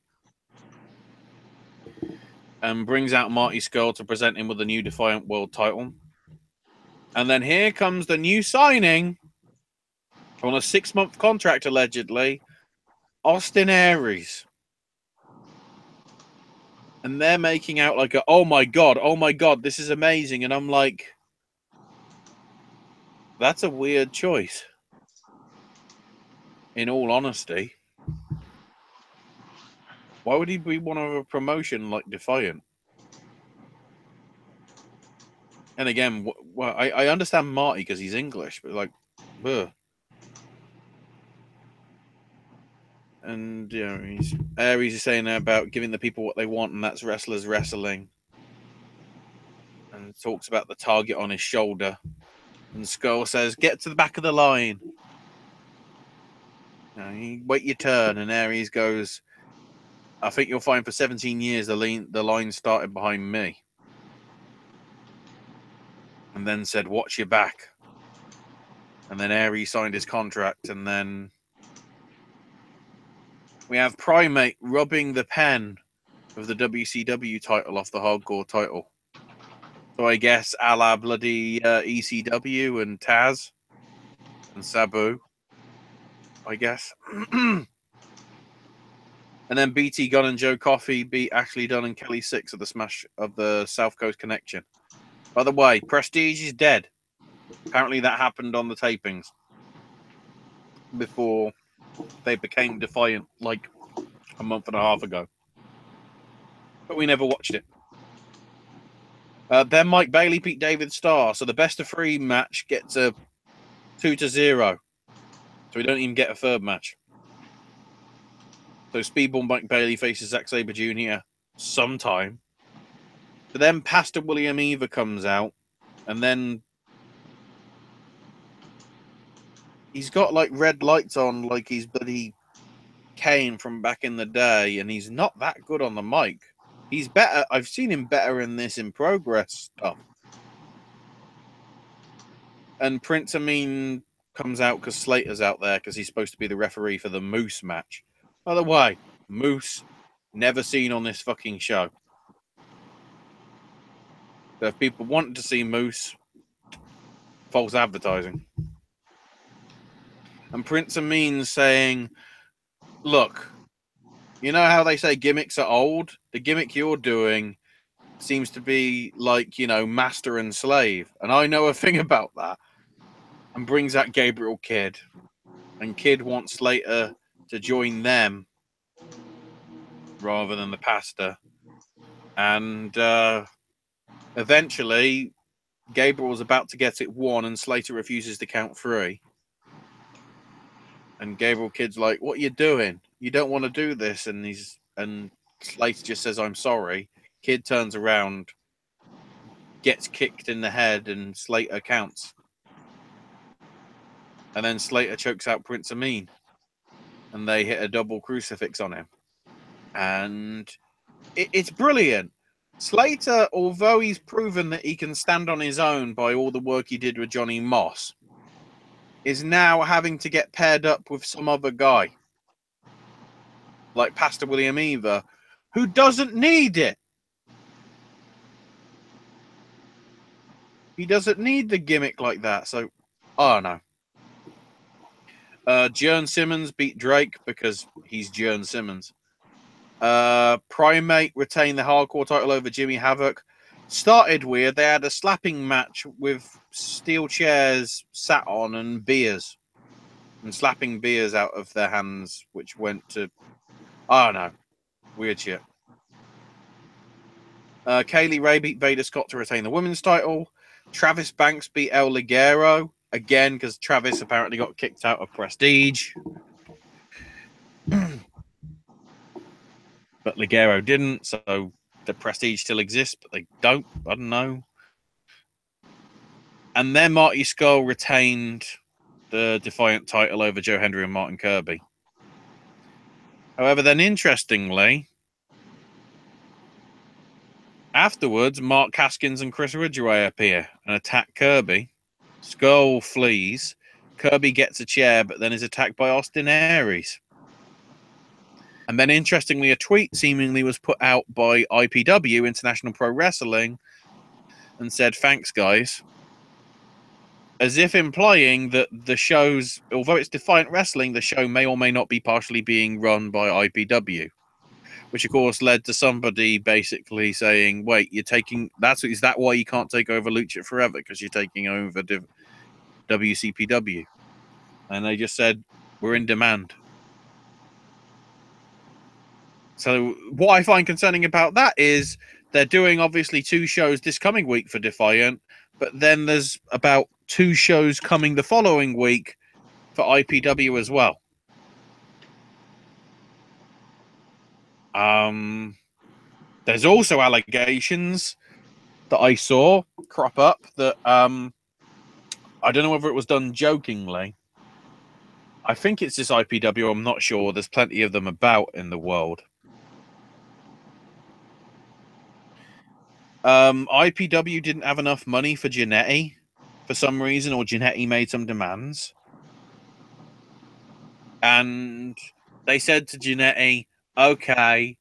and brings out Marty Scurll to present him with the new Defiant World title. And then here comes the new signing on a 6-month contract, allegedly, Austin Aries. And they're making out like, oh my God, this is amazing. And I'm like, that's a weird choice. In all honesty. Why would he be one of a promotion like Defiant? And again, well, I understand Marty because he's English, but like, ugh. And Aries is saying about giving the people what they want, and that's wrestlers wrestling. And talks about the target on his shoulder. And Skull says, "Get to the back of the line." You wait your turn, and Aries goes, I think you'll find for 17 years the line started behind me. And then said, watch your back. And then Aries signed his contract, and then we have Primate rubbing the pen of the WCW title off the Hardcore title. So I guess a la bloody ECW and Taz and Sabu, I guess. And then BT Gunn and Joe Coffey beat Ashley Dunn and Kelly Six of the Smash of the South Coast Connection. By the way, Prestige is dead. Apparently that happened on the tapings before they became Defiant like a month and a half ago. But we never watched it. Then Mike Bailey beat David Starr. So the best of 3 match gets a 2-0. So we don't even get a third match. So Speedball Mike Bailey faces Zack Sabre Jr. sometime. But then Pastor William Eva comes out. And then he's got like red lights on like he's bloody Kane from back in the day. And he's not that good on the mic. He's better. I've seen him better in this In Progress stuff. And Prince Amin comes out because Slater's out there because he's supposed to be the referee for the Moose match. By the way, Moose, never seen on this fucking show. So if people want to see Moose, false advertising. And Prince Amin saying, look, you know how they say gimmicks are old? The gimmick you're doing seems to be like, you know, master and slave. And I know a thing about that. And brings out Gabriel Kidd. And Kidd wants Slater to join them rather than the pastor. And eventually, Gabriel's about to get it won, and Slater refuses to count 3. And Gabriel Kidd's like, what are you doing? You don't want to do this. And Slater just says, I'm sorry. Kidd turns around, gets kicked in the head, and Slater counts. And then Slater chokes out Prince Amin. And they hit a double crucifix on him. And it's brilliant. Slater, although he's proven that he can stand on his own by all the work he did with Johnny Moss, is now having to get paired up with some other guy. Like Pastor William Eva, who doesn't need it. He doesn't need the gimmick like that. So, I don't know. Jern Simmons beat Drake because he's Jern Simmons. Primate retained the hardcore title over Jimmy Havoc. Started weird. They had a slapping match with steel chairs sat on and beers. And slapping beers out of their hands, which went to, I don't know, weird shit. Kaylee Ray beat Vader Scott to retain the women's title. Travis Banks beat El Ligero. Again, because Travis apparently got kicked out of Prestige. But Ligero didn't, so the Prestige still exists, but they don't. I don't know. And then Marty Scurll retained the Defiant title over Joe Hendry and Martin Kirby. However, then interestingly, afterwards, Mark Haskins and Chris Ridgway appear and attack Kirby. Scurll flees. Kirby gets a chair, but then is attacked by Austin Aries. And then, interestingly, a tweet seemingly was put out by IPW, International Pro Wrestling, and said, thanks, guys. As if implying that the show's, although it's Defiant Wrestling, the show may or may not be partially being run by IPW. Which, of course, led to somebody basically saying, wait, you're taking... Is that why you can't take over Lucha Forever? Because you're taking over WCPW. And they just said, we're in demand. So what I find concerning about that is they're doing, obviously, 2 shows this coming week for Defiant, but then there's about 2 shows coming the following week for IPW as well. There's also allegations that I saw crop up that I don't know whether it was done jokingly. I think it's just IPW. I'm not sure. There's plenty of them about in the world. IPW didn't have enough money for Jannetty for some reason, or Jannetty made some demands. And they said to Jannetty, okay,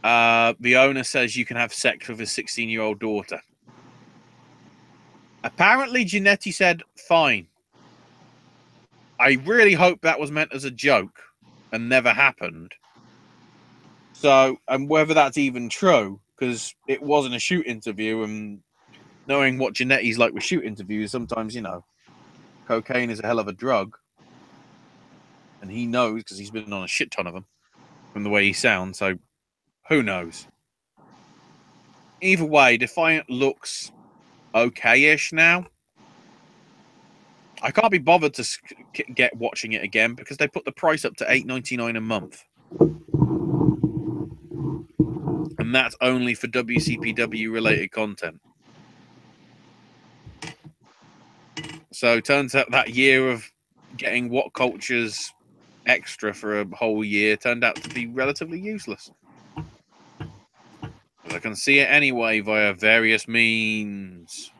the owner says you can have sex with his 16-year-old daughter. Apparently, Jannetty said, fine. I really hope that was meant as a joke and never happened. So, and whether that's even true, because it wasn't a shoot interview, and knowing what Jannetty's like with shoot interviews, sometimes, you know, cocaine is a hell of a drug. And he knows because he's been on a shit ton of them from the way he sounds. So, who knows? Either way, Defiant looks okay-ish now. I can't be bothered to get watching it again because they put the price up to $8.99 a month. And that's only for WCPW related content. So it turns out that year of getting What Culture's extra for a whole year turned out to be relatively useless. Because I can see it anyway via various means.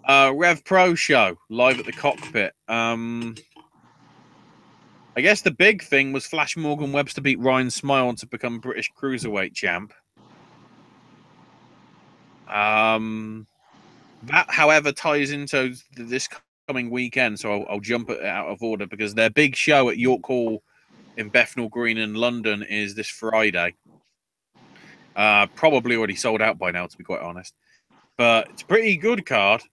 Rev Pro show live at the cockpit. I guess the big thing was Flash Morgan Webster beat Ryan Smile to become British Cruiserweight champ. That, however, ties into this coming weekend, so I'll jump it out of order because their big show at York Hall in Bethnal Green in London is this Friday. Probably already sold out by now, to be quite honest. But it's a pretty good card.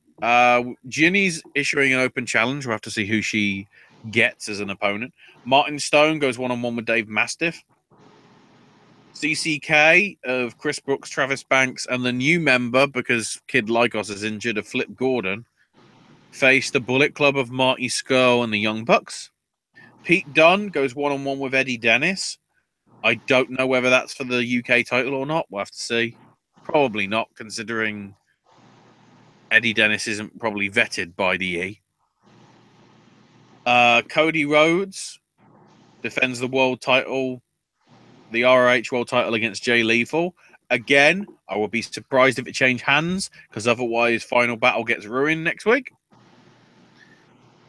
Ginny's issuing an open challenge. We'll have to see who she gets as an opponent. Martin Stone goes one-on-one with Dave Mastiff. CCK of Chris Brooks, Travis Banks, and the new member, because Kid Lykos is injured, of Flip Gordon, face the Bullet Club of Marty Scurll and the Young Bucks. Pete Dunne goes one-on-one with Eddie Dennis. I don't know whether that's for the UK title or not. We'll have to see. Probably not, considering Eddie Dennis isn't probably vetted by the E. Cody Rhodes defends the world title, the ROH world title against Jay Lethal. Again, I will be surprised if it changed hands, because otherwise Final Battle gets ruined next week.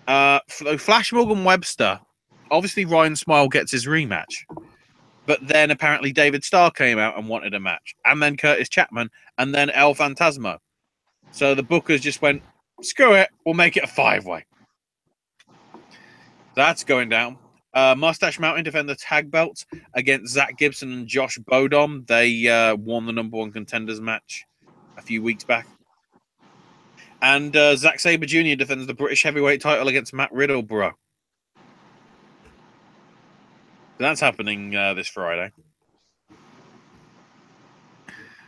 Flash Morgan Webster, obviously Ryan Smile gets his rematch. But then apparently David Starr came out and wanted a match. And then Curtis Chapman. And then El Phantasmo. So the bookers just went, screw it, we'll make it a 5-way. That's going down. Mustache Mountain defend the tag belts against Zach Gibson and Josh Bodom. They won the number 1 contenders match a few weeks back. And Zack Sabre Jr. defends the British heavyweight title against Matt Riddleborough. That's happening this Friday.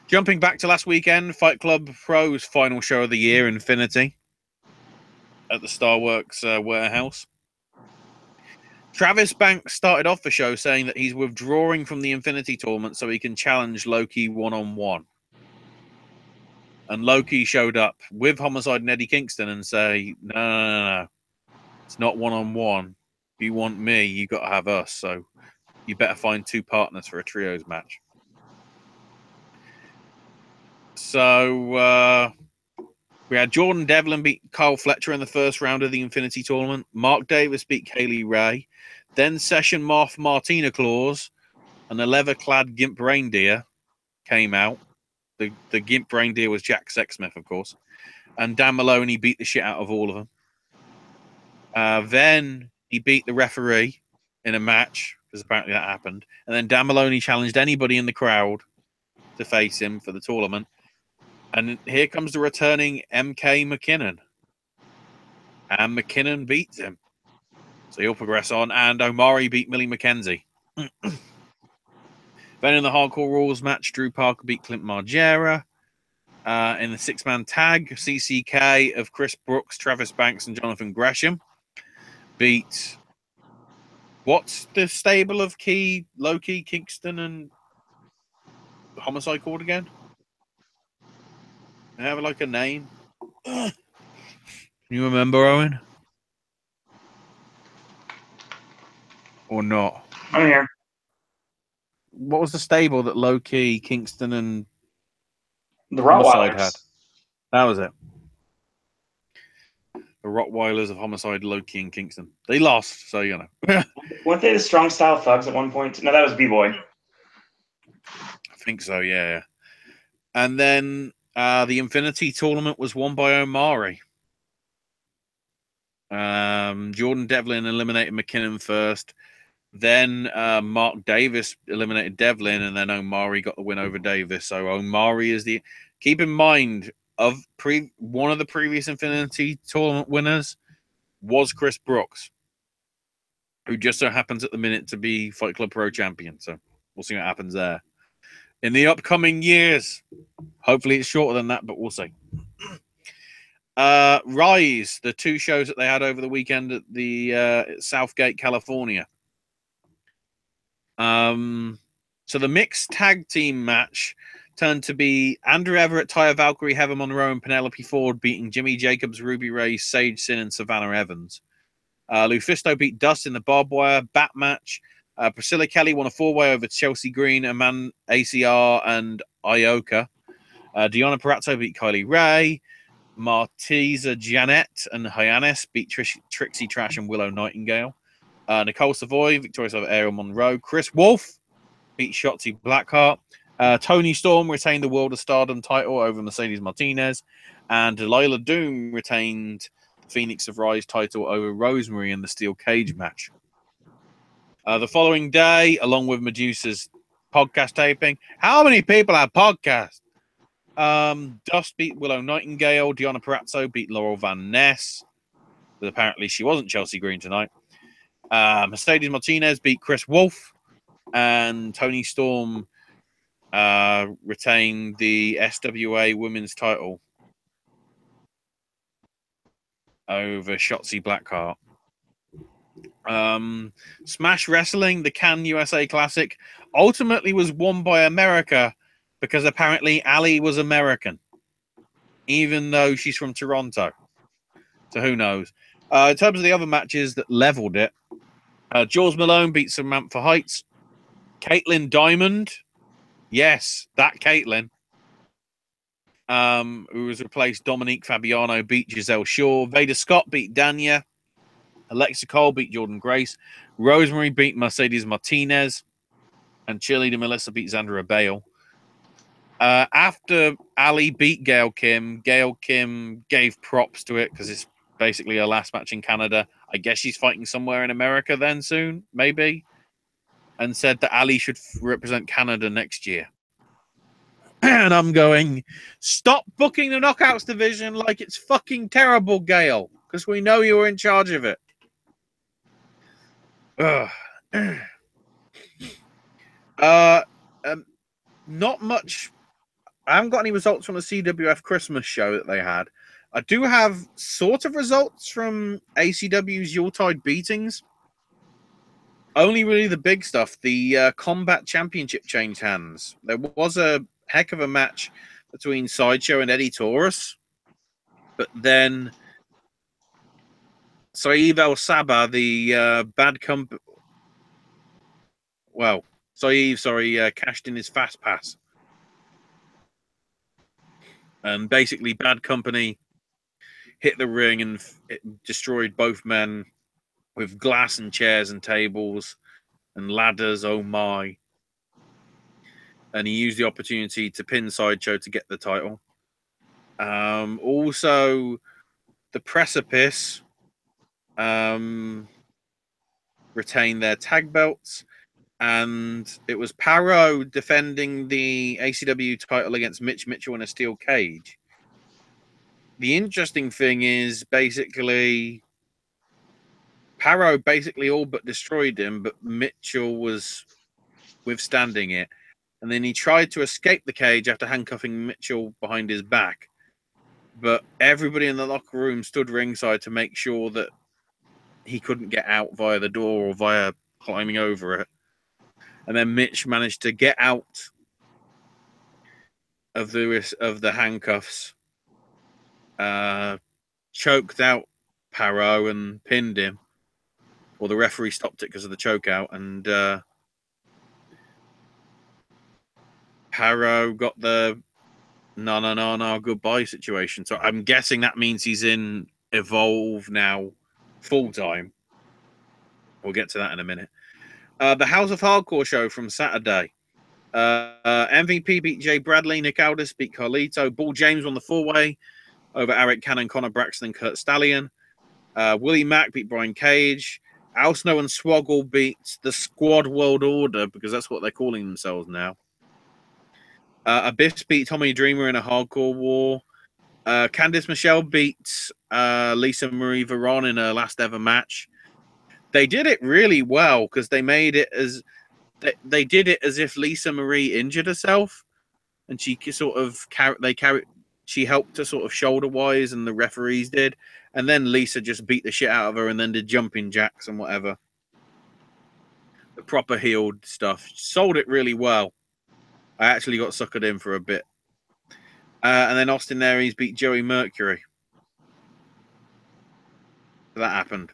Jumping back to last weekend, Fight Club Pro's final show of the year, Infinity, at the Starworks warehouse. Travis Banks started off the show saying that he's withdrawing from the Infinity tournament so he can challenge Loki one-on-one. And Loki showed up with Homicide and Eddie Kingston and say, no. It's not one-on-one. If you want me, you got to have us. So you better find 2 partners for a trios match. So we had Jordan Devlin beat Kyle Fletcher in the first round of the Infinity tournament. Mark Davis beat Kaylee Ray. Then Session Moth Martina Claus and the leather-clad Gimp Reindeer came out. The Gimp Reindeer was Jack Sexsmith, of course. And Dan Maloney beat the shit out of all of them. Then he beat the referee in a match, because apparently that happened. And then Dan Maloney challenged anybody in the crowd to face him for the tournament. And here comes the returning MK McKinnon. And McKinnon beats him. So he'll progress on. And Omari beat Millie McKenzie. Then in the Hardcore Rules match, Drew Parker beat Clint Margera. In the 6-man tag, CCK of Chris Brooks, Travis Banks, and Jonathan Gresham beat... What's the stable of Loki, Kingston, and Homicide called again? They have like a name. Can you remember, Owen? Or not? I'm here. What was the stable that Low-Key, Kingston, and The Homicide had? Rottweilers. That was it. The Rottweilers of Homicide, Low-Key, and Kingston. They lost, so you know. Weren't they the Strong Style Thugs at one point? No, that was B-Boy. I think so, yeah. And then the Infinity Tournament was won by Omari. Jordan Devlin eliminated McKinnon first. Then Mark Davis eliminated Devlin, and then Omari got the win over Davis. So Omari is the... Keep in mind, one of the previous Infinity Tournament winners was Chris Brooks, who just so happens at the minute to be Fight Club Pro Champion. So we'll see what happens there. In the upcoming years, hopefully it's shorter than that, but we'll see. Rise, the two shows that they had over the weekend at the Southgate, California. So the mixed tag team match turned to be Andrew Everett, Taya Valkyrie, Heather Monroe, and Penelope Ford beating Jimmy Jacobs, Ruby Ray, Sage Sin, and Savannah Evans. Lufisto beat Dust in the barbed wire bat match. Priscilla Kelly won a 4-way over Chelsea Green, Aman ACR, and Ioka. Deonna Purrazzo beat Kylie Ray. Martiza Janet and Hyannis beat Trixie Trash and Willow Nightingale. Nicole Savoy, victorious over Ariel Monroe. Chris Wolf beat Shotzi Blackheart. Tony Storm retained the World of Stardom title over Mercedes Martinez. And Delilah Doom retained the Phoenix of Rise title over Rosemary in the steel cage match. The following day, along with Medusa's podcast taping, how many people have podcasts? Dust beat Willow Nightingale. Deonna Purrazzo beat Laurel Van Ness. But apparently she wasn't Chelsea Green tonight. Mercedes Martinez beat Chris Wolf. And Tony Storm retained the SWA women's title over Shotzi Blackheart. Smash Wrestling, the Cannes USA Classic, ultimately was won by America because apparently Ali was American, even though she's from Toronto. So who knows? In terms of the other matches that leveled it, Jules Malone beat Samantha Heights. Caitlin Diamond, yes, that Caitlin, who was replaced Dominique Fabiano, beat Giselle Shaw. Veda Scott beat Dania. Alexa Cole beat Jordan Grace. Rosemary beat Mercedes Martinez. And cheerleader Melissa beat Xandra Bale. After Ali beat Gail Kim gave props to it because it's basically her last match in Canada. I guess she's fighting somewhere in America then soon, maybe. And said that Ali should represent Canada next year. And I'm going, stop booking the Knockouts division like it's fucking terrible, Gail, because we know you were in charge of it. Not much. I haven't got any results from the CWF Christmas show that they had. I do have sort of results from ACW's Yuletide beatings. Only really the big stuff. The Combat Championship changed hands. There was a heck of a match between Sideshow and Eddie Taurus. But then Saeed El Sabah, the bad company... Well, Saeed, cashed in his fast pass. And basically, Bad Company hit the ring and it destroyed both men with glass and chairs and tables and ladders. Oh my. And he used the opportunity to pin Sideshow to get the title. Also, the Precipice retained their tag belts. And it was Paro defending the ACW title against Mitch Mitchell in a steel cage. The interesting thing is basically Paro basically all but destroyed him, but Mitchell was withstanding it. And then he tried to escape the cage after handcuffing Mitchell behind his back. But everybody in the locker room stood ringside to make sure that he couldn't get out via the door or via climbing over it. And then Mitch managed to get out of the handcuffs, choked out Paro and pinned him. or the referee stopped it because of the choke out, and Harrow got the no goodbye situation. So I'm guessing that means he's in Evolve now full time. We'll get to that in a minute. The House of Hardcore show from Saturday. MVP beat Jay Bradley. Nick Aldis beat Carlito. Bull James won the 4-way over Eric Cannon, Connor Braxton, and Kurt Stallion. Willie Mack beat Brian Cage. Al Snow and Swoggle beat the Squad World Order, because that's what they're calling themselves now. Abyss beat Tommy Dreamer in a hardcore war. Candice Michelle beat Lisa Marie Varon in her last ever match. They did it really well, because they made it as they did it as if Lisa Marie injured herself, and she sort of she helped her sort of shoulder wise, and the referees did, and then Lisa just beat the shit out of her, and then did jumping jacks and whatever. The proper healed stuff. Sold it really well. I actually got suckered in for a bit. And then Austin Aries beat Joey Mercury. That happened.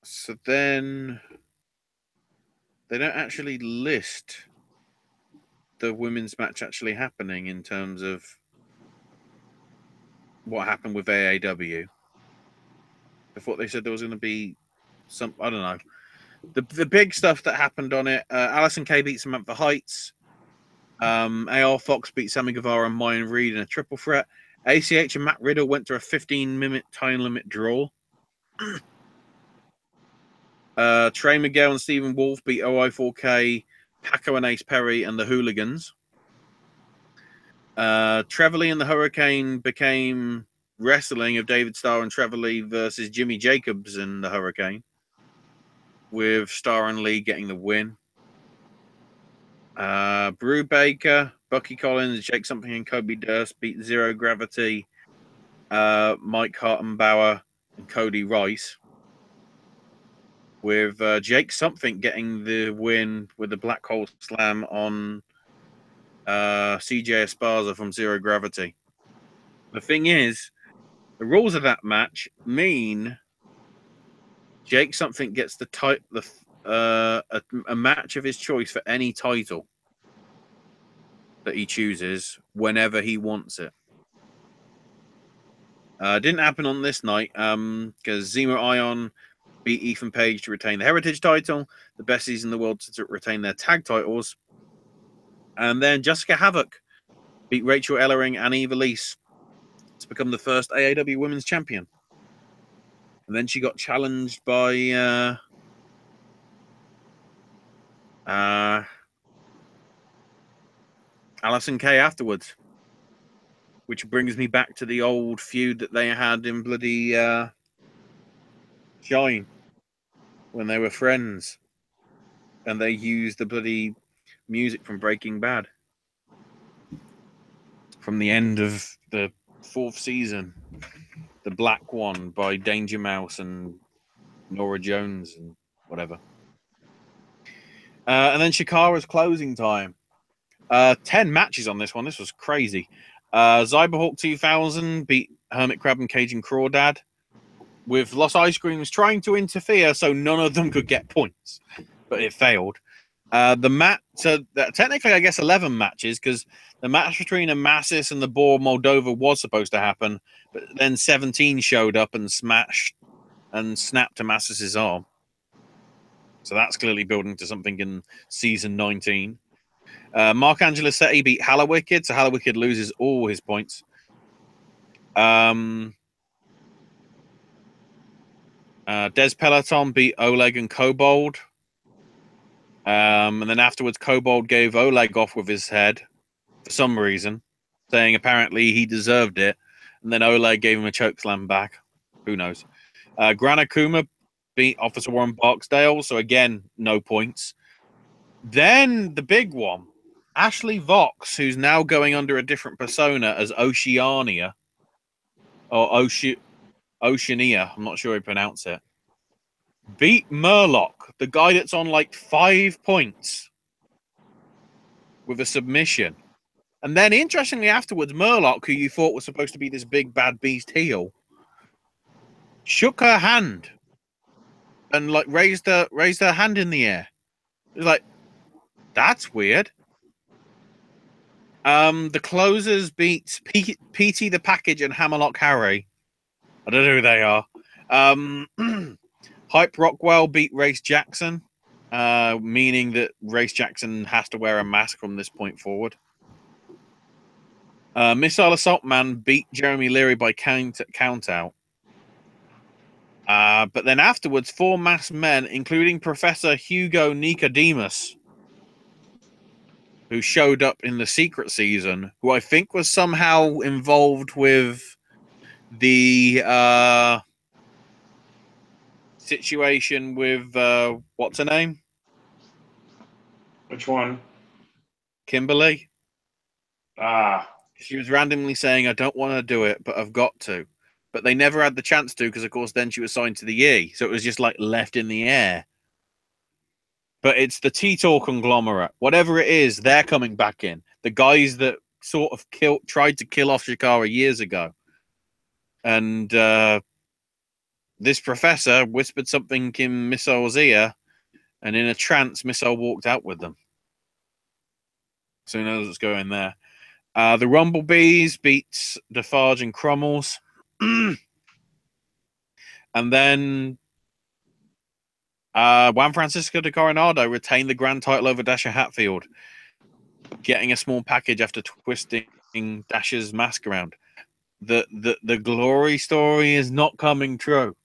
So then they don't actually list the women's match actually happening in terms of what happened with AAW. I thought they said there was going to be some, I don't know. The big stuff that happened on it, Allysin Kay beat Samantha Heights. AR Fox beat Sammy Guevara and Mayan Reed in a triple threat. ACH and Matt Riddle went to a 15-minute time limit draw. Trey Miguel and Stephen Wolf beat OI4K, Paco and Ace Perry, and the Hooligans. Trevor Lee and the Hurricane became wrestling of David Starr and Trevor Lee versus Jimmy Jacobs and the Hurricane, with Starr and Lee getting the win. Brew Baker, Bucky Collins, Jake Something, and Kobe Durst beat Zero Gravity, Mike Hartenbauer, and Cody Rice, with Jake Something getting the win with the Black Hole Slam on CJ Esparza from Zero Gravity. The thing is, the rules of that match mean Jake Something gets a match of his choice for any title that he chooses whenever he wants it. Didn't happen on this night because Zemo Ion beat Ethan Page to retain the Heritage title, the Besties in the world to retain their tag titles, and then Jessica Havoc beat Rachel Ellering and Eva Lise to become the first AAW Women's Champion. And then she got challenged by Allysin Kay afterwards, which brings me back to the old feud that they had in bloody Shine when they were friends, and they used the bloody music from Breaking Bad from the end of the 4th season, the Black One by Danger Mouse and Nora Jones and whatever. And then Shikara's closing time. 10 matches on this one. This was crazy. Cyberhawk 2000 beat Hermit Crab and Cajun Crawdad, with Los Ice Creams trying to interfere so none of them could get points, but it failed. So technically, I guess 11 matches, because the match between Amasis and the Boar Moldova was supposed to happen, but then 17 showed up and smashed and snapped Amasis's arm. So that's clearly building to something in season 19. Mark Angelo Setti beat Hallowicked, so Hallowicked loses all his points. Des Peloton beat Oleg and Kobold. And then afterwards, Kobold gave Oleg off with his head for some reason, saying apparently he deserved it. And then Oleg gave him a chokeslam back. Who knows? Gran Akuma beat Officer Warren Barksdale, so again, no points. Then the big one, Ashley Vox, who's now going under a different persona as Oceania, or Oceania, I'm not sure how you pronounce it, beat Murloc, the guy that's on like 5 points with a submission. And then, interestingly, afterwards, Murlock, who you thought was supposed to be this big bad beast heel, shook her hand and like raised her hand in the air. It was like, that's weird. The closers beat PT the Package and Hammerlock Harry. I don't know who they are. Hype Rockwell beat Race Jackson, meaning that Race Jackson has to wear a mask from this point forward. Missile Assault Man beat Jeremy Leary by count out. But then afterwards, 4 masked men, including Professor Hugo Nicodemus, who showed up in the secret season, who I think was somehow involved with the situation with what's her name? Which one? Kimberly. Ah. She was randomly saying, I don't want to do it, but I've got to. But they never had the chance to because, of course, then she was signed to the E. So it was just like left in the air. But it's the T-Tor conglomerate. Whatever it is, they're coming back in. The guys that sort of tried to kill off Shikara years ago. And this professor whispered something in Missile's ear, and in a trance, Missile walked out with them. So who knows what's going there. The Rumblebees beats Defarge and Crummels. And then Juan Francisco de Coronado retained the grand title over Dasha Hatfield, getting a small package after twisting Dasha's mask around. The glory story is not coming true.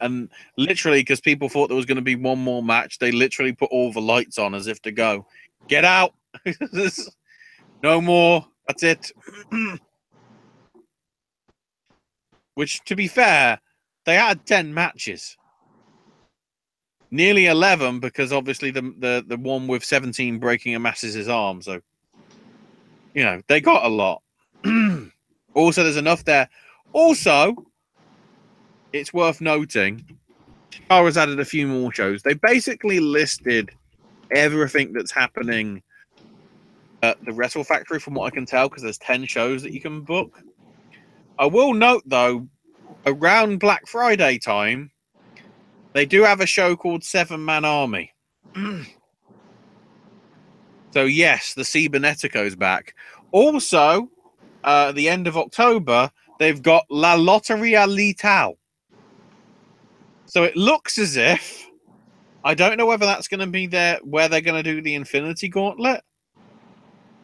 And literally, because people thought there was going to be one more match, they literally put all the lights on as if to go, get out. No more. That's it. Which, to be fair, they had 10 matches. Nearly 11, because obviously the one with 17 breaking Amasis' arm. So, you know, they got a lot. Also, there's enough there. Also, it's worth noting, Shikara's added a few more shows. They basically listed everything that's happening at the Wrestle Factory, from what I can tell, because there's 10 shows that you can book. I will note, though, around Black Friday time, they do have a show called 7-Man Army. So, yes, the Cybernetico's back. Also, at the end of October, they've got La Loteria Letal. So it looks as if, I don't know whether that's going to be where they're going to do the Infinity Gauntlet.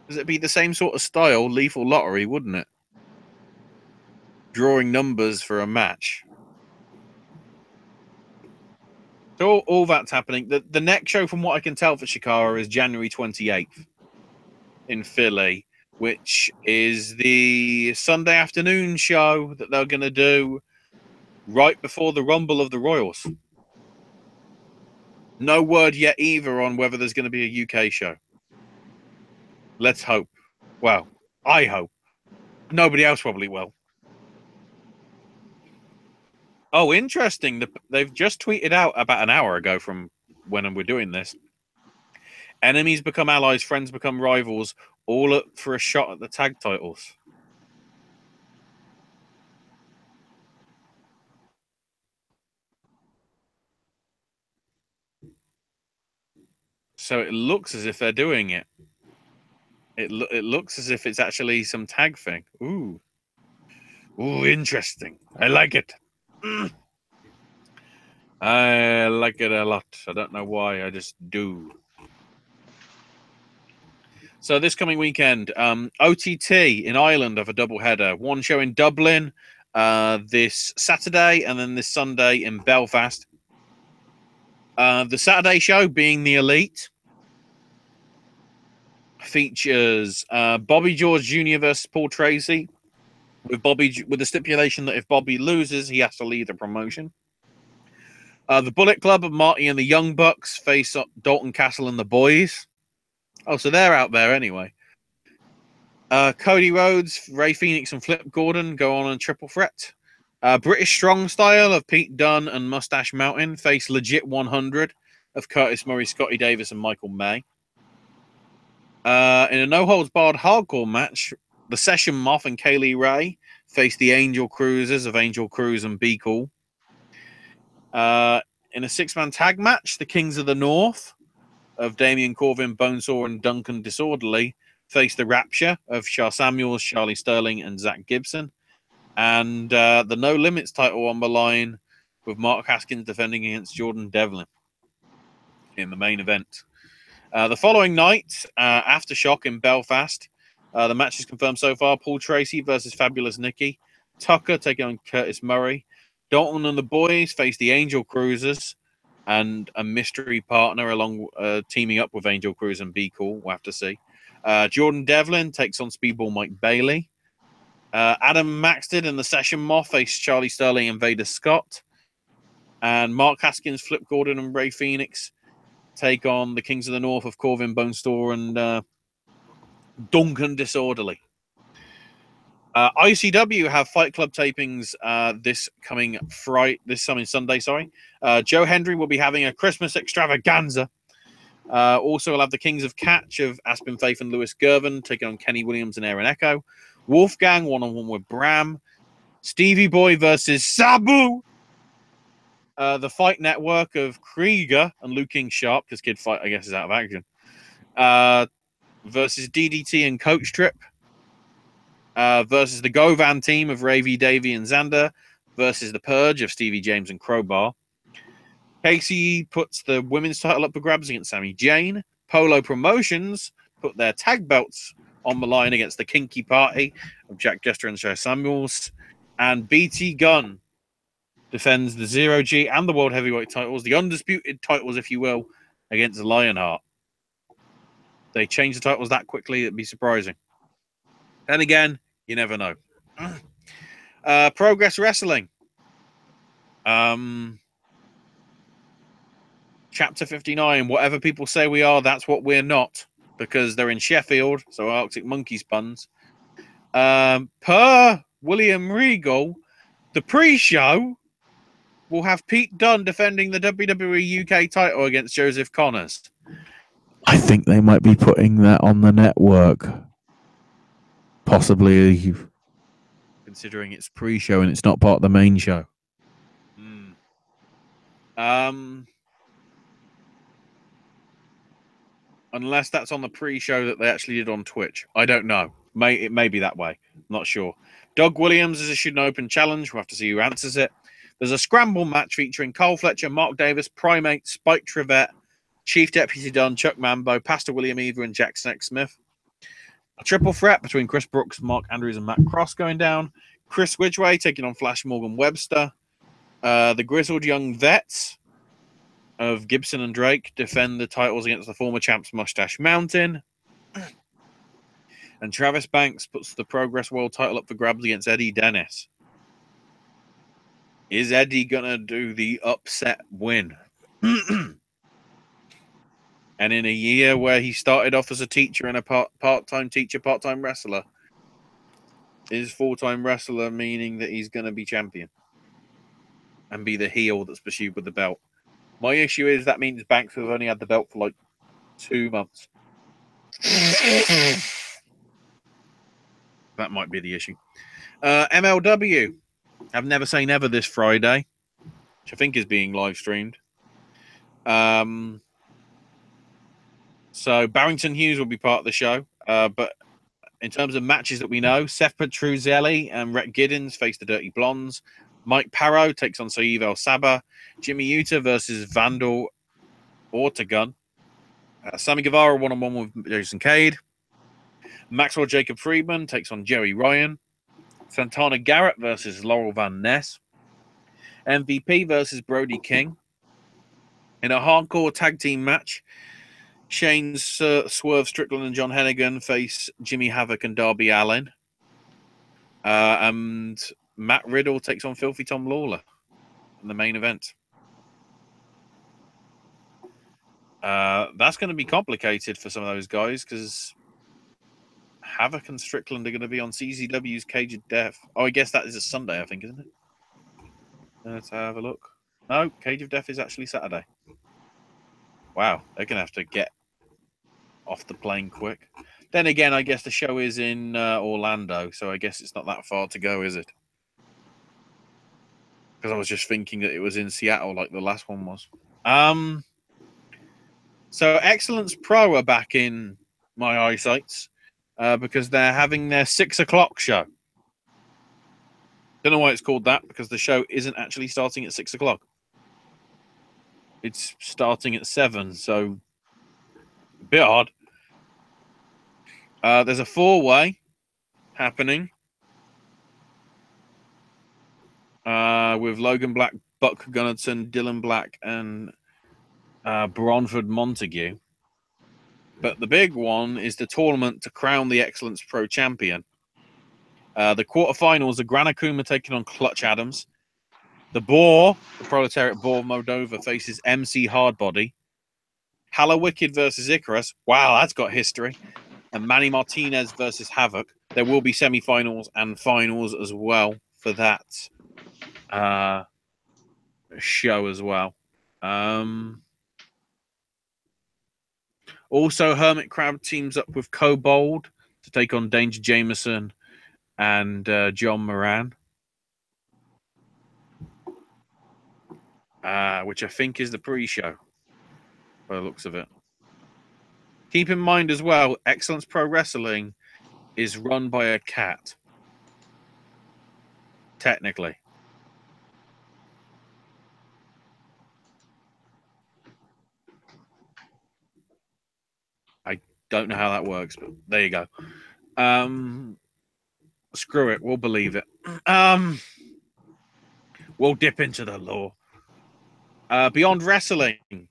Does it be the same sort of style, Lethal Lottery, wouldn't it? Drawing numbers for a match. So all that's happening. The next show, from what I can tell for Shikara, is January 28th in Philly, which is the Sunday afternoon show that they're going to do right before the Rumble of the Royals. No word yet either on whether there's going to be a UK show. Let's hope. Well, I hope. Nobody else probably will. Oh, interesting. They've just tweeted out about an hour ago from when we're doing this. Enemies become allies, friends become rivals, all up for a shot at the tag titles. So it looks as if they're doing it. It looks as if it's actually some tag thing. Ooh, interesting. I like it. I like it a lot. I don't know why. I just do. So this coming weekend, OTT in Ireland have a doubleheader. One show in Dublin this Saturday, and then this Sunday in Belfast. The Saturday show, being the Elite, features Bobby George Jr. versus Paul Tracy, with the stipulation that if Bobby loses, he has to leave the promotion. The Bullet Club of Marty and the Young Bucks face up Dalton Castle and the Boys. Oh, so they're out there anyway. Cody Rhodes, Ray Phoenix, and Flip Gordon go on a triple threat British Strong Style of Pete Dunne and Mustache Mountain face Legit 100 of Curtis Murray, Scotty Davis, and Michael May. In a no-holds-barred hardcore match, the Session Moth and Kaylee Ray face the Angel Cruisers of Angel Cruz and Be Cool. In a six-man tag match, the Kings of the North of Damian Corvin, Bonesaw, and Duncan Disorderly face the Rapture of Shah Samuels, Charlie Sterling, and Zach Gibson. And the No Limits title on the line with Mark Haskins defending against Jordan Devlin in the main event. The following night, Aftershock in Belfast. The match is confirmed so far. Paul Tracy versus Fabulous Nikki. Tucker taking on Curtis Murray. Dalton and the boys face the Angel Cruisers and a mystery partner along teaming up with Angel Cruz and Be Cool. We'll have to see. Jordan Devlin takes on Speedball Mike Bailey. Adam Maxted and the Session Moth face Charlie Sterling and Vader Scott. And Mark Haskins, Flip Gordon, and Ray Phoenix take on the Kings of the North of Corvin, Bonestor, and Duncan Disorderly. ICW have Fight Club tapings this coming Sunday. Joe Hendry will be having a Christmas extravaganza. Also, we'll have the Kings of Catch of Aspen Faith and Lewis Gervin taking on Kenny Williams and Aaron Echo. Wolfgang one-on-one with Bram. Stevie Boy versus Sabu. The Fight Network of Krieger and Luke King Sharp, because Kid Fight, I guess, is out of action. Versus DDT and Coach Trip. Versus the Govan team of Ravy, Davey, and Xander. Versus the Purge of Stevie James and Crowbar. Casey puts the women's title up for grabs against Sami Jane. Polo Promotions put their tag belts on the line against the Kinky Party of Jack Jester and Shea Samuels. And BT Gunn defends the Zero G and the World Heavyweight titles, the undisputed titles, if you will, against Lionheart. They change the titles that quickly, it'd be surprising. Then again, you never know. Progress Wrestling. Chapter 59. Whatever people say we are, that's what we're not. Because they're in Sheffield, so Arctic Monkeys puns. Per William Regal, the pre-show will have Pete Dunne defending the WWE UK title against Joseph Connors. I think they might be putting that on the network. Possibly. Considering it's pre-show and it's not part of the main show. Unless that's on the pre-show that they actually did on Twitch. I don't know. It may be that way. I'm not sure. Doug Williams has issued an open challenge. We'll have to see who answers it. There's a scramble match featuring Cole Fletcher, Mark Davis, Primate, Spike Trevette, Chief Deputy Dunn, Chuck Mambo, Pastor William Eva, and Jack Smith. A triple threat between Chris Brooks, Mark Andrews, and Matt Cross going down. Chris Widgway taking on Flash Morgan Webster. The Grizzled Young Vets of Gibson and Drake defend the titles against the former champs Mustache Mountain. And Travis Banks puts the Progress World title up for grabs against Eddie Dennis. Is Eddie going to do the upset win? And in a year where he started off as a teacher and a part-time teacher, part-time wrestler, is full-time wrestler meaning that he's going to be champion and be the heel that's pursued with the belt? My issue is that means Banks will have only had the belt for like 2 months. That might be the issue. MLW have Never Say Never this Friday, which I think is being live streamed. So Barrington Hughes will be part of the show. But in terms of matches that we know, Seth Petruzzelli and Rhett Giddens face the Dirty Blondes. Mike Parrow takes on Saeed El Saba. Jimmy Uta versus Vandal Ortegun. Sammy Guevara one-on-one with Jason Cade. Maxwell Jacob Friedman takes on Jerry Ryan. Santana Garrett versus Laurel Van Ness. MVP versus Brody King. In a hardcore tag team match, Shane Swerve Strickland and John Hennigan face Jimmy Havoc and Darby Allin. And Matt Riddle takes on Filthy Tom Lawler in the main event. That's going to be complicated for some of those guys because Havoc and Strickland are going to be on CZW's Cage of Death. Oh, I guess that is a Sunday, I think, isn't it? Let's have a look. No, Cage of Death is actually Saturday. Wow, they're going to have to get off the plane quick. Then again, I guess the show is in Orlando, so I guess it's not that far to go, is it? Because I was just thinking that it was in Seattle like the last one was. So Excellence Pro are back in my eyesights because they're having their 6 o'clock show. Don't know why it's called that, because the show isn't actually starting at 6 o'clock. It's starting at 7, so a bit odd. There's a 4-way happening with Logan Black, Buck Gunnarson, Dylan Black, and Bronford Montague. But the big one is the tournament to crown the Excellence Pro champion. The quarterfinals are Granakuma taking on Clutch Adams. The Boar, the Proletariat Boar Moldova, faces MC Hardbody. Hala Wicked versus Icarus. Wow, that's got history. And Manny Martinez versus Havoc. There will be semifinals and finals as well for that show as well. Also, Hermit Crab teams up with Kobold to take on Danger Jameson and John Moran. Which I think is the pre-show by the looks of it. Keep in mind as well, Excellence Pro Wrestling is run by a cat. Technically. I don't know how that works, but there you go. Screw it, we'll believe it. We'll dip into the lore. Beyond Wrestling,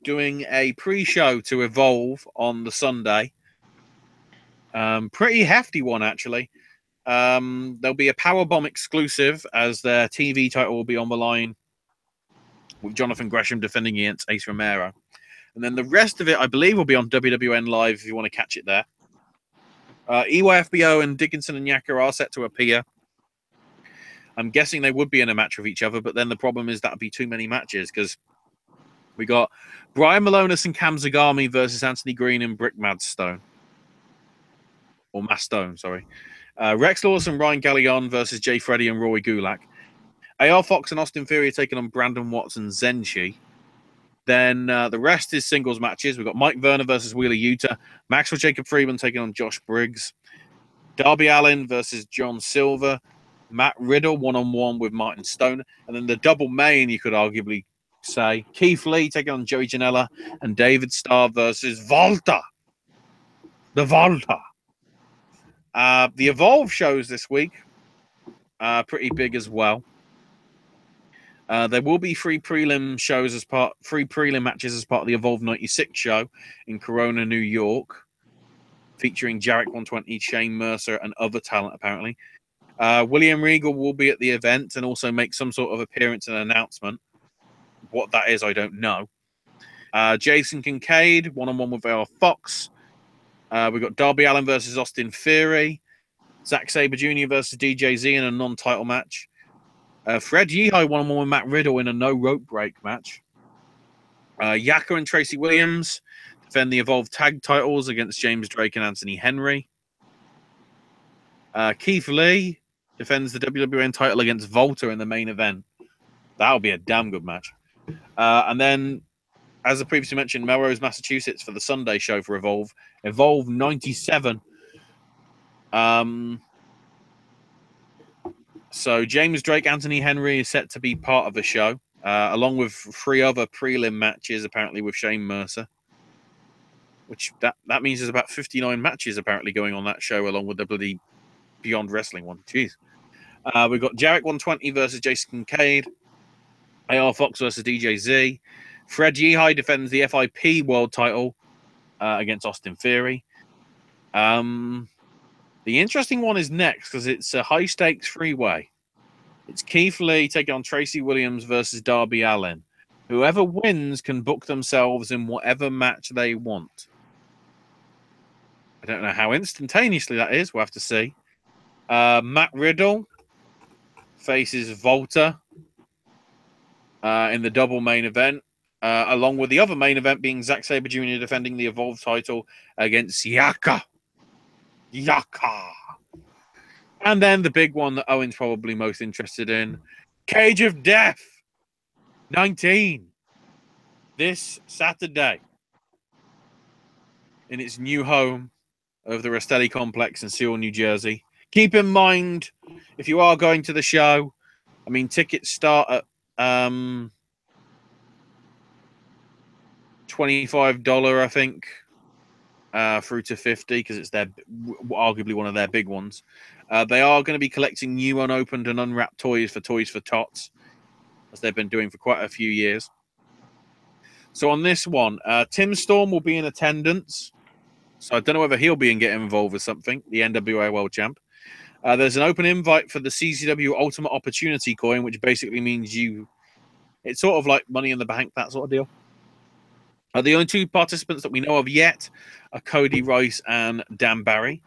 doing a pre-show to Evolve on the Sunday. Pretty hefty one, actually. There'll be a Powerbomb exclusive, as their TV title will be on the line with Jonathan Gresham defending against Ace Romero. And then the rest of it, I believe, will be on WWN Live if you want to catch it there. EYFBO and Dickinson and Yaka are set to appear. I'm guessing they would be in a match with each other, but then the problem is that would be too many matches, because we got Brian Malonis and Cam Zagami versus Anthony Green and Brick Madstone. Or Mastone, sorry. Rex Lawless and Ryan Gallion versus Jay Freddy and Roy Gulak. AR Fox and Austin Theory are taking on Brandon Watts and Zenshi. Then the rest is singles matches. We've got Mike Werner versus Wheeler Yuta. Maxwell Jacob Freeman taking on Josh Briggs. Darby Allin versus John Silver. Matt Riddle one-on-one with Martin Stone. And then the double main, you could arguably say. Keith Lee taking on Joey Janela. And David Starr versus Volta. The Volta. The Evolve shows this week. Pretty big as well. There will be three prelim matches as part of the Evolve 96 show in Corona, New York, featuring Jarek 120, Shane Mercer, and other talent, apparently. William Regal will be at the event and also make some sort of appearance and announcement. What that is, I don't know. Jason Kincaid, one-on-one with AR Fox. We've got Darby Allin versus Austin Theory. Zack Sabre Jr. versus DJZ in a non-title match. Fred Yehi one-on-one with Matt Riddle in a no-rope break match. Yaka and Tracy Williams defend the Evolve tag titles against James Drake and Anthony Henry. Keith Lee defends the WWN title against Volta in the main event. That'll be a damn good match. And then, as I previously mentioned, Melrose, Massachusetts for the Sunday show for Evolve. Evolve 97. So James Drake, Anthony Henry is set to be part of the show, along with 3 other prelim matches, apparently with Shane Mercer. Which that means there's about 59 matches apparently going on that show, along with the bloody Beyond Wrestling one. Jeez. We've got Jarek 120 versus Jason Kincaid. AR Fox versus DJZ. Fred Yehi defends the FIP world title against Austin Theory. The interesting one is next, because it's a high-stakes 3-way. It's Keith Lee taking on Tracy Williams versus Darby Allin. Whoever wins can book themselves in whatever match they want. I don't know how instantaneously that is. We'll have to see. Matt Riddle faces Volta in the double main event, along with the other main event being Zack Sabre Jr. defending the Evolve title against Yaka. And then the big one that Owen's probably most interested in, Cage of Death 19. This Saturday in its new home of the Rastelli Complex in Sewell, New Jersey. Keep in mind, if you are going to the show, I mean, tickets start at $25, I think, through to $50 because it's their arguably one of their big ones. They are going to be collecting new unopened and unwrapped toys for Tots, as they've been doing for quite a few years. So on this one, Tim Storm will be in attendance. So I don't know whether he'll be getting involved with something, the NWA World Champ. There's an open invite for the CZW Ultimate Opportunity coin, which basically means it's sort of like Money in the Bank, that sort of deal. The only two participants that we know of yet are Cody Rice and Dan Barry.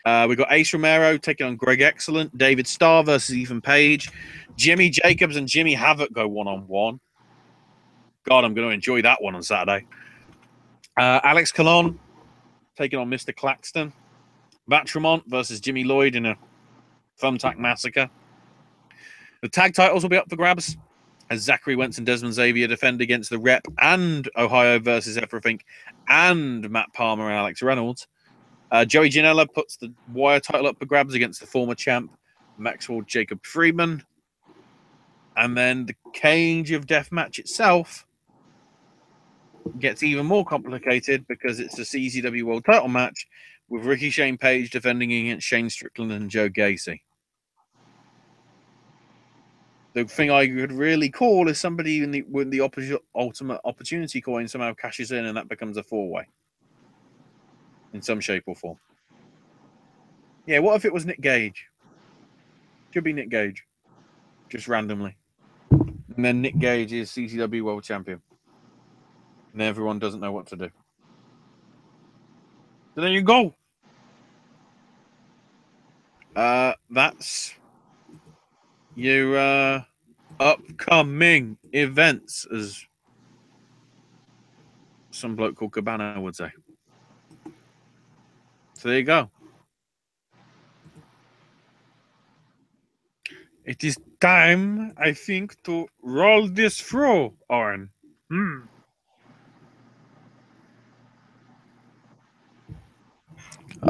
We've got Ace Romero taking on Greg Excellent, David Starr versus Ethan Page, Jimmy Jacobs and Jimmy Havoc go one-on-one. God, I'm going to enjoy that one on Saturday. Alex Colon taking on Mr. Claxton. Matt Tremont versus Jimmy Lloyd in a Thumbtack Massacre. The tag titles will be up for grabs as Zachary Wentz and Desmond Xavier defend against the Rep and Ohio versus Everything and Matt Palmer and Alex Reynolds. Joey Janela puts the Wire title up for grabs against the former champ Maxwell Jacob Friedman. And then the Cage of Death match itself gets even more complicated because it's the CZW World title match with Ricky Shane Page defending against Shane Strickland and Joe Gacy. The thing I would really call is somebody when the Ultimate Opportunity coin somehow cashes in and that becomes a four-way in some shape or form. Yeah, what if it was Nick Gage? Could be Nick Gage, just randomly. And then Nick Gage is CZW World Champion. And everyone doesn't know what to do. So there you go. That's your upcoming events, as some bloke called Cabana would say. So there you go. It is time, I think, to roll this through, Oren.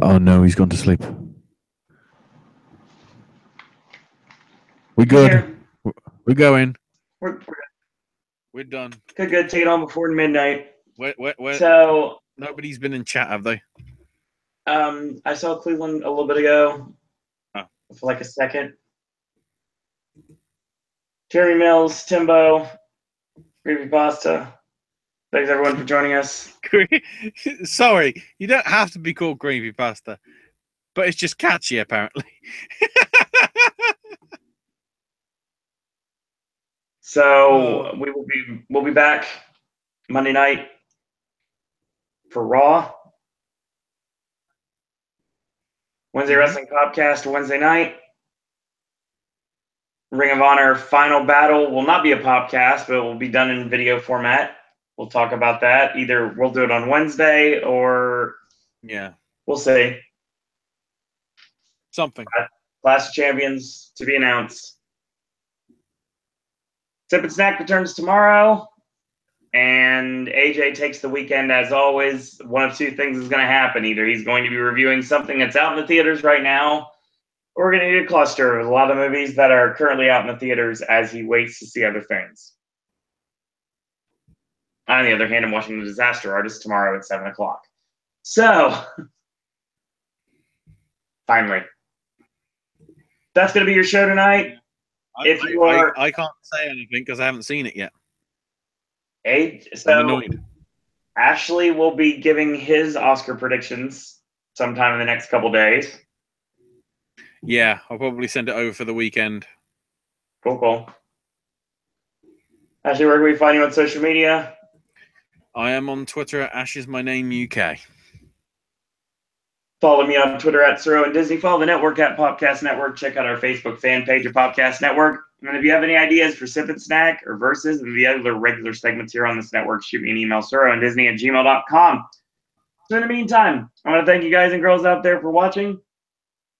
Oh no, he's gone to sleep. We good. We're going. We're done. Good. Take it on before midnight. Wait. So nobody's been in chat, have they? I saw Cleveland a little bit ago. For like a second. Jeremy Mills, Timbo, Gravy Pasta. Thanks everyone for joining us. Sorry, you don't have to be called Gravy Pasta, but it's just catchy apparently. So we'll be back Monday night for Raw. Wednesday Wrestling Popcast Wednesday night. Ring of Honor Final Battle will not be a podcast, but it will be done in video format. We'll talk about that. Either we'll do it on Wednesday or we'll see. Something. Clash of Champions to be announced. Sip and Snack returns tomorrow, and AJ takes the weekend as always. One of two things is going to happen. Either he's going to be reviewing something that's out in the theaters right now, or we're going to need a cluster of a lot of movies that are currently out in the theaters as he waits to see other things. On the other hand, I'm watching The Disaster Artist tomorrow at 7 o'clock. So, finally. That's going to be your show tonight. I can't say anything because I haven't seen it yet. So I'm annoyed. Ashley will be giving his Oscar predictions sometime in the next couple days. Yeah, I'll probably send it over for the weekend. Cool. Ashley, where can we find you on social media? I am on Twitter at Ash is my name UK. Follow me on Twitter at Suro and Disney. Follow the network at Popcast Network. Check out our Facebook fan page at Popcast Network. And if you have any ideas for Sip and Snack or Versus and the other regular segments here on this network, shoot me an email, suroanddisney@gmail.com. So in the meantime, I want to thank you guys and girls out there for watching.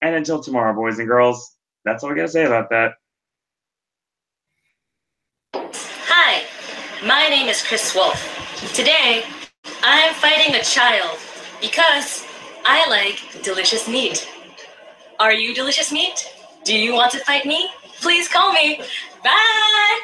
And until tomorrow, boys and girls, that's all we got to say about that. Hi, my name is Chris Wolf. Today, I'm fighting a child because I like delicious meat. Are you delicious meat? Do you want to fight me? Please call me. Bye!